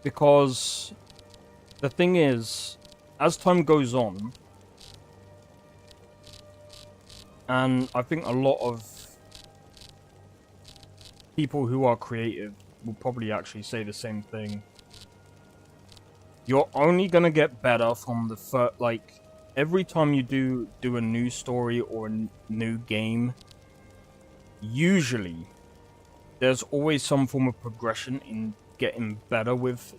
Because the thing is, as time goes on, and I think a lot of people who are creative will probably actually say the same thing. You're only gonna get better from the first, like, every time you do a new story or a new game, usually there's always some form of progression in getting better with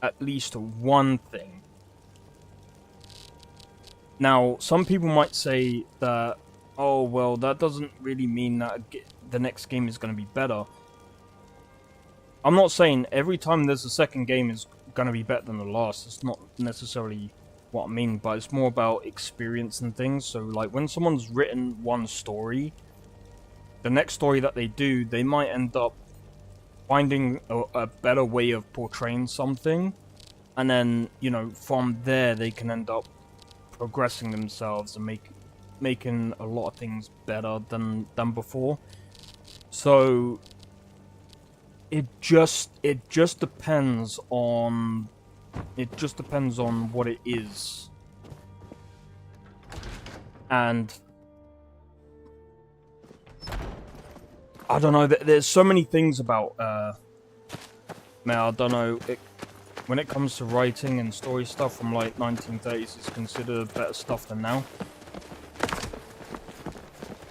at least one thing. Now, some people might say that, oh, well, that doesn't really mean that the next game is going to be better. I'm not saying every time there's a second game is going to be better than the last. It's not necessarily what I mean, but it's more about experience and things. So, like, when someone's written one story, the next story that they do, they might end up finding a better way of portraying something. And then, you know, from there, they can end up progressing themselves and making a lot of things better than before. So it just depends on what it is. And I don't know, there's so many things about man, I don't know, when it comes to writing and story stuff from like 1930s, it's considered better stuff than now.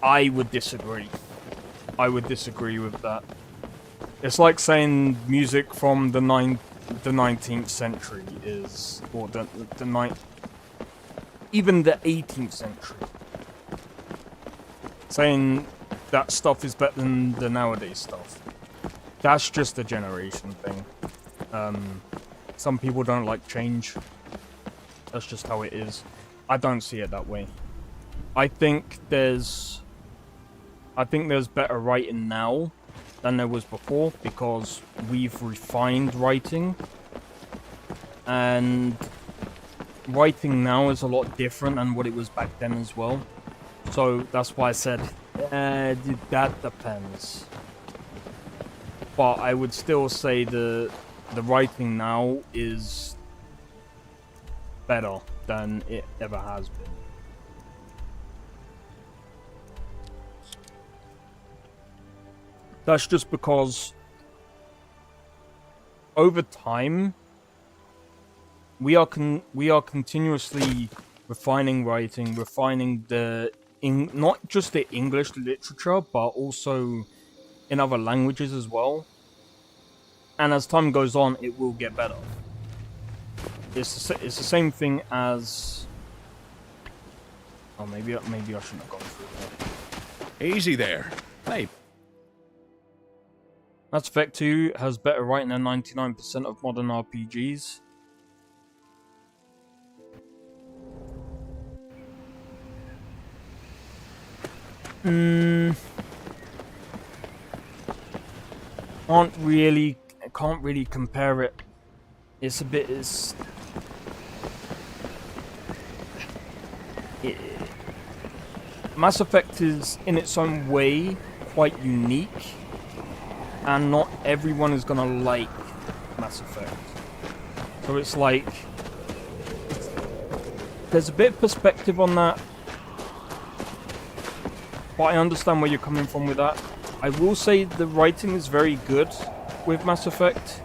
I would disagree. I would disagree with that. It's like saying music from the 19th century is, or even the 18th century. Saying that stuff is better than the nowadays stuff. That's just a generation thing. Some people don't like change. That's just how it is. I don't see it that way. I think there's better writing now than there was before because we've refined writing. And writing now is a lot different than what it was back then as well. So that's why I said that depends. But I would still say the writing now is better than it ever has been. That's just because over time we are continuously refining writing, refining not just the English literature, but also in other languages as well. And as time goes on, it will get better. It's the same thing as... Oh, maybe I shouldn't have gone through that. Easy there. Hey. Mass Effect 2 has better writing than 99% of modern RPGs. Can't really compare it. Mass Effect is in its own way quite unique, and not everyone is gonna like Mass Effect. So it's like there's a bit of perspective on that, but I understand where you're coming from with that. I will say the writing is very good with Mass Effect,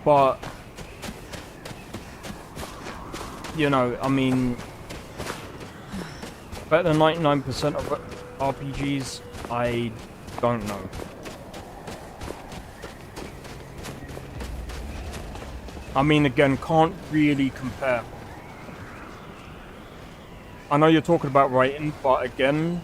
but you know, I mean, better than 99% of RPGs, I don't know. I mean, again, can't really compare. I know you're talking about writing, but again,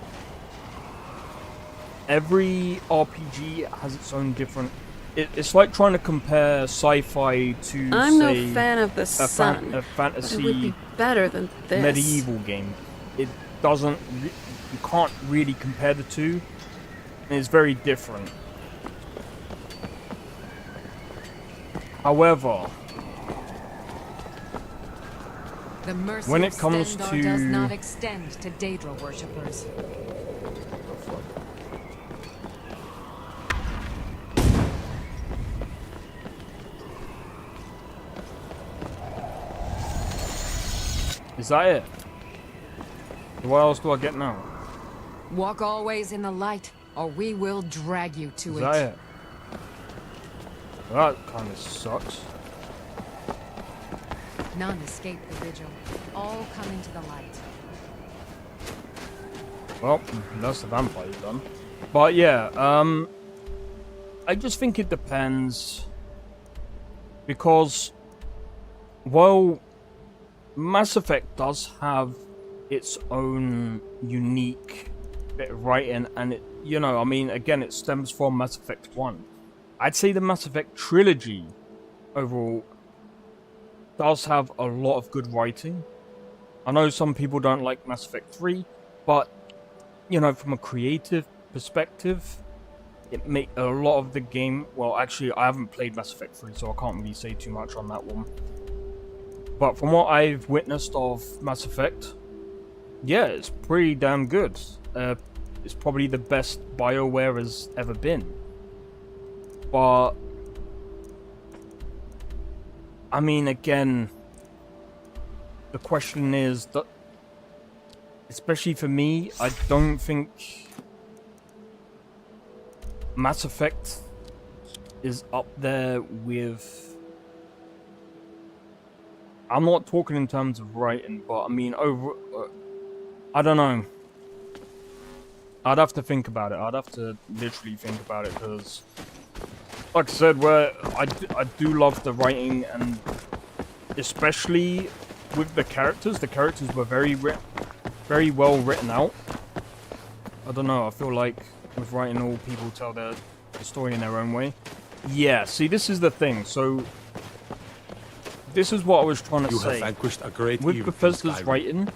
every RPG has its own different. It's like trying to compare sci-fi to I'm say, no fan of the sun. a It would fantasy be better than this. medieval game. It doesn't. You can't really compare the two. And it's very different. However, The mercy when of it comes Stendarr does to not extend to Daedra worshippers. is that it? What else do I get now? Walk always in the light, or we will drag you to Is it. that it? That kind of sucks. None escape the vigil. All come into the light. Well, that's the vampire done. But yeah, I just think it depends. Because, while Mass Effect does have its own unique bit of writing, and it, you know, I mean, again, it stems from Mass Effect 1. I'd say the Mass Effect trilogy, overall, does have a lot of good writing. I know some people don't like Mass Effect 3, but, you know, from a creative perspective, it made a lot of the game... Well, actually, I haven't played Mass Effect 3, so I can't really say too much on that one. But from what I've witnessed of Mass Effect, yeah, it's pretty damn good. It's probably the best BioWare has ever been. But... I mean, again, the question is that, especially for me, I don't think Mass Effect is up there with... I'm not talking in terms of writing, but I mean, I don't know. I'd have to think about it. I'd have to literally think about it, because, like I said, I do love the writing, and especially with the characters were very well written out. I don't know, I feel like with writing, all people tell the story in their own way. Yeah, see, this is the thing. So this is what I was trying to say. You have vanquished a great with evil, Bethesda's Skyrim. writing.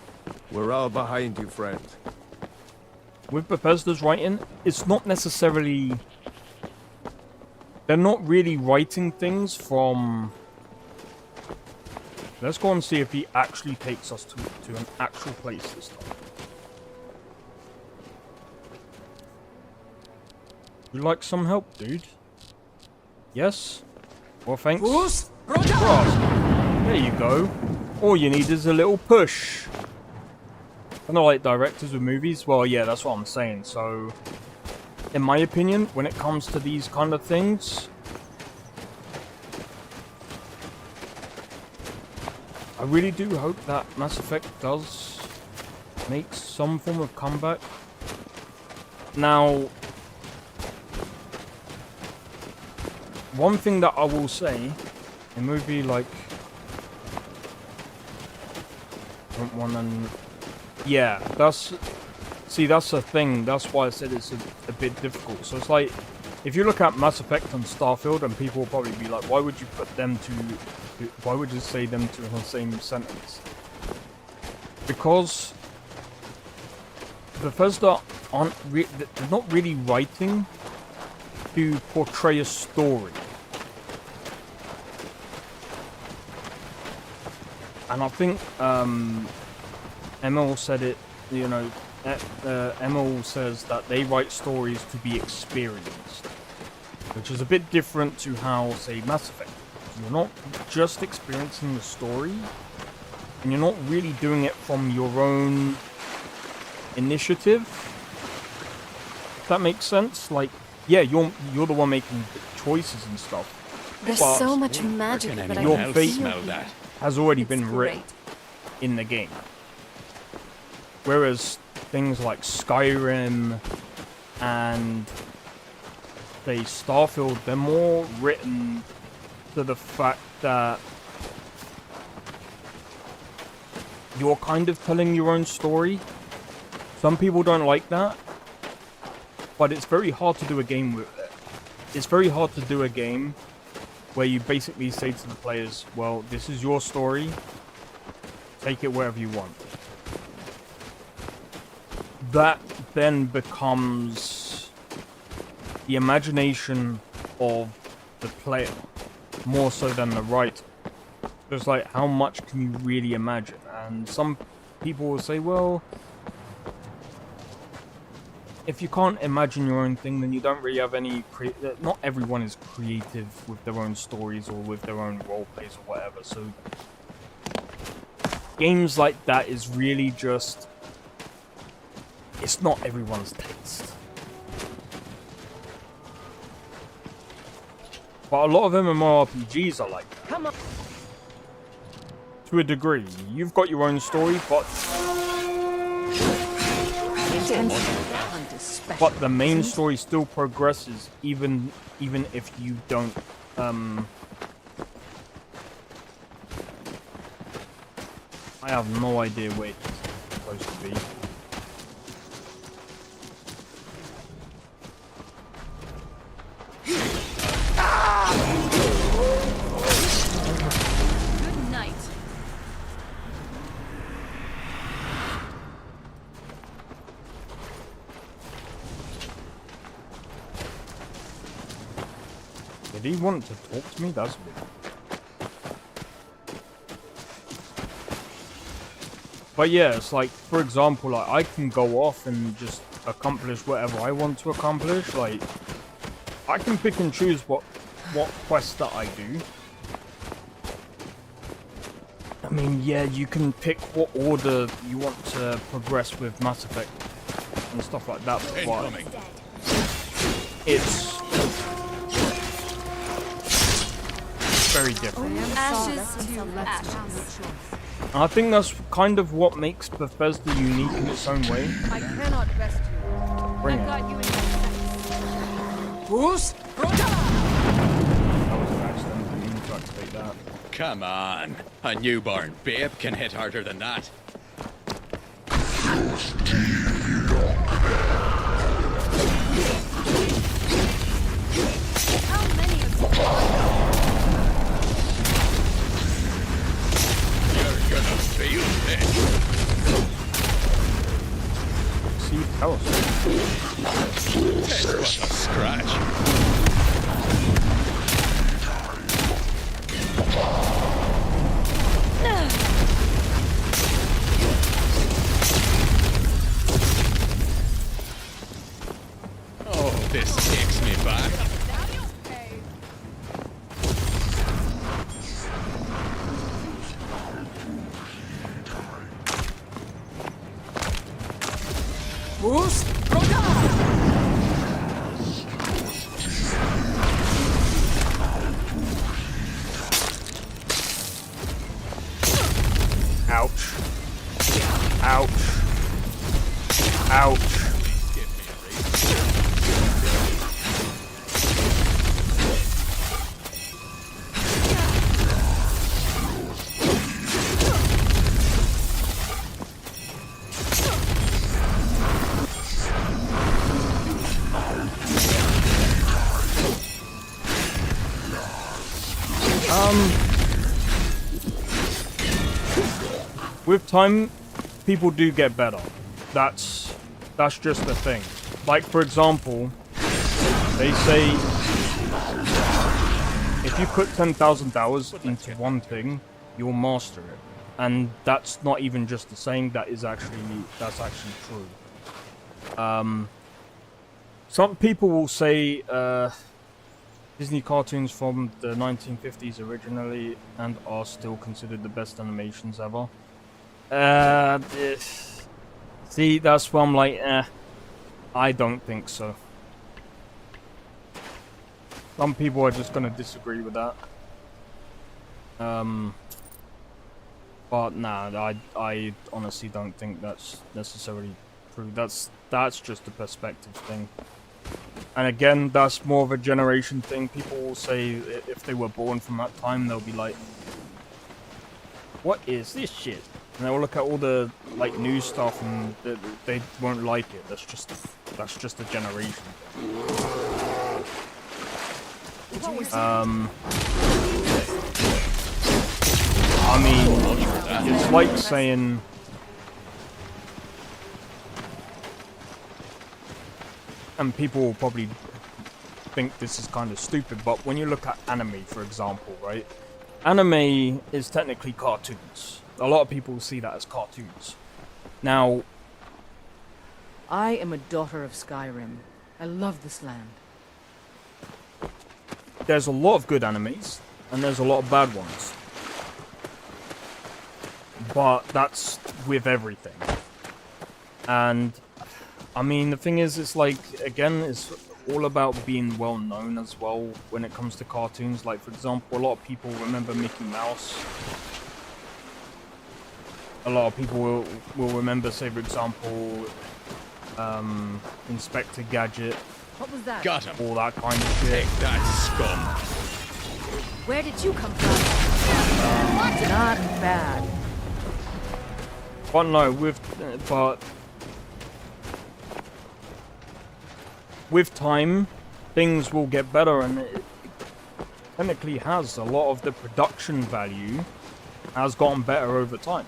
We're all behind you, friend. With Bethesda's writing, it's not necessarily... They're not really writing things from... Let's go and see if he actually takes us to an actual place this time. You like some help, dude? Yes? Well, thanks. For asking. There you go. All you need is a little push. I don't like directors with movies. Well, yeah, that's what I'm saying. So, in my opinion, when it comes to these kind of things, I really do hope that Mass Effect does make some form of comeback. Now, one thing that I will say, a movie like... Yeah, that's... See, that's the thing. That's why I said it's a bit difficult. So it's like, if you look at Mass Effect and Starfield, and people will probably be like, why would you put them to... Why would you say them two in the same sentence? Because Bethesda aren't they're not really writing to portray a story. And I think ML said it, you know, ML says that they write stories to be experienced, which is a bit different to how, say, Mass Effect. You're not just experiencing the story, and you're not really doing it from your own initiative. If that makes sense? Like, yeah, you're the one making choices and stuff. There's but so much magic that I your can fate feel here. has already been written in the game. Whereas things like Skyrim and, say, Starfield, they're more written to the fact that you're kind of telling your own story. Some people don't like that. but it's very hard to do a game with it. It's very hard to do a game where you basically say to the players, well, this is your story, take it wherever you want. That then becomes the imagination of the player, more so than the writer. Just like, how much can you really imagine? And some people will say, well, if you can't imagine your own thing, then you don't really have any... Not everyone is creative with their own stories or with their own role plays or whatever, so... Games like that is really just... It's not everyone's taste. But a lot of MMORPGs are like that. Come on. To a degree. You've got your own story, but the main story still progresses even if you don't I have no idea where it's supposed to be. Good night. Did he want to talk to me? That's weird. But yeah, it's like, for example, like, I can go off and just accomplish whatever I want to accomplish. Like, I can pick and choose what quests that I do. I mean, yeah, you can pick what order you want to progress with Mass Effect and stuff like that, but it's very different. Ashes to ashes. And I think that's kind of what makes Bethesda unique in its own way. I cannot rest you. Bring I've it. got you in my Bruce? That was an accident. I didn't mean to activate that. Come on. A newborn babe can hit harder than that. How many of you? You're gonna feel this. See, tell us. This was a scratch. Oh, this takes me back. Bruce? Ouch. Ouch. Ouch. With time, people do get better. That's just the thing. Like, for example, they say if you put 10,000 hours into one thing, you'll master it. And that's not even just a saying, that's actually true. Some people will say Disney cartoons from the 1950s originally and are still considered the best animations ever. See, that's why I'm like, I don't think so. Some people are just gonna disagree with that. But nah, I honestly don't think that's necessarily true. That's just a perspective thing. And again, that's more of a generation thing. People will say if they were born from that time, they'll be like, what is this shit? And they'll look at all the like new stuff and they won't like it. That's just That's just a generation. I mean, it's like saying. And people will probably think this is kind of stupid, but when you look at anime, for example, right? Anime is technically cartoons. A lot of people see that as cartoons. Now, I am a daughter of Skyrim. I love this land. there's a lot of good animes, and there's a lot of bad ones. But that's with everything. And I mean, the thing is, it's like, again, it's all about being well known as well when it comes to cartoons. Like, for example, a lot of people remember Mickey Mouse. A lot of people will remember, say, for example, Inspector Gadget. What was that? Got him. All that kind of shit. Take that, scum. Where did you come from? Not bad. But no, with time, things will get better, and it technically has. A lot of the production value has gotten better over time.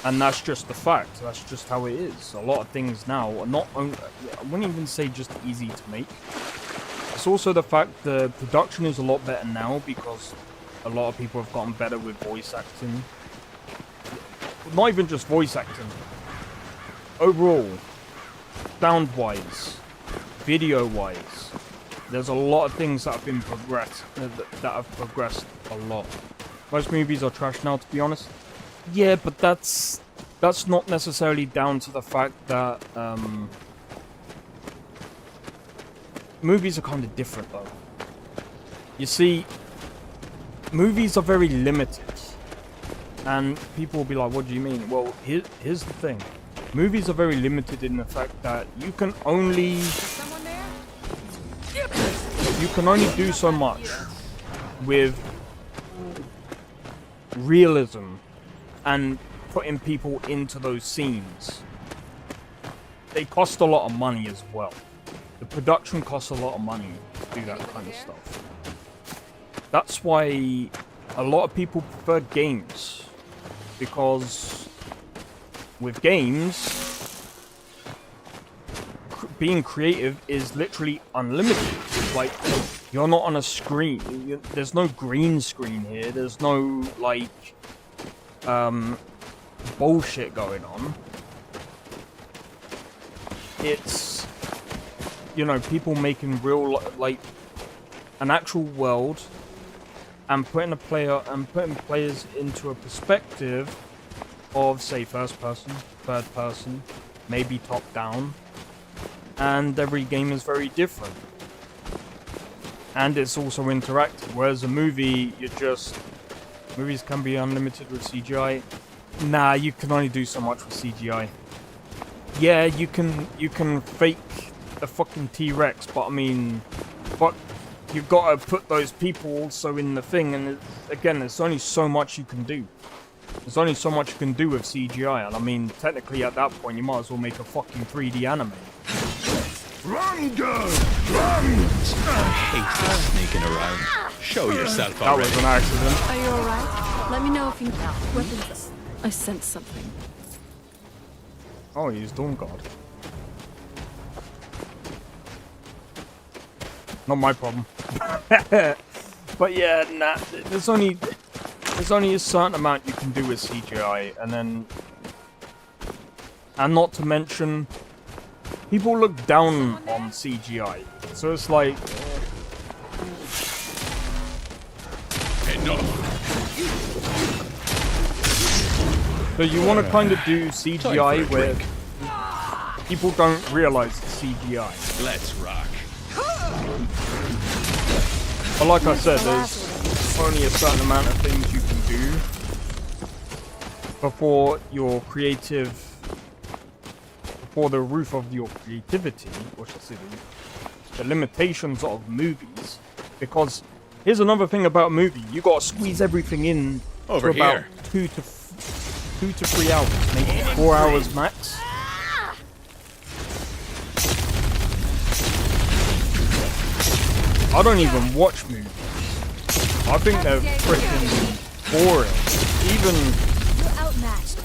And that's just the fact. That's just how it is. A lot of things now are not only, I wouldn't even say just easy to make. It's also the fact the production is a lot better now because a lot of people have gotten better with voice acting. Not even just voice acting. Overall, sound-wise, video-wise, there's a lot of things that have been progressed, that have progressed a lot. Most movies are trash now, to be honest. Yeah, but that's not necessarily down to the fact that movies are kind of different, though. You see, movies are very limited. And people will be like, what do you mean? Well, here's the thing. Movies are very limited in the fact that you can only do so much with realism and putting people into those scenes. They cost a lot of money as well. The production costs a lot of money to do that kind of stuff. That's why a lot of people prefer games. Because with games, being creative is literally unlimited. Like, you're not on a screen. There's no green screen here. There's no, like, bullshit going on. It's, you know, people making real, like, an actual world and putting players into a perspective of, say, first person, third person, maybe top down, and every game is very different. And it's also interactive, whereas a movie, movies can be unlimited with CGI. Nah, you can only do so much with CGI. Yeah, you can fake a fucking T-Rex, but I mean, you've got to put those people also in the thing, and again, there's only so much you can do. There's only so much you can do with CGI, and I mean, technically at that point, you might as well make a fucking 3D anime. Run, girl! Run! I hate this sneaking around. Show yourself that already. Was an accident. Are you alright? Let me know if you need weapons. I sense something. Oh, he's Dawn God. Not my problem. But yeah, nah, there's only a certain amount you can do with CGI, and not to mention, people look down on CGI. So it's like, so you want to kind of do CGI where people don't realize it's CGI. Let's rock. But like I said, there's only a certain amount of things you can do before the roof of your creativity, or should I say the limitations of movies. Because here's another thing about a movie: you gotta squeeze everything in over to about here. 2 to 3 hours, maybe 4 hours max. I don't even watch movies. I think they're freaking boring. You're outmatched.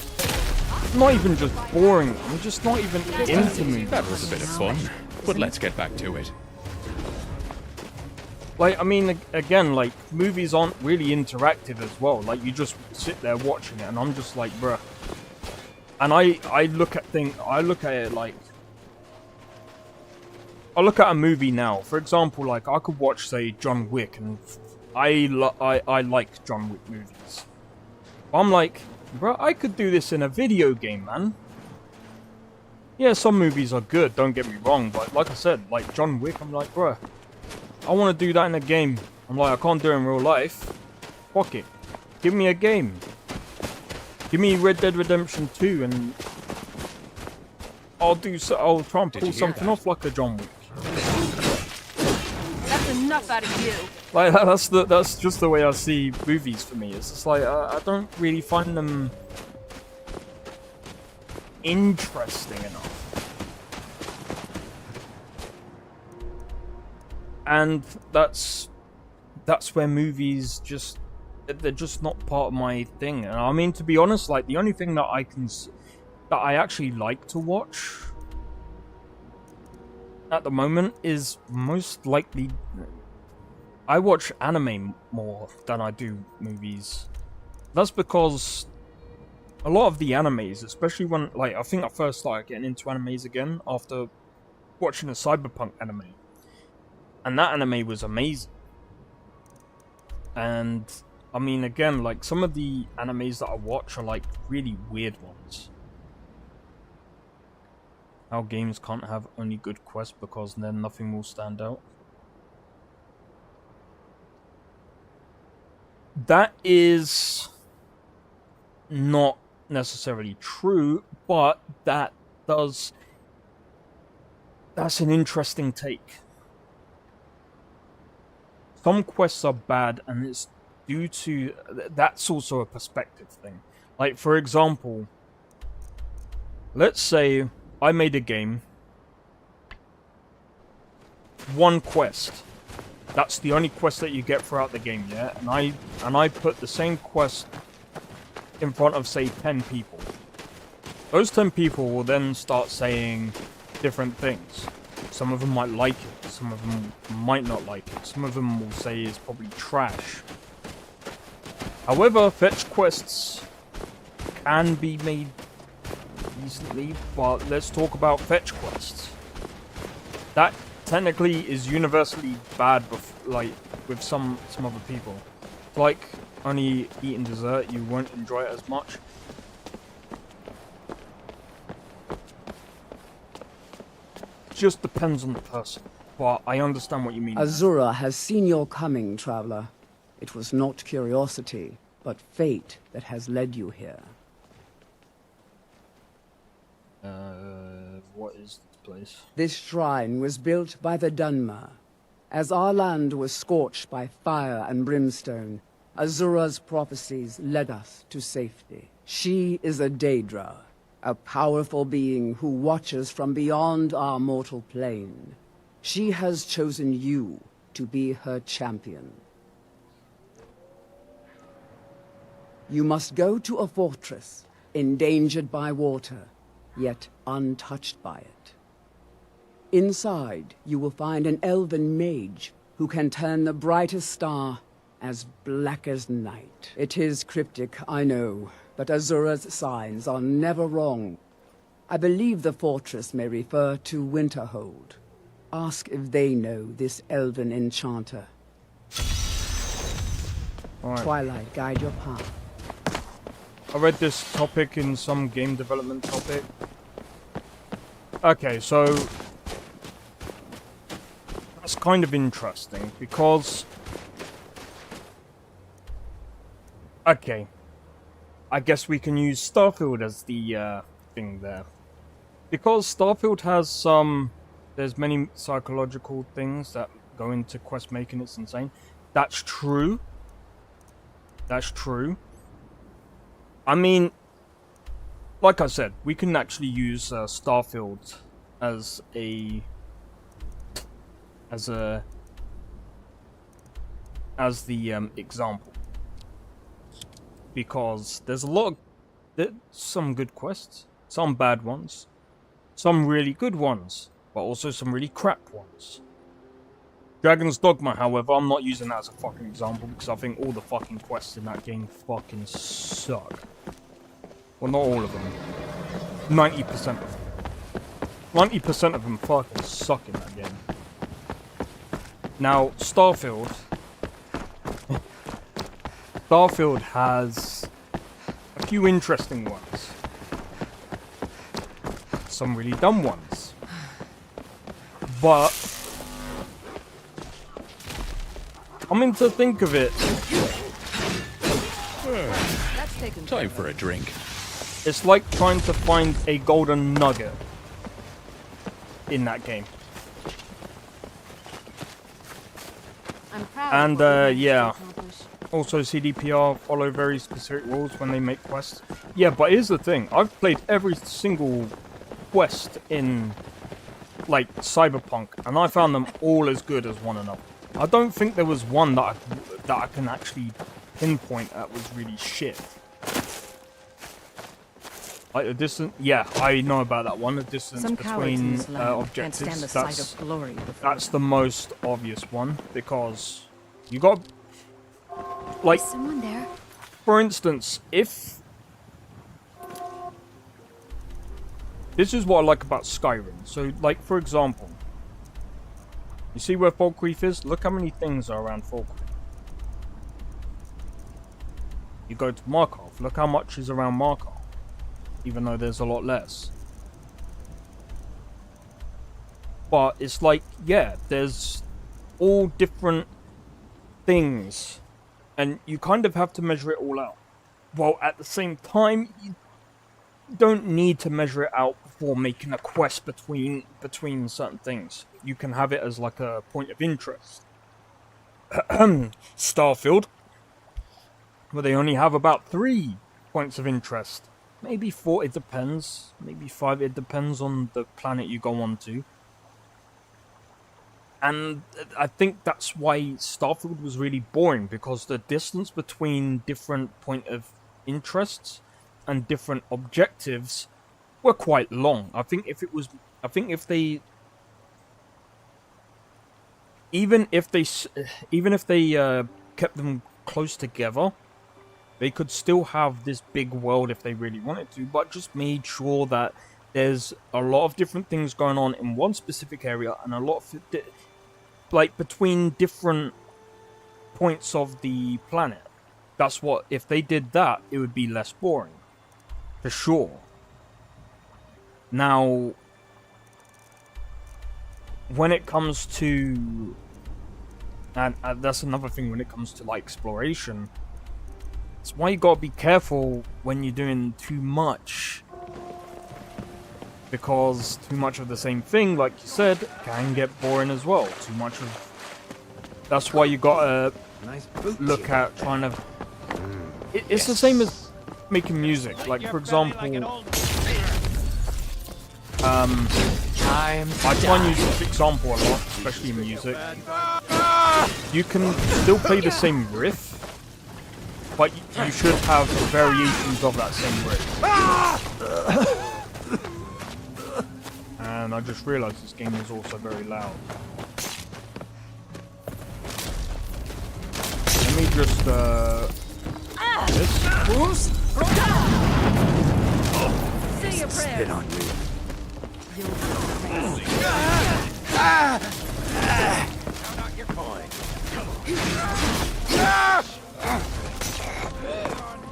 Not even just boring, I'm just not even into movies. That was a bit of fun, but let's get back to it. Like, I mean, again, like, movies aren't really interactive as well. Like, you just sit there watching it, and I'm just like, bruh. And I look at it like, I look at a movie now. For example, like, I could watch, say, John Wick, and I like John Wick movies. I'm like, bro, I could do this in a video game, man. Yeah, some movies are good, don't get me wrong, but like I said, like John Wick, I'm like, bro, I want to do that in a game. I'm like, I can't do it in real life. Fuck it. Give me a game. Give me Red Dead Redemption 2 and I'll try and pull something off like a John Wick. That's enough out of you. Like that's just the way I see movies for me. It's just like I don't really find them interesting enough. And that's where movies they're just not part of my thing. And I mean, to be honest, like the only thing that I actually like to watch at the moment is most likely I watch anime more than I do movies. That's because a lot of the animes, especially when, like, I think I first started getting into animes again after watching a cyberpunk anime. And that anime was amazing. And, I mean, again, like, some of the animes that I watch are, like, really weird ones. How games can't have only good quests because then nothing will stand out. That is not necessarily true, but that's an interesting take. Some quests are bad, and it's due to that's also a perspective thing. Like, for example, let's say I made a game, one quest. That's the only quest that you get throughout the game, yeah? And I put the same quest in front of, say, 10 people. Those 10 people will then start saying different things. Some of them might like it, some of them might not like it. Some of them will say it's probably trash. However, fetch quests can be made decently, but let's talk about fetch quests. That technically is universally bad, with some other people. Like only eating dessert, you won't enjoy it as much. It just depends on the person, but I understand what you mean. Azura has seen your coming, traveler. It was not curiosity, but fate that has led you here. What is this place? This shrine was built by the Dunmer. As our land was scorched by fire and brimstone, Azura's prophecies led us to safety. She is a Daedra, a powerful being who watches from beyond our mortal plane. She has chosen you to be her champion. You must go to a fortress, endangered by water, yet untouched by it. Inside, you will find an elven mage who can turn the brightest star as black as night. It is cryptic, I know, but Azura's signs are never wrong. I believe the fortress may refer to Winterhold. Ask if they know this elven enchanter. All right. Twilight, guide your path. I read this topic in some game development topic. Okay, so that's kind of interesting because okay, I guess we can use Starfield as the thing there. Because Starfield has there's many psychological things that go into quest making, it's insane. That's true. That's true. I mean, like I said, we can actually use Starfield as a as the example, because there's some good quests, some bad ones, some really good ones, but also some really crap ones. Dragon's Dogma, however, I'm not using that as a fucking example because I think all the fucking quests in that game fucking suck. Well, not all of them. 90% of them. 90% of them fucking suck in that game. Now, Starfield has a few interesting ones. Some really dumb ones. But coming to think of it, Time for a drink. it's like trying to find a golden nugget in that game. I'm proud And of what we managed to yeah, accomplish. also CDPR follow very specific rules when they make quests. Yeah, but here's the thing, I've played every single quest in like Cyberpunk, and I found them all as good as one another. I don't think there was one that I can actually pinpoint that was really shit. Like the distance, yeah, I know about that one. The distance Some cowards in between this land can't objectives. stand the sight of glory before That's the most obvious one because you got like Is someone there? for instance, if this is what I like about Skyrim. So, like for example, you see where Falkreath is? Look how many things are around Falkreath. You go to Markov. Look how much is around Markov. Even though there's a lot less. But it's like, yeah, there's all different things. And you kind of have to measure it all out. While at the same time, you don't need to measure it out before making a quest between certain things. You can have it as like a point of interest. Starfield, where they only have about 3 points of interest. Maybe 4, it depends. Maybe 5, it depends on the planet you go on to. And I think that's why Starfield was really boring, because the distance between different point of interests and different objectives were quite long. I think if they kept them close together, they could still have this big world if they really wanted to, but just made sure that there's a lot of different things going on in one specific area and a lot of like between different points of the planet. That's what, if they did that, it would be less boring. For sure. Now, when it comes to, and that's another thing when it comes to like exploration, it's why you gotta be careful when you're doing too much. Because too much of the same thing, like you said, can get boring as well. Too much of... That's why you gotta look at trying to... It's the same as making music. Like, for example... I try and use this example a lot, especially in music. You can still play the same riff, but you should have variations of that same riff. And I just realised this game is also very loud. Let me just, this? Say your prayers. Spit on me. Not your point.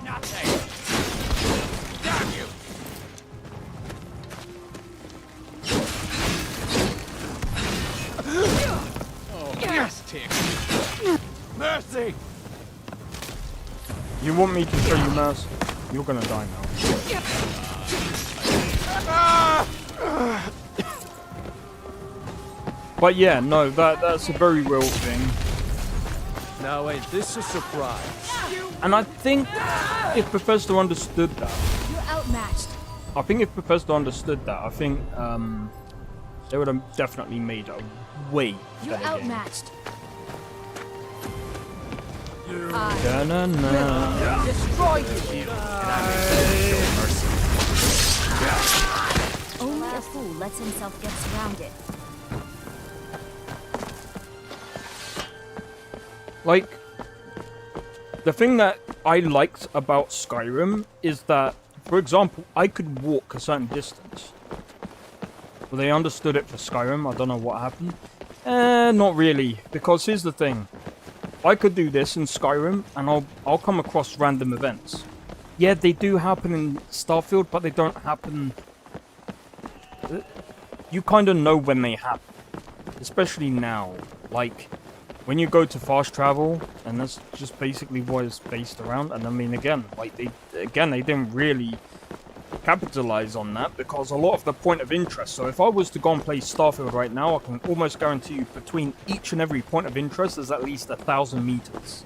Nothing. Damn you. Yes, Tick. Mercy! You want me to show you mercy? You're gonna die now. But yeah, no, that's a very real thing. Now ain't this a surprise? And I think if Bethesda understood that, You're outmatched. I think if Bethesda understood that, I think they would have definitely made a way You're better game. outmatched. Da-na-na. Destroy you. Only a fool lets himself get surrounded. Like, the thing that I liked about Skyrim is that, for example, I could walk a certain distance. Well, they understood it for Skyrim. I don't know what happened. Not really, because here's the thing. I could do this in Skyrim, and I'll come across random events. Yeah, they do happen in Starfield, but they don't happen... You kind of know when they happen. Especially now. Like, when you go to fast travel, and that's just basically what it's based around. And I mean, again, like, they didn't really capitalize on that, because a lot of the point of interest. So if I was to go and play Starfield right now, I can almost guarantee you between each and every point of interest there's at least 1,000 meters.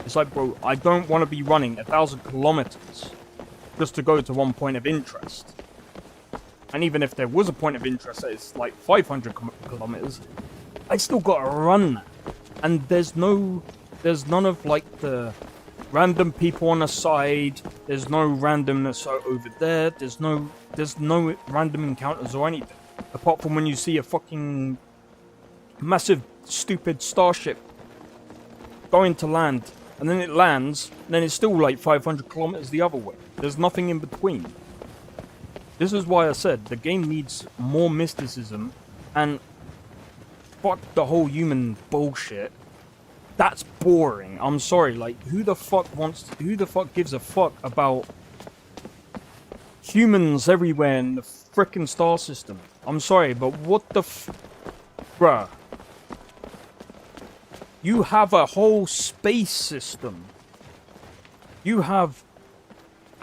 It's like, bro, I don't want to be running 1,000 kilometers just to go to one point of interest. And even if there was a point of interest that is like 500 kilometers, I still gotta run that. And there's none of like the random people on the side. There's no randomness over there. There's no random encounters or anything. Apart from when you see a fucking massive, stupid starship going to land, and then it lands, and then it's still like 500 kilometers the other way. There's nothing in between. This is why I said the game needs more mysticism, and fuck the whole human bullshit. That's boring. I'm sorry, like, who the fuck gives a fuck about humans everywhere in the frickin' star system? I'm sorry, but what the bruh. You have a whole space system. You have...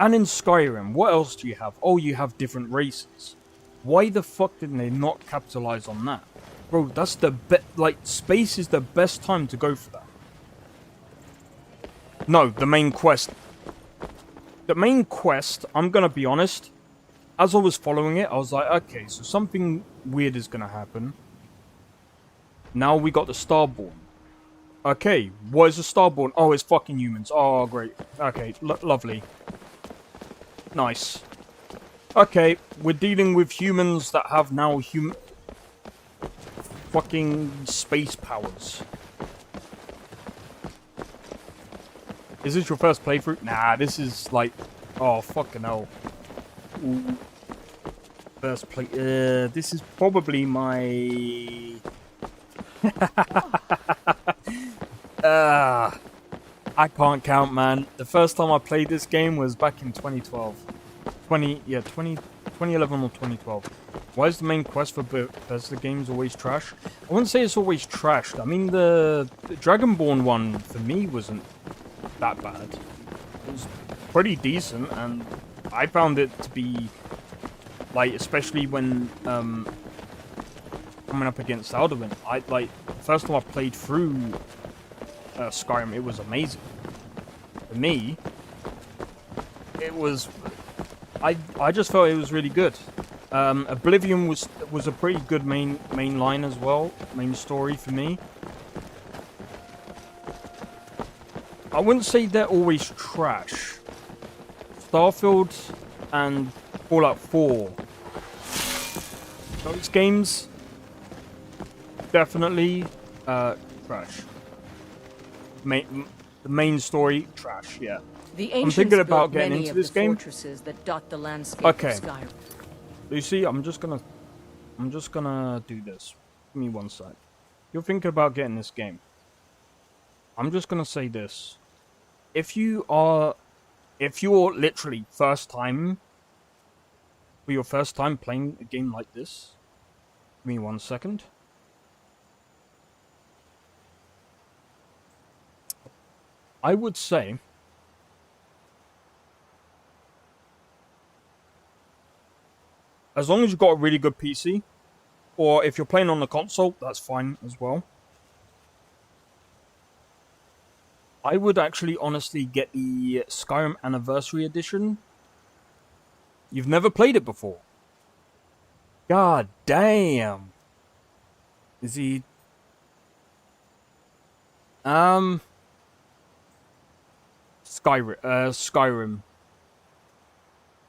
And in Skyrim, what else do you have? Oh, you have different races. Why the fuck didn't they not capitalize on that? Bro, that's the like, space is the best time to go for that. No, the main quest. The main quest, I'm gonna be honest, as I was following it, I was like, okay, so something weird is gonna happen. Now we got the Starborn. Okay, what is the Starborn? Oh, it's fucking humans. Oh, great. Okay, lovely. Nice. Okay, we're dealing with humans that have now fucking space powers. Is this your first playthrough? Nah, this is like... Oh, fucking hell. Ooh. First play... this is probably my... I can't count, man. The first time I played this game was back in 2012. 2011 or 2012. Why is the main quest for Bethesda games always trash? I wouldn't say it's always trashed. I mean, the Dragonborn one, for me, wasn't that bad. It was pretty decent, and I found it to be, like, especially when coming up against Alduin. The first time I played through Skyrim, it was amazing. For me, it was... I just felt it was really good. Oblivion was a pretty good main line as well, main story for me. I wouldn't say they're always trash. Starfield and Fallout 4. Those games, definitely trash. The main story, trash, yeah. The I'm thinking about getting many into of this the game. fortresses that dot the landscape Okay. of Skyrim. Lucy, I'm just gonna do this. Give me one sec. You're thinking about getting this game. I'm just gonna say this. If you're literally for your first time playing a game like this, give me 1 second. I would say as long as you've got a really good PC, or if you're playing on the console, that's fine as well. I would actually honestly get the Skyrim Anniversary Edition. You've never played it before. God damn. Is he... Skyrim.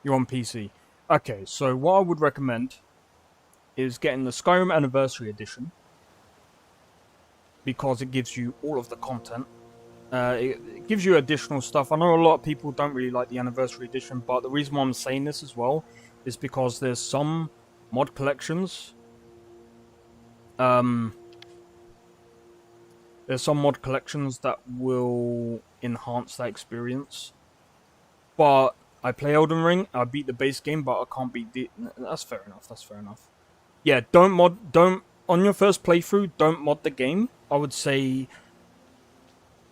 You're on PC. Okay, so what I would recommend is getting the Skyrim Anniversary Edition, because it gives you all of the content. It gives you additional stuff. I know a lot of people don't really like the Anniversary Edition, but the reason why I'm saying this as well is because there's some mod collections. There's some mod collections that will enhance that experience. But I play Elden Ring, I beat the base game, but I can't beat the... That's fair enough, that's fair enough. Yeah, on your first playthrough, don't mod the game. I would say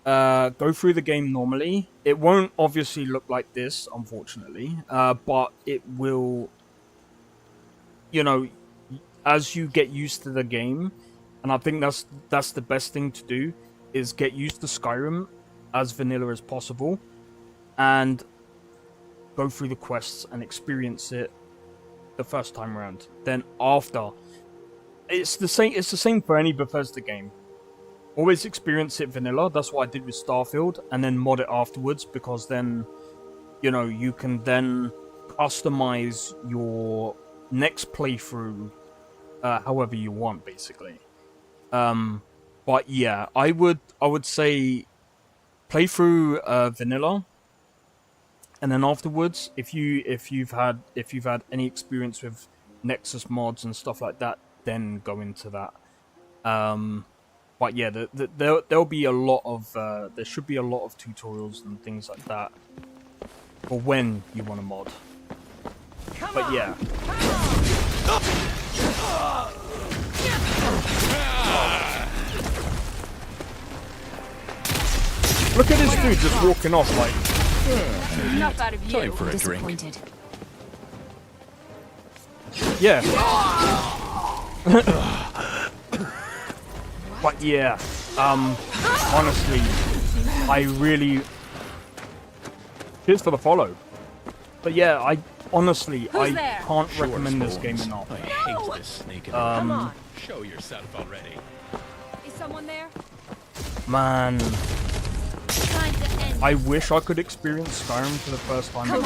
go through the game normally. It won't obviously look like this, unfortunately, but it will, you know, as you get used to the game, and I think that's the best thing to do, is get used to Skyrim as vanilla as possible, and go through the quests and experience it the first time around. Then after, it's the same for any Bethesda game. Always experience it vanilla. That's what I did with Starfield, and then mod it afterwards, because then, you know, you can then customize your next playthrough however you want, basically. But yeah, I would say play through vanilla, and then afterwards, if you've had any experience with Nexus mods and stuff like that, then go into that. But yeah, there'll be a lot of there should be a lot of tutorials and things like that for when you want to mod. But yeah. Look at this dude just walking off like. Enough out of you. Time for a drink. Yeah. But yeah, honestly, I really... Cheers for the follow. But yeah, I can't recommend this game enough. I hate this snake. Come on. Show yourself already. Is someone there? Man, I wish I could experience Skyrim for the first time again,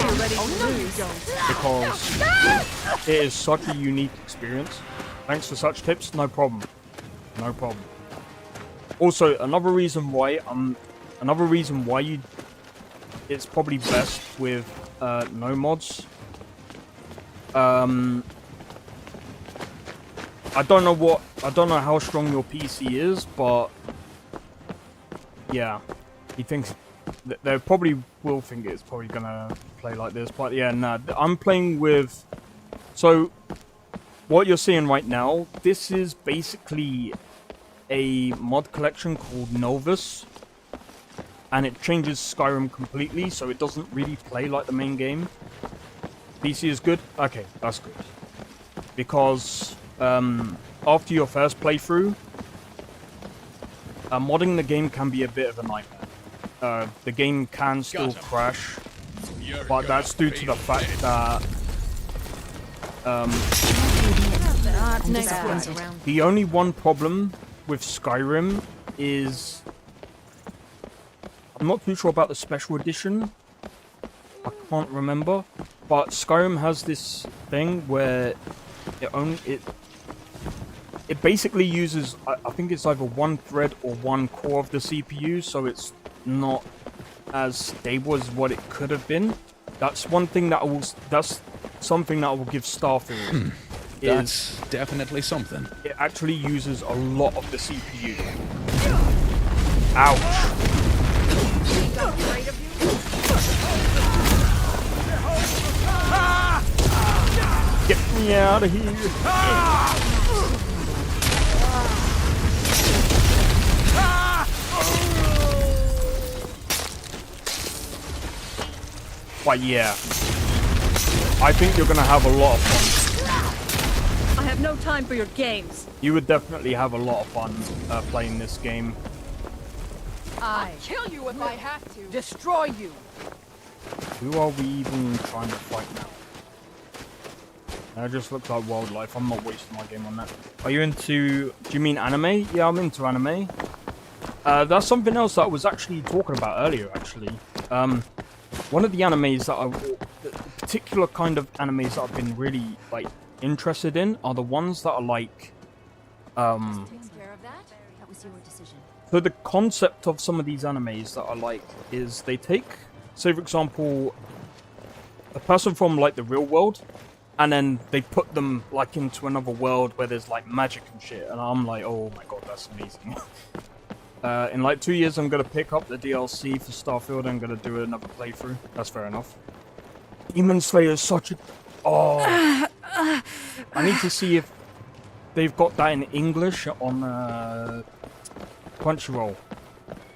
because it is such a unique experience. Thanks for such tips. No problem. No problem. Also, another reason why it's probably best with no mods. I don't know how strong your PC is, but yeah, he thinks they probably will think it's probably gonna play like this. But yeah, nah, I'm playing with. So what you're seeing right now, this is basically a mod collection called Nolvus, and it changes Skyrim completely, so it doesn't really play like the main game. PC is good? Okay, that's good. Because after your first playthrough, modding the game can be a bit of a nightmare. The game can still crash, but that's due to the fact that the only one problem with Skyrim is, I'm not too sure about the special edition. I can't remember, but Skyrim has this thing where it basically uses, I think it's either one thread or one core of the CPU, so it's not as stable as what it could have been. That's one thing that that's something that I will give Starfield. That's definitely something. It actually uses a lot of the CPU. Ouch. Get me out of here. But yeah, I think you're gonna have a lot of fun. I have no time for your games. You would definitely have a lot of fun playing this game. I'll kill you if I have to. Destroy you. Who are we even trying to fight now? That just looks like wildlife. I'm not wasting my game on that. Are you into... Do you mean anime? Yeah, I'm into anime. That's something else that I was actually talking about earlier, actually. One of the animes the particular kind of animes that I've been really like interested in are the ones that are like, That was your decision. So the concept of some of these animes that I like is they take, say for example, a person from like the real world, and then they put them like into another world where there's like magic and shit, and I'm like, oh my god, that's amazing. In like 2 years, I'm gonna pick up the DLC for Starfield. I'm gonna do another playthrough. That's fair enough. Demon Slayer is such a... Oh. I need to see if they've got that in English on Crunchyroll.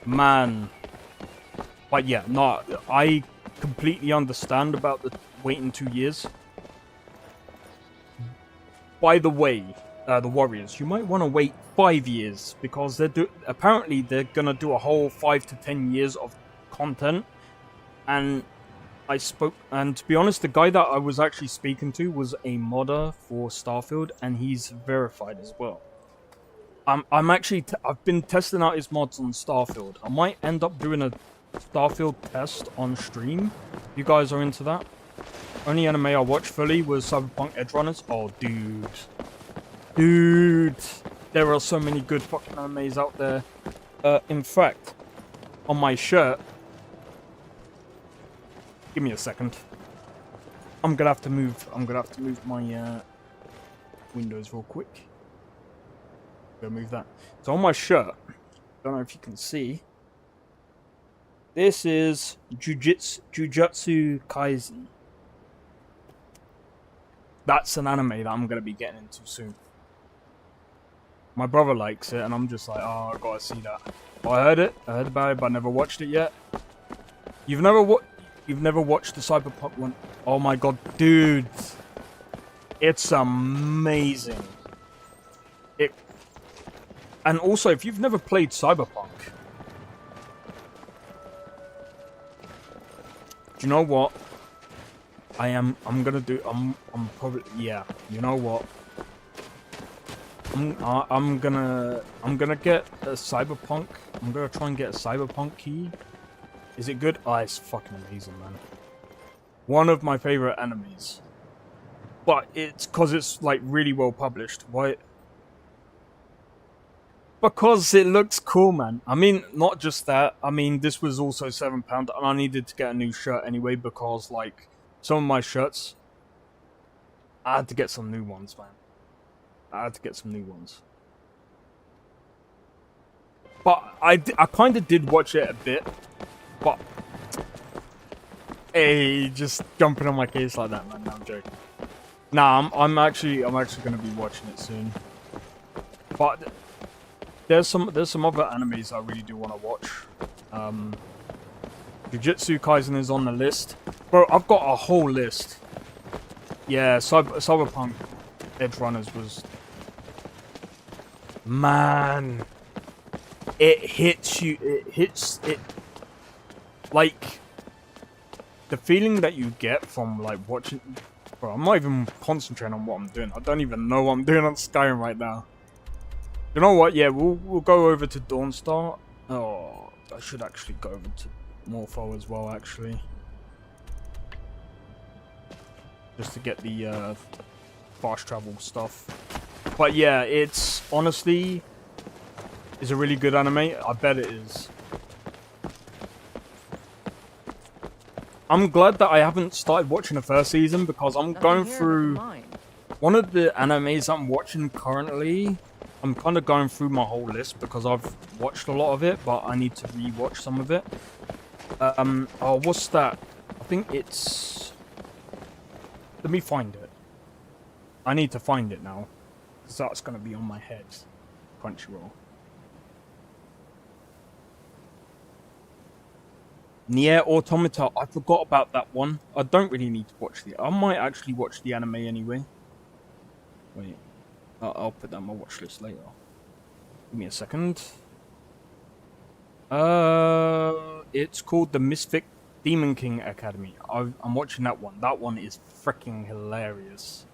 Man. But yeah, no, I completely understand about the waiting 2 years. By the way, the Warriors, you might want to wait 5 years because apparently they're gonna do a whole 5 to 10 years of content. And to be honest, the guy that I was actually speaking to was a modder for Starfield, and he's verified as well. I've been testing out his mods on Starfield. I might end up doing a Starfield test on stream. You guys are into that? Only anime I watched fully was Cyberpunk Edgerunners. Oh, dude. Dude. There are so many good fucking animes out there. In fact, on my shirt... Give me a second. I'm gonna have to move my windows real quick. Go move that. So on my shirt, don't know if you can see. This is Jujutsu Kaisen. That's an anime that I'm gonna be getting into soon. My brother likes it, and I'm just like, oh, I gotta see that. Well, I heard about it, but I never watched it yet. You've never watched the Cyberpunk one? Oh my god, dude. It's amazing. And also, if you've never played Cyberpunk, do you know what? I'm probably, yeah, you know what? I'm gonna get a Cyberpunk. I'm gonna try and get a Cyberpunk key. Is it good? Oh, it's fucking amazing, man. One of my favorite enemies. But it's because it's like really well published. Why? Because it looks cool, man. I mean, not just that. I mean, this was also £7, and I needed to get a new shirt anyway because, like, some of my shirts, I had to get some new ones, man. I had to get some new ones. But I kind of did watch it a bit. But hey, just jumping on my case like that, man. No, I'm joking. Nah, I'm actually gonna be watching it soon. But there's some other animes I really do want to watch. Jujutsu Kaisen is on the list, bro. I've got a whole list. Yeah, Cyberpunk Edgerunners was, man. It hits you. It. Like, the feeling that you get from, like, watching... Bro, I'm not even concentrating on what I'm doing. I don't even know what I'm doing on Skyrim right now. You know what? Yeah, we'll go over to Dawnstar. Oh, I should actually go over to Morpho as well, actually. Just to get the fast travel stuff. But yeah, it's honestly... is a really good anime. I bet it is. I'm glad that I haven't started watching the first season because I'm going through one of the animes I'm watching currently. I'm kind of going through my whole list because I've watched a lot of it, but I need to re-watch some of it. Oh, what's that? I think it's... Let me find it. I need to find it now because that's going to be on my head. Crunchyroll. Nier Automata, I forgot about that one. I don't really need to watch I might actually watch the anime anyway. Wait, I'll put that on my watch list later. Give me a second. It's called the Misfit Demon King Academy. I'm watching that one. That one is freaking hilarious.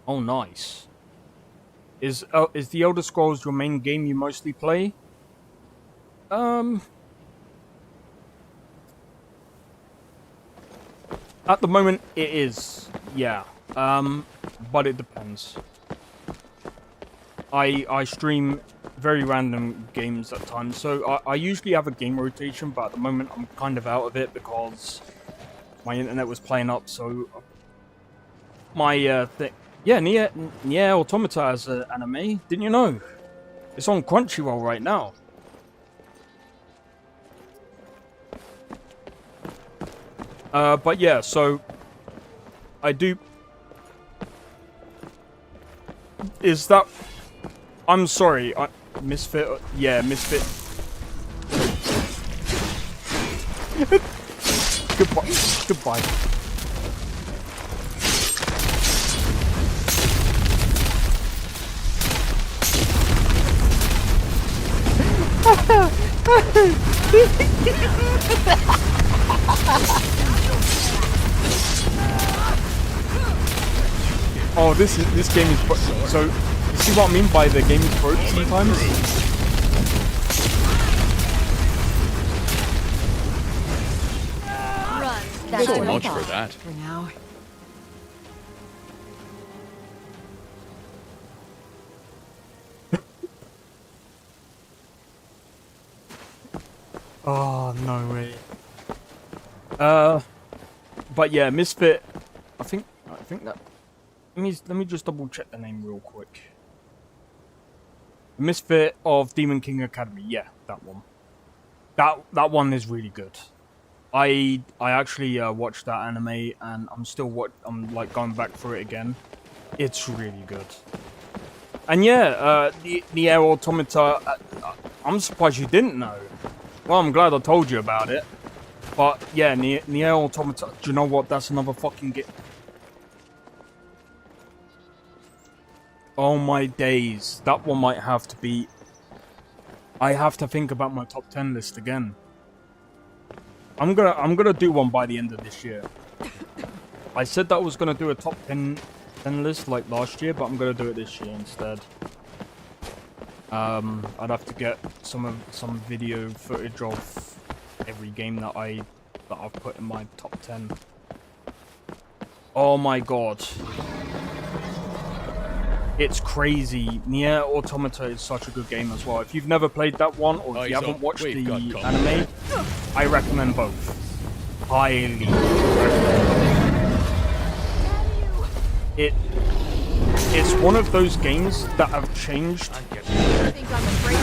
Oh, nice. Is the Elder Scrolls your main game you mostly play? At the moment, it is. Yeah. But it depends. I stream very random games at times, so I usually have a game rotation, but at the moment I'm kind of out of it because my internet was playing up, so my thing... Yeah, Nier Automata has an anime, didn't you know? It's on Crunchyroll right now. But yeah, so I do... Is that... I'm sorry, Misfit... Yeah, Misfit... Goodbye. Goodbye. Oh, this game is so. You see what I mean by the game is broke sometimes? That's So what I much thought for that. For now. Oh no way. But yeah, Misfit. I think that. Let me just double check the name real quick. Misfit of Demon King Academy. Yeah, that one. That one is really good. I actually watched that anime and I'm like going back through it again. It's really good. And yeah, the Air Automata. I'm surprised you didn't know. Well, I'm glad I told you about it. But yeah, Nier Automata. Do you know what? That's another fucking game. Oh my days, that one might have to be... I have to think about my top 10 list again. I'm gonna do one by the end of this year. I said that I was gonna do a top 10 list like last year, but I'm gonna do it this year instead. I'd have to get some video footage of every game that I've put in my top 10. Oh my god. It's crazy. Nier Automata is such a good game as well. If you've never played that one, or if you haven't watched the anime, I recommend both. Highly recommend. It's one of those games that have changed. I think I'm afraid of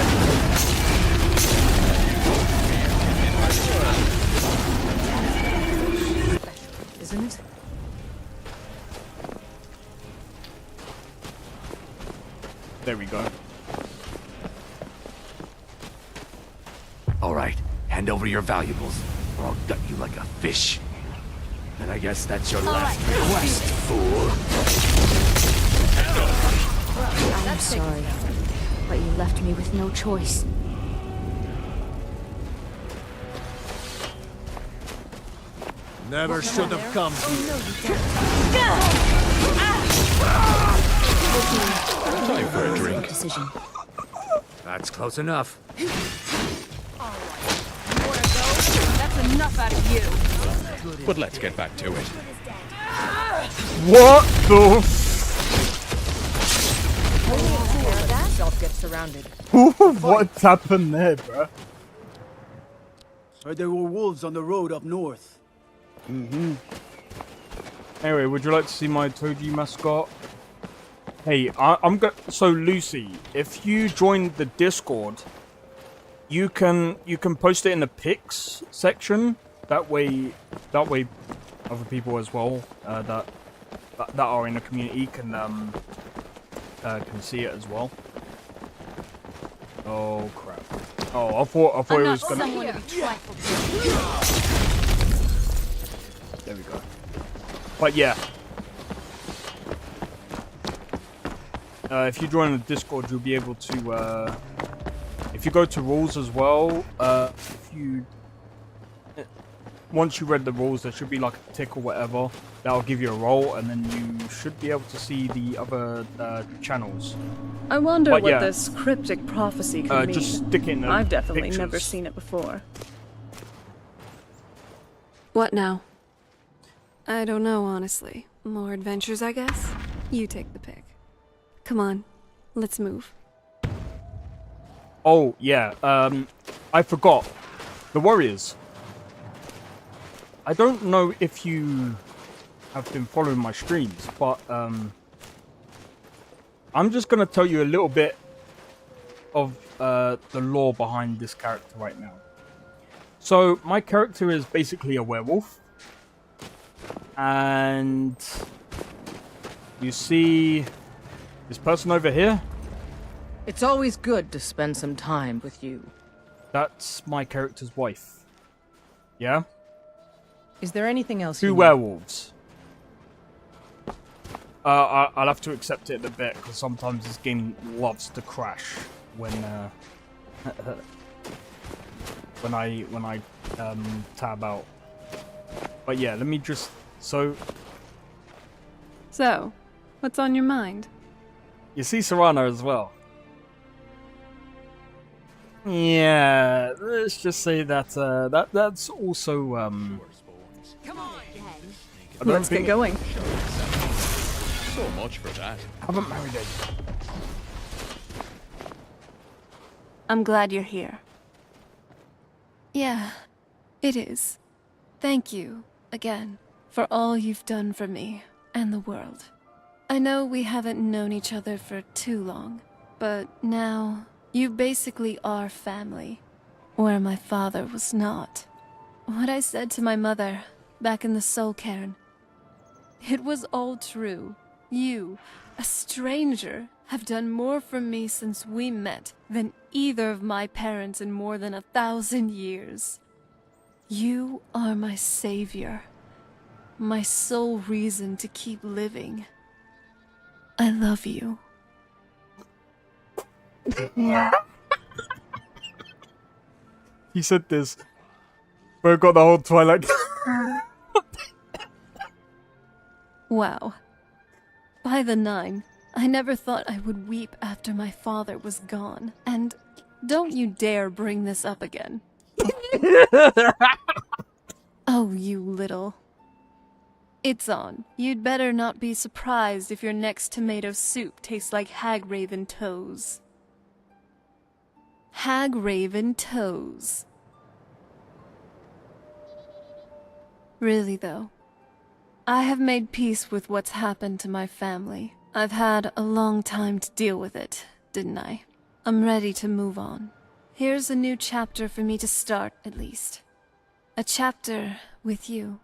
you. Isn't it? There we go. All right, hand over your valuables, or I'll gut you like a fish. And I guess that's your last request, fool. I'm sorry, but you left me with no choice. Never should have come Time for a drink. Decision. That's close enough. That's enough out of you. But let's get back to it. What the Self gets surrounded. What's happened there, bruh? Heard there were wolves on the road up north. Mm-hmm. Anyway, would you like to see my Toji mascot? Hey, I'm go. So Lucy, if you join the Discord, you can post it in the pics section. That way other people as well that are in the community can see it as well. Oh crap! Oh, I thought it was gonna. There we go. But yeah. If you join the Discord, you'll be able to, if you go to rules as well, once you read the rules, there should be like a tick or whatever that'll give you a roll, and then you should be able to see the other channels. I wonder But what yeah, this cryptic prophecy could mean. just stick it in the I've definitely pictures. never seen it before. What now? I don't know, honestly. More adventures, I guess? You take the pick. Come on, let's move. Oh, yeah, I forgot. The Warriors. I don't know if you have been following my streams, but, I'm just gonna tell you a little bit of, the lore behind this character right now. So, my character is basically a werewolf. And you see this person over here? It's always good to spend some time with you. That's my character's wife. Yeah? Is there anything else? Two werewolves. I'll have to accept it a bit, because sometimes this game loves to crash when when I tab out. But yeah, let me just... So, what's on your mind? you see Serrano as well. Yeah, let's just say that that's also Come on. I don't Let's think get going. So much for that. Haven't married it. I'm glad you're here. Yeah, it is. Thank you, again, for all you've done for me and the world. I know we haven't known each other for too long, but now you basically are family, where my father was not. What I said to my mother back in the Soul Cairn, it was all true. You, a stranger, have done more for me since we met than either of my parents in more than 1,000 years. You are my savior, my sole reason to keep living. I love you. He said this, but I got the whole Twilight. Wow. By the 9, I never thought I would weep after my father was gone. And don't you dare bring this up again. Oh, you little. It's on. You'd better not be surprised if your next tomato soup tastes like hag-raven toes. Hag-raven toes. Really, though, I have made peace with what's happened to my family. I've had a long time to deal with it, didn't I? I'm ready to move on. Here's a new chapter for me to start, at least. A chapter with you.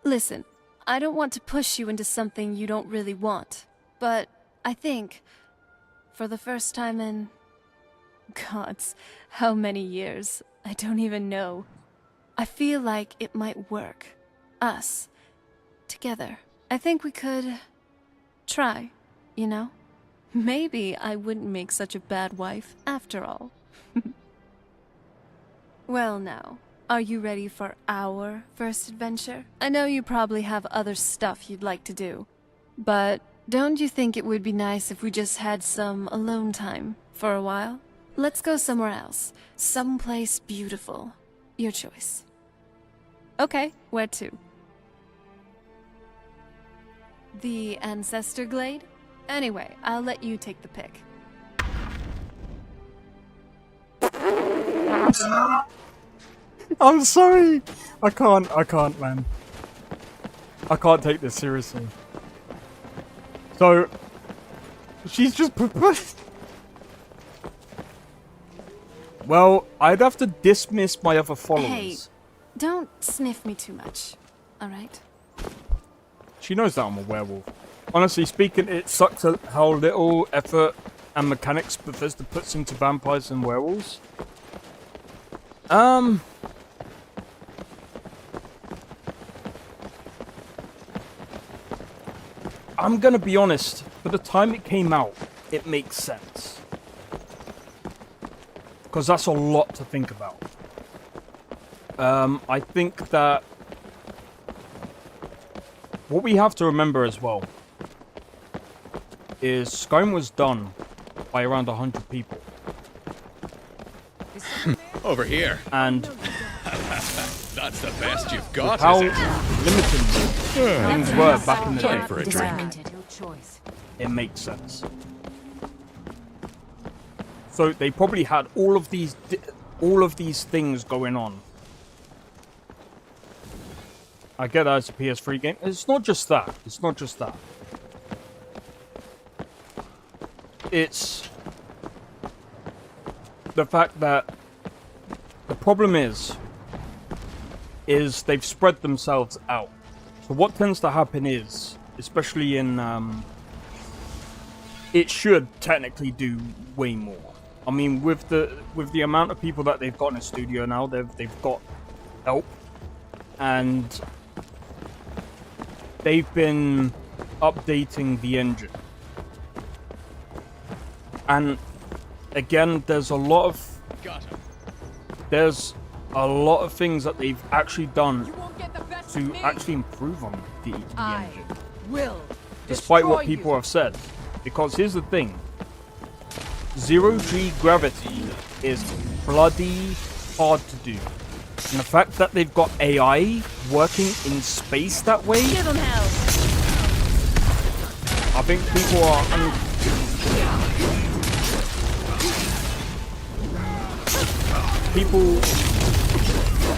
Listen, I don't want to push you into something you don't really want, but I think, for the first time in... Gods, how many years? I don't even know. I feel like it might work. Us. Together. I think we could... try, you know? Maybe I wouldn't make such a bad wife, after all. Well now, are you ready for our first adventure? I know you probably have other stuff you'd like to do, but don't you think it would be nice if we just had some alone time for a while? Let's go somewhere else. Someplace beautiful. Your choice. Okay, where to? The Ancestor Glade? Anyway, I'll let you take the pick. I'm sorry. I can't, man. I can't take this seriously. So, she's just proposed. Well, I'd have to dismiss my other followers. Hey, don't sniff me too much, alright? She knows that I'm a werewolf. Honestly speaking, it sucks at how little effort and mechanics Bethesda puts into vampires and werewolves. I'm gonna be honest, for the time it came out, it makes sense. Because that's a lot to think about. I think that what we have to remember as well is Skyrim was done by around 100 people. Over here. And that's the best you've got, how is it? limited things were back in the day. Time for a drink. It makes sense. So they probably had all of these things going on. I get that it's a PS3 game. It's not just that. It's not just that. It's the fact that the problem is they've spread themselves out. So what tends to happen is, especially in it should technically do way more. I mean, with the amount of people that they've got in a studio now, they've got help, and they've been updating the engine. And again, there's a lot of things that they've actually done to actually improve on the engine, despite what people have said. Because here's the thing: zero-G gravity is bloody hard to do. And the fact that they've got AI working in space that way, Give 'em hell. I think people are people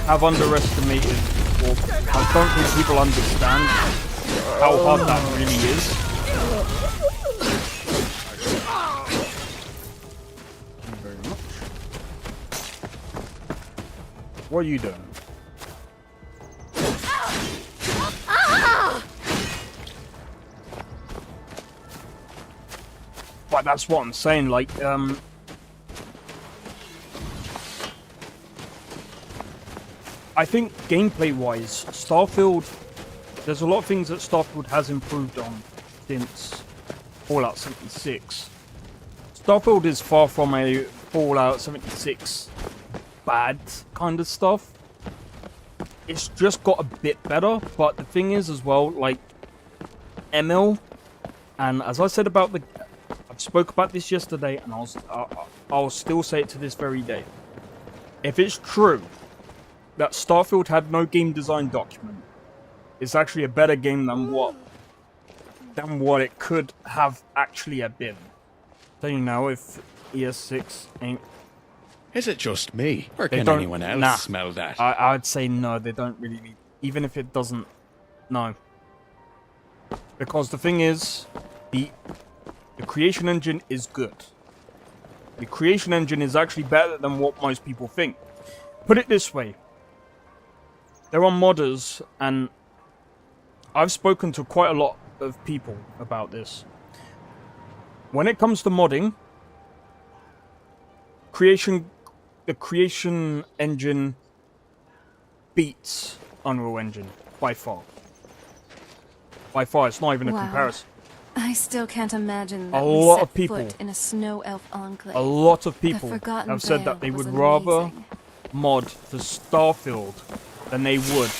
have underestimated, or I don't think people understand how hard that really is. Thank you very much. What are you doing? But that's what I'm saying, like, I think gameplay-wise, Starfield, there's a lot of things that Starfield has improved on since Fallout 76. Starfield is far from a Fallout 76 bad kind of stuff. It's just got a bit better, but the thing is as well, like, ML, and as I said about I spoke about this yesterday, and I'll still say it to this very day. If it's true that Starfield had no game design document, it's actually a better game than what it could have actually have been. Tell you now, if ES6 ain't... Is it just me, or They can don't- anyone else nah. smell that? I'd say no, they don't really need... Even if it doesn't... No. Because the thing is, the creation engine is good. The creation engine is actually better than what most people think. Put it this way. There are modders, and I've spoken to quite a lot of people about this. When it comes to modding, the creation engine beats Unreal Engine by far. By far, it's not even a Wow. comparison. I still can't imagine A that lot we of set people- foot in a snow elf enclave. A lot of The people Forgotten have said Vale that they was would rather amazing. mod for Starfield than they would,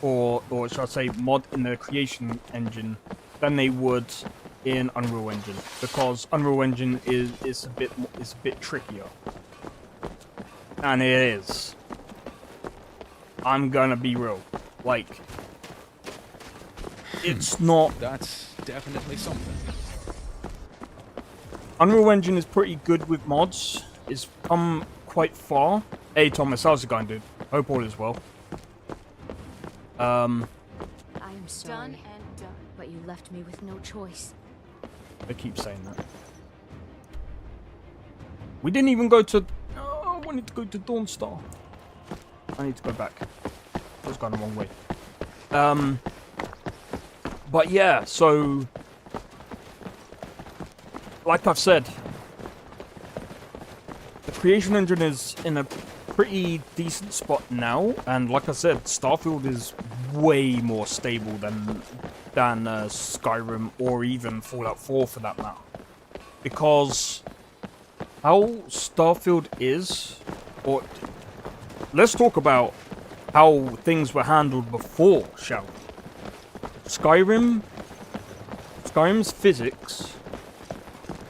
or should I say, mod in the creation engine than they would in Unreal Engine, because Unreal Engine is a bit trickier, and it is. I'm gonna be real, like, it's not. That's definitely something. Unreal Engine is pretty good with mods. It's come quite far. Hey Thomas, how's it going, dude? Hope all is well. I am sorry, but you left me with no choice. They keep saying that. We didn't even go to... Oh, I wanted to go to Dawnstar. I need to go back. I was going the wrong way. But yeah, so... Like I've said, the creation engine is in a pretty decent spot now, and like I said, Starfield is way more stable than Skyrim or even Fallout 4 for that matter. Because how Starfield is, or let's talk about how things were handled before, shall we? Skyrim's physics,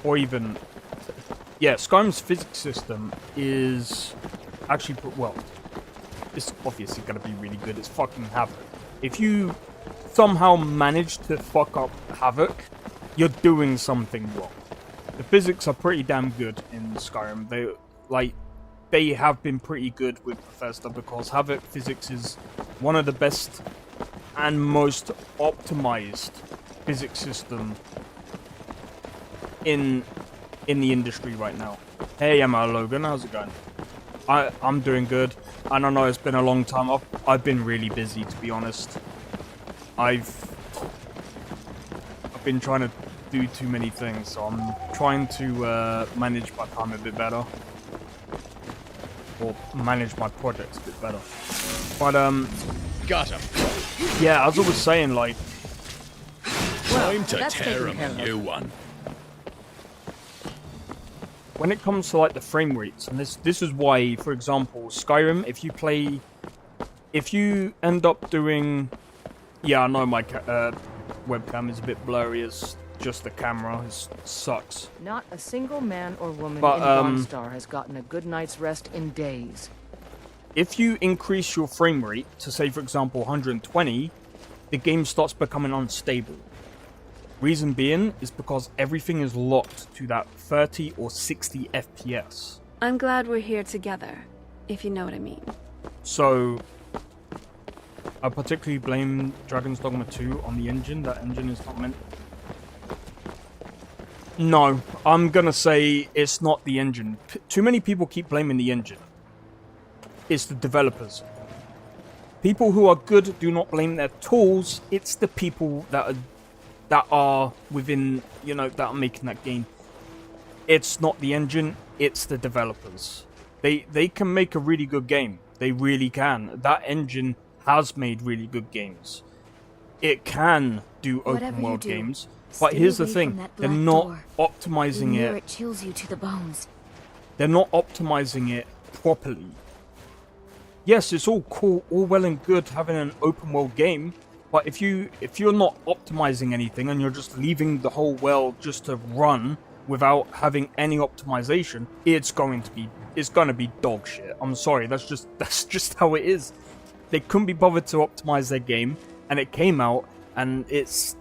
or even, yeah, Skyrim's physics system is actually, well, it's obviously going to be really good. It's fucking Havoc. If you somehow manage to fuck up Havoc, you're doing something wrong. The physics are pretty damn good in Skyrim. They have been pretty good with Bethesda because Havoc physics is one of the best and most optimized physics system in the industry right now. Hey, Emma Logan, how's it going? I'm doing good, and I know it's been a long time. I've been really busy, to be honest. I've been trying to do too many things, so I'm trying to manage my time a bit better, or manage my projects a bit better. But got him. Yeah, as I was saying, like, time to tear him a new one. When it comes to like the frame rates, and this is why, for example, Skyrim, if you end up doing, yeah, I know my webcam is a bit blurry. It's just the camera. It sucks. Not a single man or woman But, in Dawnstar has gotten a good night's rest in days. If you increase your frame rate to, say, for example, 120, the game starts becoming unstable. Reason being is because everything is locked to that 30 or 60 FPS. I'm glad we're here together, if you know what I mean. So, I particularly blame Dragon's Dogma 2 on the engine. That engine is not meant... No, I'm gonna say it's not the engine. Too many people keep blaming the engine. It's the developers. People who are good do not blame their tools. It's the people that are within, you know, that are making that game. It's not the engine, it's the developers. They can make a really good game. They really can. That engine has made really good games. It can do open world games. But here's the thing, they're not optimizing it. It chills you to the bones. They're not optimizing it properly. Yes, it's all cool, all well and good having an open world game, but if you're not optimizing anything and you're just leaving the whole world just to run without having any optimization, it's going to be dog shit. I'm sorry, that's just how it is. They couldn't be bothered to optimize their game, and it came out, and it's...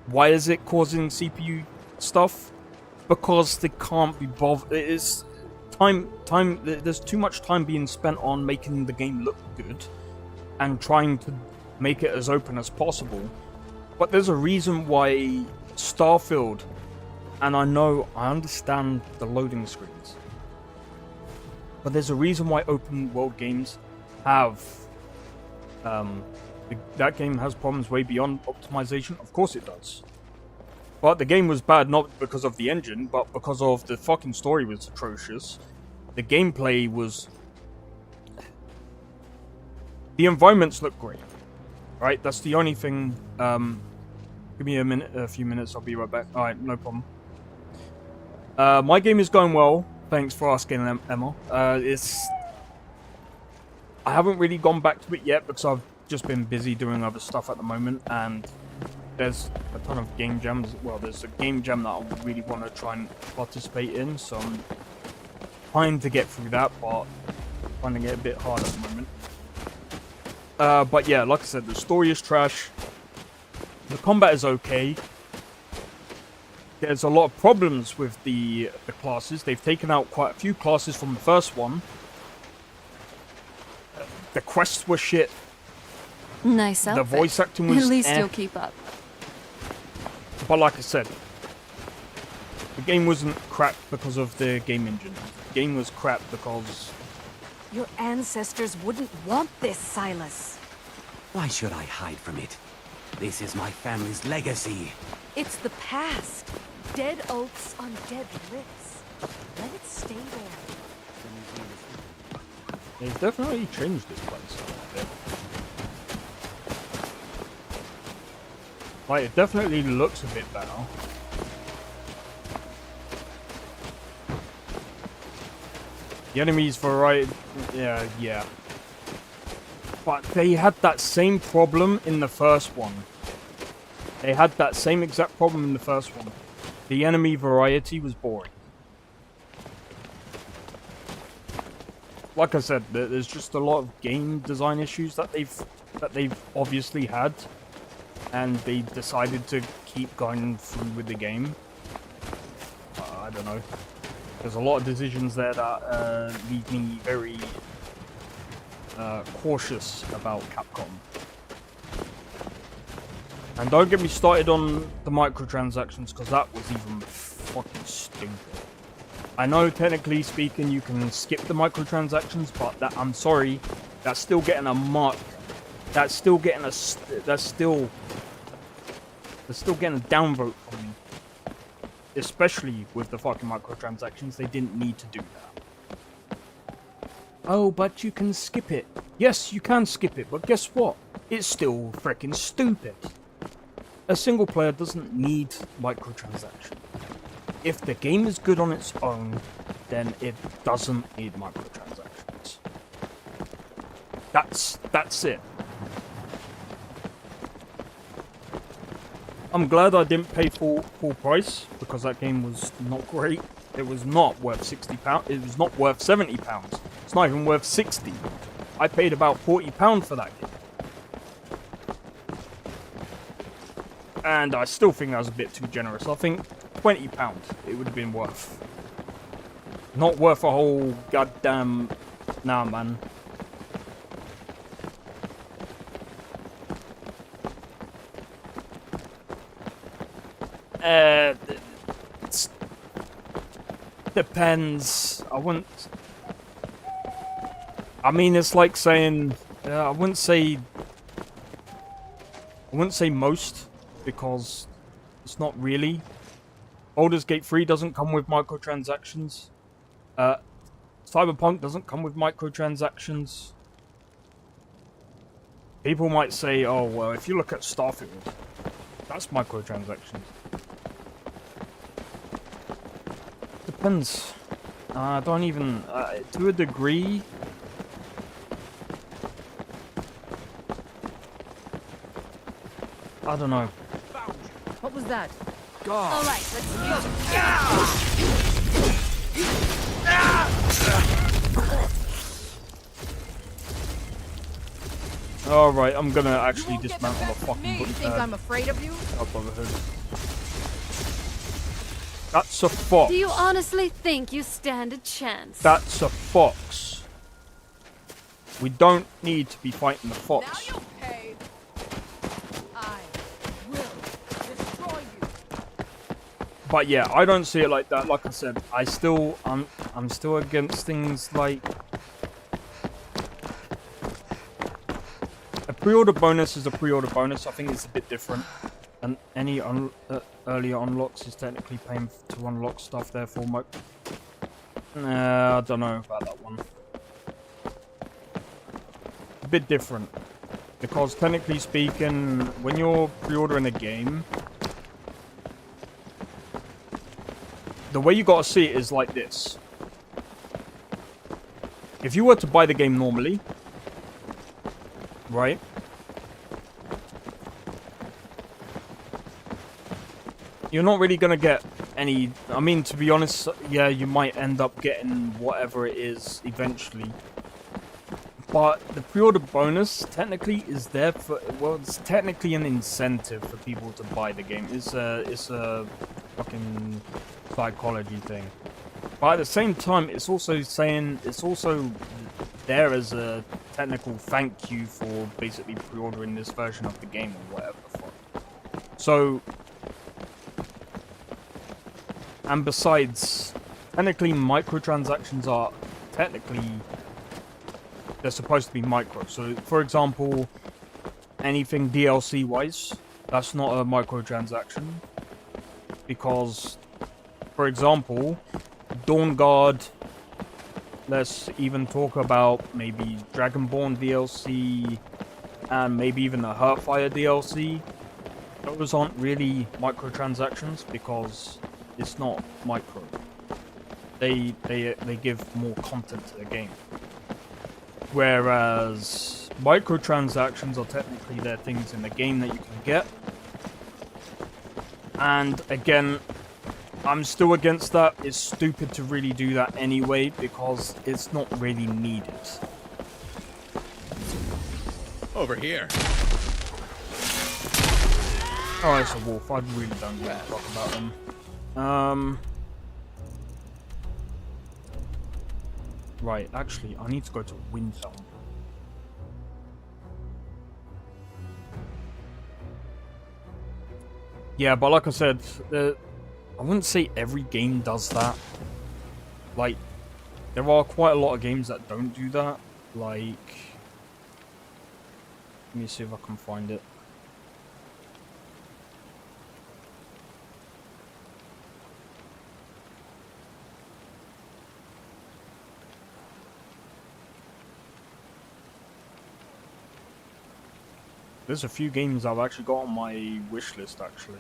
Why is it causing CPU stuff? Because they can't be bothered. It is time. There's too much time being spent on making the game look good and trying to make it as open as possible. But there's a reason why Starfield, and I understand the loading screens, but there's a reason why open world games have that game has problems way beyond optimization. Of course it does. But the game was bad not because of the engine, but because of the fucking story was atrocious. The gameplay was... The environments look great. Right? That's the only thing... Give me a few minutes, I'll be right back. Alright, no problem. My game is going well. Thanks for asking, Emma. I haven't really gone back to it yet because I've just been busy doing other stuff at the moment, and there's a ton of game jams. Well, there's a game jam that I really want to try and participate in, so I'm trying to get through that, but finding it a bit hard at the moment. But yeah, like I said, the story is trash. The combat is okay. There's a lot of problems with the classes. They've taken out quite a few classes from the first one. The quests were shit. Nice outfit. The voice acting was At least you'll keep up. But like I said, the game wasn't crap because of the game engine. The game was crap because... Your ancestors wouldn't want this, Silas. Why should I hide from it? This is my family's legacy. It's the past. Dead oaks on dead lips. Let it stay there. They've definitely changed this place a bit. Like, it definitely looks a bit better. The enemies variety, yeah. But they had that same problem in the first one. They had that same exact problem in the first one. The enemy variety was boring. Like I said, there's just a lot of game design issues that they've obviously had, and they decided to keep going through with the game. I don't know. There's a lot of decisions there that leave me very cautious about Capcom. And don't get me started on the microtransactions, because that was even fucking stupid. I know, technically speaking, you can skip the microtransactions, but I'm sorry, that's still getting a mark. That's still getting a that's still getting a downvote from me. Especially with the fucking microtransactions, they didn't need to do that. Oh, but you can skip it. Yes, you can skip it, but guess what? It's still freaking stupid. A single player doesn't need microtransactions. If the game is good on its own, then it doesn't need microtransactions. That's it. I'm glad I didn't pay full price, because that game was not great. It was not worth £60. It was not worth £70. It's not even worth 60. I paid about £40 for that game. And I still think that was a bit too generous. I think £20 it would have been worth. Not worth a whole goddamn... Nah, man. Depends. I mean, it's like saying... I wouldn't say most, because it's not really. Baldur's Gate 3 doesn't come with microtransactions. Cyberpunk doesn't come with microtransactions. People might say, oh, well, if you look at Starfield, that's microtransactions. Depends. I don't even... to a degree... I don't know. What was that? God. All right, let's go. Alright, I'm gonna actually dismantle the fucking You think I'm afraid of you? Brotherhood. That's a fox. Do you honestly think you stand a chance? That's a fox. We don't need to be fighting the fox. Now you'll pay. I will destroy you. But yeah, I don't see it like that. Like I said, I'm still against things like a pre-order bonus is a pre-order bonus. I think it's a bit different. And any earlier unlocks is technically paying to unlock stuff. Therefore, I don't know about that one. A bit different, because technically speaking, when you're pre-ordering a game, the way you gotta see it is like this. If you were to buy the game normally, right? You're not really gonna get any... I mean, to be honest, yeah, you might end up getting whatever it is eventually. But the pre-order bonus technically is there for... Well, it's technically an incentive for people to buy the game. It's a fucking psychology thing. But at the same time, it's also saying... It's also there as a technical thank you for basically pre-ordering this version of the game or whatever the fuck. So... And besides, technically microtransactions are technically, they're supposed to be micro. So for example, anything DLC wise, that's not a microtransaction. Because, for example, Dawn Guard, let's even talk about maybe Dragonborn DLC, and maybe even the Heartfire DLC. Those aren't really microtransactions because it's not micro. they give more content to the game. Whereas microtransactions are technically they're things in the game that you can get. And again, I'm still against that. It's stupid to really do that anyway because it's not really needed. Over here. Oh, it's a wolf. I really don't give a fuck about them. Right, actually, I need to go to Windhelm. Yeah, but like I said, I wouldn't say every game does that. Like, there are quite a lot of games that don't do that. Like, let me see if I can find it. There's a few games I've actually got on my wish list, actually.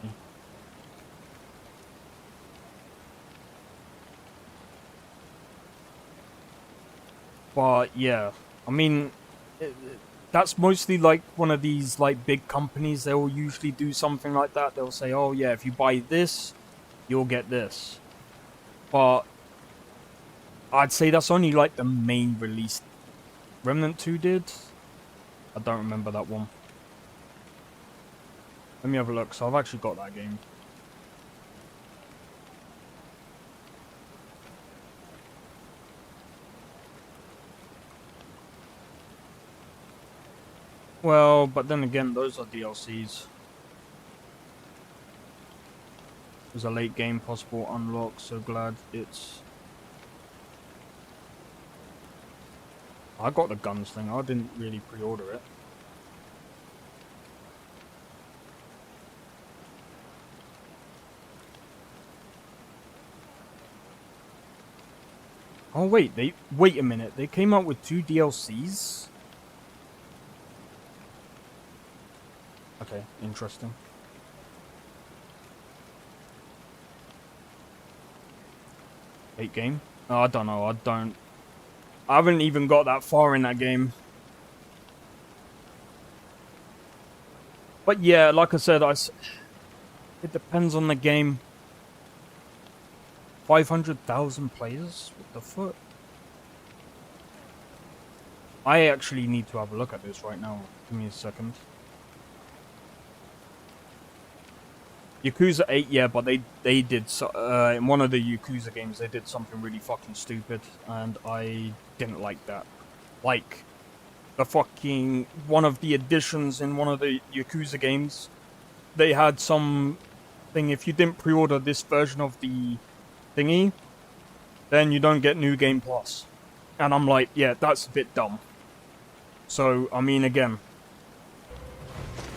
But yeah, I mean, that's mostly like one of these like big companies. They'll usually do something like that. They'll say, "Oh yeah, if you buy this, you'll get this." But I'd say that's only like the main release. Remnant 2 did. I don't remember that one. Let me have a look. So I've actually got that game. Well, but then again, those are DLCs. There's a late game possible unlock. So glad it's... I got the guns thing. I didn't really pre-order it. Oh wait, wait a minute. They came out with 2 DLCs? Okay, interesting. Late game? Oh, I don't know. I haven't even got that far in that game. But yeah, like I said, it depends on the game. 500,000 players? What the fuck? I actually need to have a look at this right now. Give me a second. Yakuza 8, yeah, but they did in one of the Yakuza games they did something really fucking stupid, and I didn't like that. Like the fucking one of the additions in one of the Yakuza games, they had some thing if you didn't pre-order this version of the thingy, then you don't get New Game Plus. And I'm like, yeah, that's a bit dumb. So, I mean, again,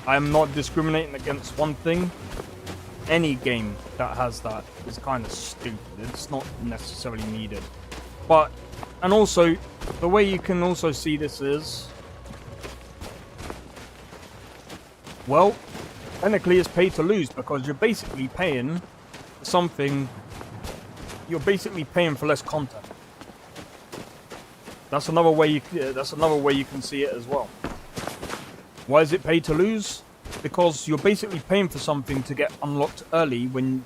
I'm not discriminating against one thing. Any game that has that is kind of stupid. It's not necessarily needed. But, and also, the way you can also see this is, well, technically it's pay to lose because you're basically paying for something. You're basically paying for less content. That's another way you can see it as well. Why is it pay to lose? Because you're basically paying for something to get unlocked early when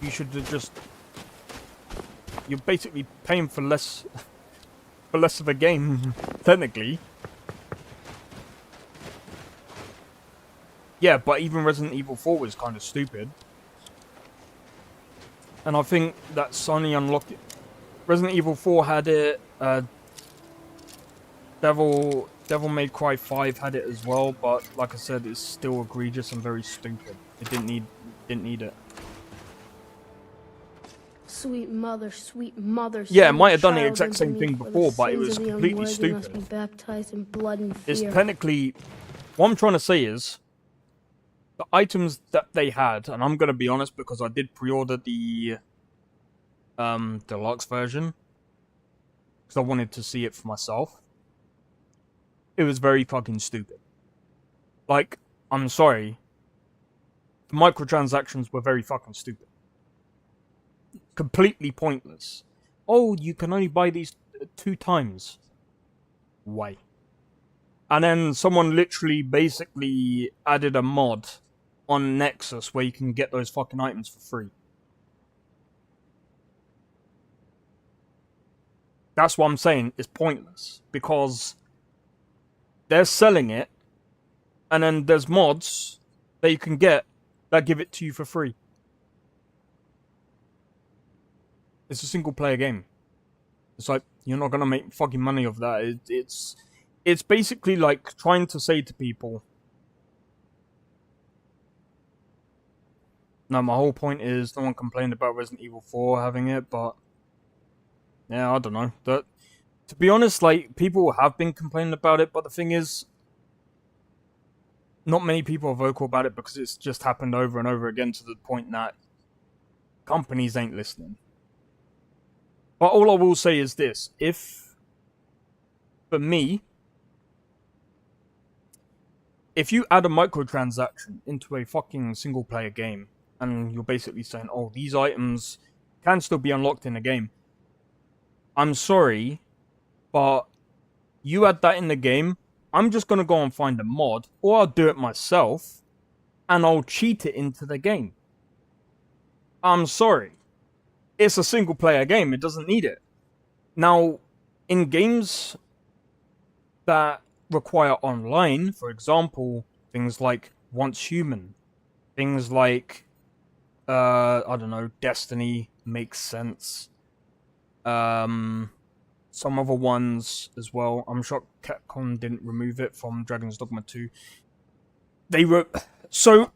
you should have just... You're basically paying for less of a game, technically. Yeah, but even Resident Evil 4 was kind of stupid. And I think that Sony unlocked it. Resident Evil 4 had it. Devil May Cry 5 had it as well, but like I said, it's still egregious and very stupid. It didn't need it. Sweet mother, sweet mother. Yeah, it might have done the exact same thing before, but it was completely stupid. Baptized in blood and fear. It's technically, what I'm trying to say is, the items that they had, and I'm gonna be honest because I did pre-order the deluxe version because I wanted to see it for myself. It was very fucking stupid. Like, I'm sorry, the microtransactions were very fucking stupid. Completely pointless. oh, you can only buy these 2 times. Why? And then someone literally basically added a mod on Nexus where you can get those fucking items for free. That's what I'm saying, it's pointless. Because they're selling it, and then there's mods that you can get that give it to you for free. It's a single player game. It's like, you're not gonna make fucking money off that. It's basically like trying to say to people, no, my whole point is no one complained about Resident Evil 4 having it, but yeah, I don't know. To be honest, like, people have been complaining about it, but the thing is, not many people are vocal about it because it's just happened over and over again to the point that companies ain't listening. But all I will say is this, for me, if you add a microtransaction into a fucking single player game, and you're basically saying, oh, these items can still be unlocked in the game, I'm sorry, but you add that in the game, I'm just going to go and find a mod, or I'll do it myself, and I'll cheat it into the game. I'm sorry. It's a single player game, it doesn't need it. Now, in games that require online, for example, things like Once Human, things like, I don't know, Destiny makes sense. Some other ones as well. I'm shocked Capcom didn't remove it from Dragon's Dogma 2. So,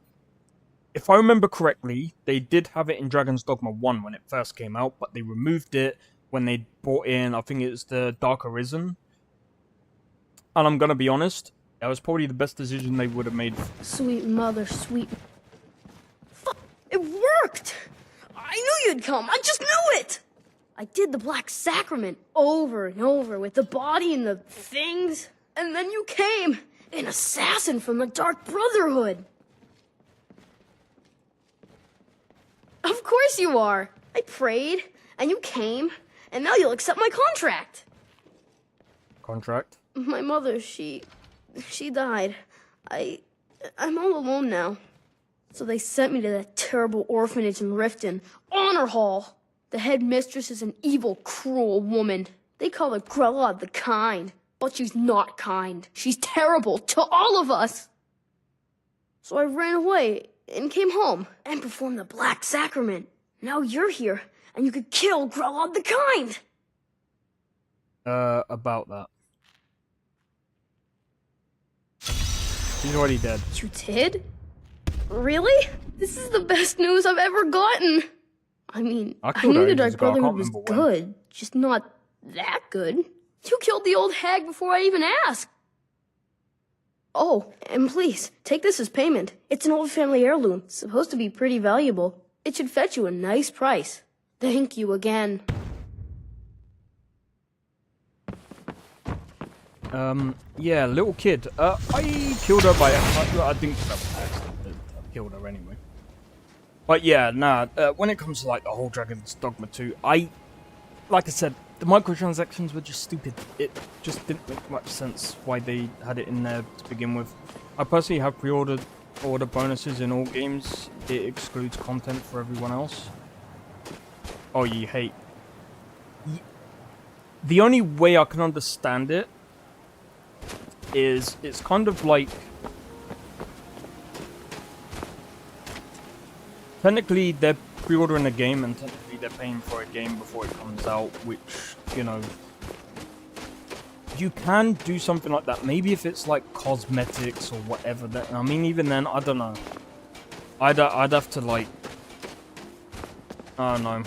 if I remember correctly, they did have it in Dragon's Dogma 1 when it first came out, but they removed it when they brought in, I think it's the Dark Arisen. And I'm gonna be honest, that was probably the best decision they would have made. Sweet mother, sweet... It worked! I knew you'd come, I just knew it! I did the Black Sacrament over and over with the body and the things. And then you came, an assassin from the Dark Brotherhood. Of course you are. I prayed, and you came, and now you'll accept my contract. Contract? My mother, she died. I'm all alone now. So they sent me to that terrible orphanage in Riften, Honor Hall. The headmistress is an evil, cruel woman. They call her Grella the Kind, but she's not kind. She's terrible to all of us. So I ran away and came home and performed the Black Sacrament. Now you're here, and you could kill Grella the Kind. About that. He's already dead. You did? Really? This is the best news I've ever gotten. I mean, I knew the Dark Brotherhood was good, just not that good. You killed the old hag before I even asked. Oh, and please, take this as payment. It's an old family heirloom, supposed to be pretty valuable. It should fetch you a nice price. Thank you again. Yeah, little kid. I killed her by... I didn't kill her by accident. I killed her anyway. But yeah, nah, when it comes to like the whole Dragon's Dogma 2, like I said, the microtransactions were just stupid. It just didn't make much sense why they had it in there to begin with. I personally have order bonuses in all games. It excludes content for everyone else. Oh, you hate. The only way I can understand it is it's kind of like... Technically, they're pre-ordering a game, and technically they're paying for a game before it comes out, which, you know... You can do something like that. Maybe if it's like cosmetics or whatever. That, I mean, even then, I don't know. I'd have to like... I don't know.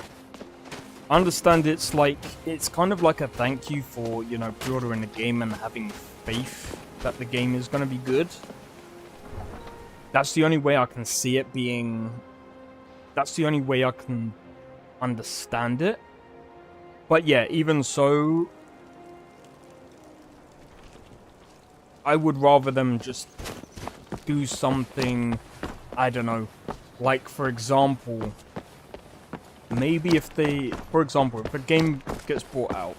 I understand it's like... It's kind of like a thank you for, you know, pre-ordering a game and having faith that the game is going to be good. That's the only way I can see it being... That's the only way I can understand it. But yeah, even so, I would rather them just do something, I don't know, like for example, maybe if they, for example, if a game gets brought out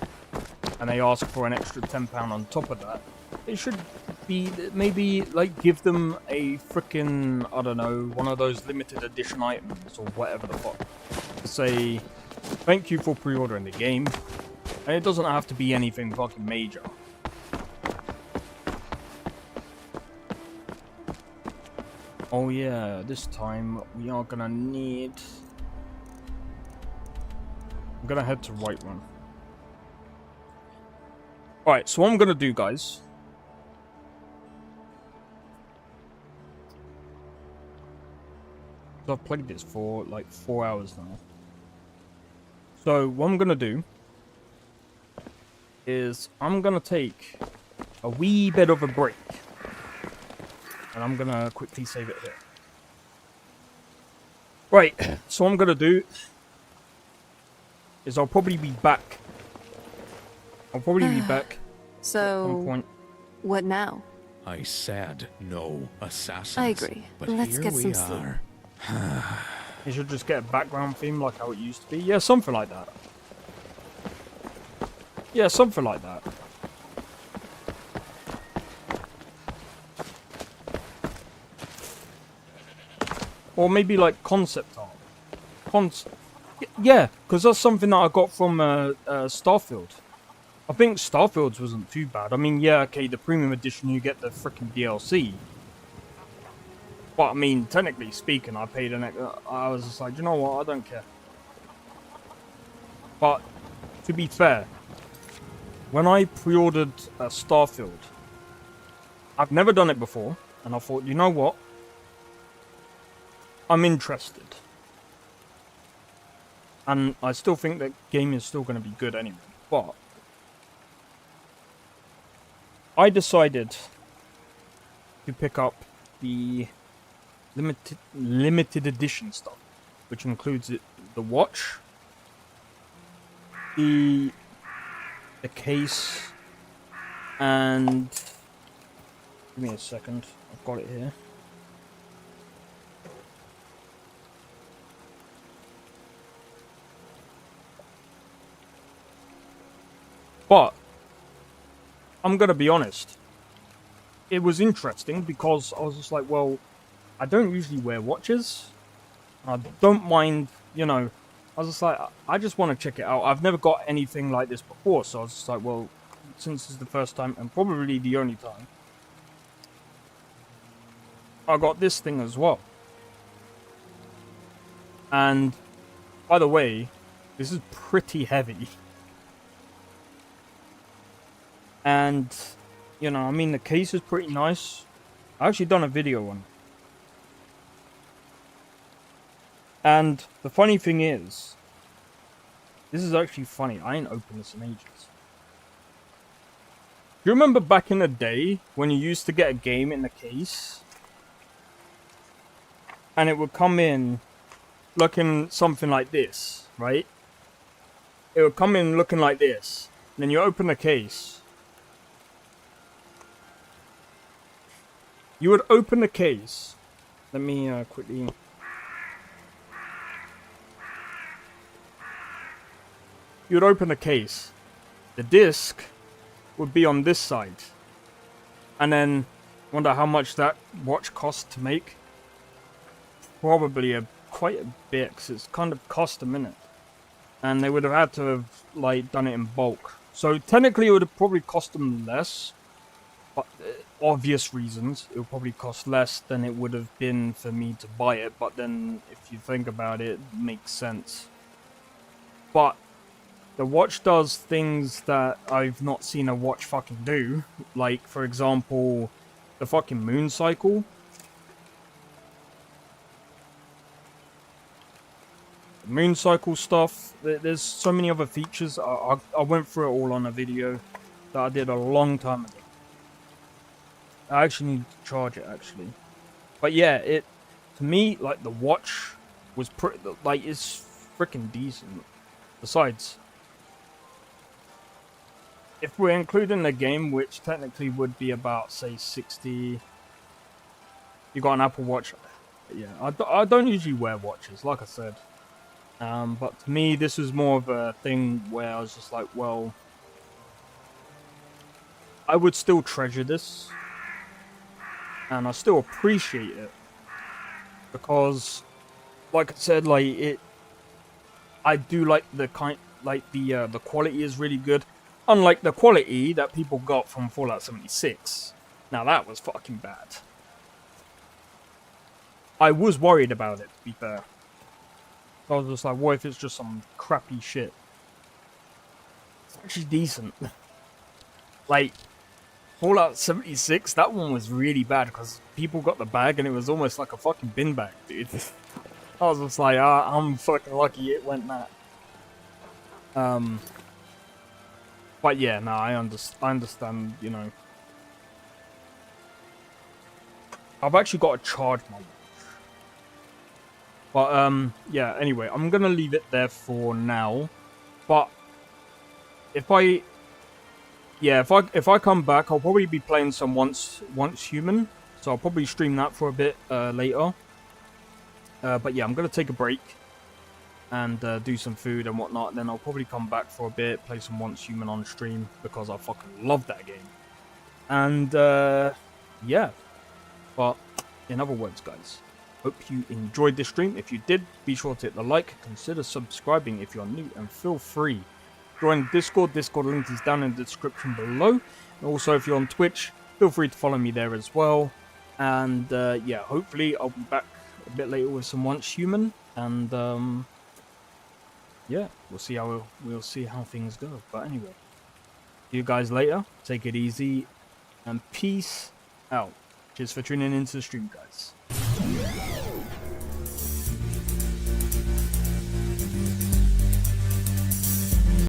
and they ask for an extra £10 on top of that, it should be maybe like give them a freaking, I don't know, one of those limited edition items or whatever the fuck. Say, thank you for pre-ordering the game, and it doesn't have to be anything fucking major. Oh yeah, this time we are gonna need... I'm gonna head to Whiterun. Alright, so what I'm gonna do, guys... So I've played this for like 4 hours now. So what I'm gonna do is I'm gonna take a wee bit of a break. And I'm gonna quickly save it here. Right, so what I'm gonna do is I'll probably be back. I'll probably be back at some point. What now? I said no assassins. I agree. But Let's here get we some sleep. are. You should just get a background theme like how it used to be. Yeah, something like that. Yeah, something like that. Or maybe like concept art. Yeah, because that's something that I got from Starfield. I think Starfield's wasn't too bad. I mean, yeah, okay, the premium edition you get the freaking DLC. But I mean, technically speaking, I paid I was just like, you know what, I don't care. But to be fair, when I pre-ordered Starfield, I've never done it before, and I thought, you know what, I'm interested. And I still think that game is still going to be good anyway. But I decided to pick up the limited edition stuff, which includes the watch, the case, and give me a second, I've got it here. But I'm gonna be honest, it was interesting because I was just like, well, I don't usually wear watches. I don't mind, you know, I was just like, I just want to check it out. I've never got anything like this before, so I was just like, well, since it's the first time and probably the only time, I got this thing as well. And by the way, this is pretty heavy. And, you know, I mean, the case is pretty nice. I actually done a video on it. And the funny thing is, this is actually funny. I ain't opened this in ages. Do you remember back in the day when you used to get a game in the case? And it would come in looking something like this, right? It would come in looking like this. And then you open the case. You would open the case. Let me quickly... You would open the case. The disc would be on this side. And then, wonder how much that watch cost to make? Probably quite a bit, because it's kind of custom, innit? And they would have had to have, like, done it in bulk. So, technically, it would have probably cost them less. But, obvious reasons, it would probably cost less than it would have been for me to buy it. But then, if you think about it, it makes sense. But the watch does things that I've not seen a watch fucking do. Like, for example, the fucking moon cycle. The moon cycle stuff. There's so many other features. I went through it all on a video that I did a long time ago. I actually need to charge it, actually. But yeah, to me, like, the watch was pretty, like, it's freaking decent. Besides, if we're including the game, which technically would be about, say, 60... You got an Apple Watch. Yeah, I don't usually wear watches, like I said. But to me, this was more of a thing where I was just like, well, I would still treasure this, and I still appreciate it, because, like I said, like I do like the the quality is really good, unlike the quality that people got from Fallout 76. Now that was fucking bad. I was worried about it, to be fair. I was just like, what if it's just some crappy shit? It's actually decent. Like, Fallout 76, that one was really bad because people got the bag and it was almost like a fucking bin bag, dude. I was just like, I'm fucking lucky it went that. But yeah, no, I understand, you know. I've actually got to charge my watch. But, yeah, anyway, I'm gonna leave it there for now. But, if I come back, I'll probably be playing some Once Human. So I'll probably stream that for a bit, later. But yeah, I'm gonna take a break. And, do some food and whatnot. And then I'll probably come back for a bit, play some Once Human on stream. Because I fucking love that game. And, yeah. But, in other words, guys. Hope you enjoyed this stream. If you did, be sure to hit the like, consider subscribing if you're new, and feel free to join Discord. Discord link is down in the description below. And also, if you're on Twitch, feel free to follow me there as well. And yeah, hopefully I'll be back a bit later with some Once Human, and yeah, we'll see how things go. But anyway, see you guys later. Take it easy, and peace out. Cheers for tuning into the stream, guys.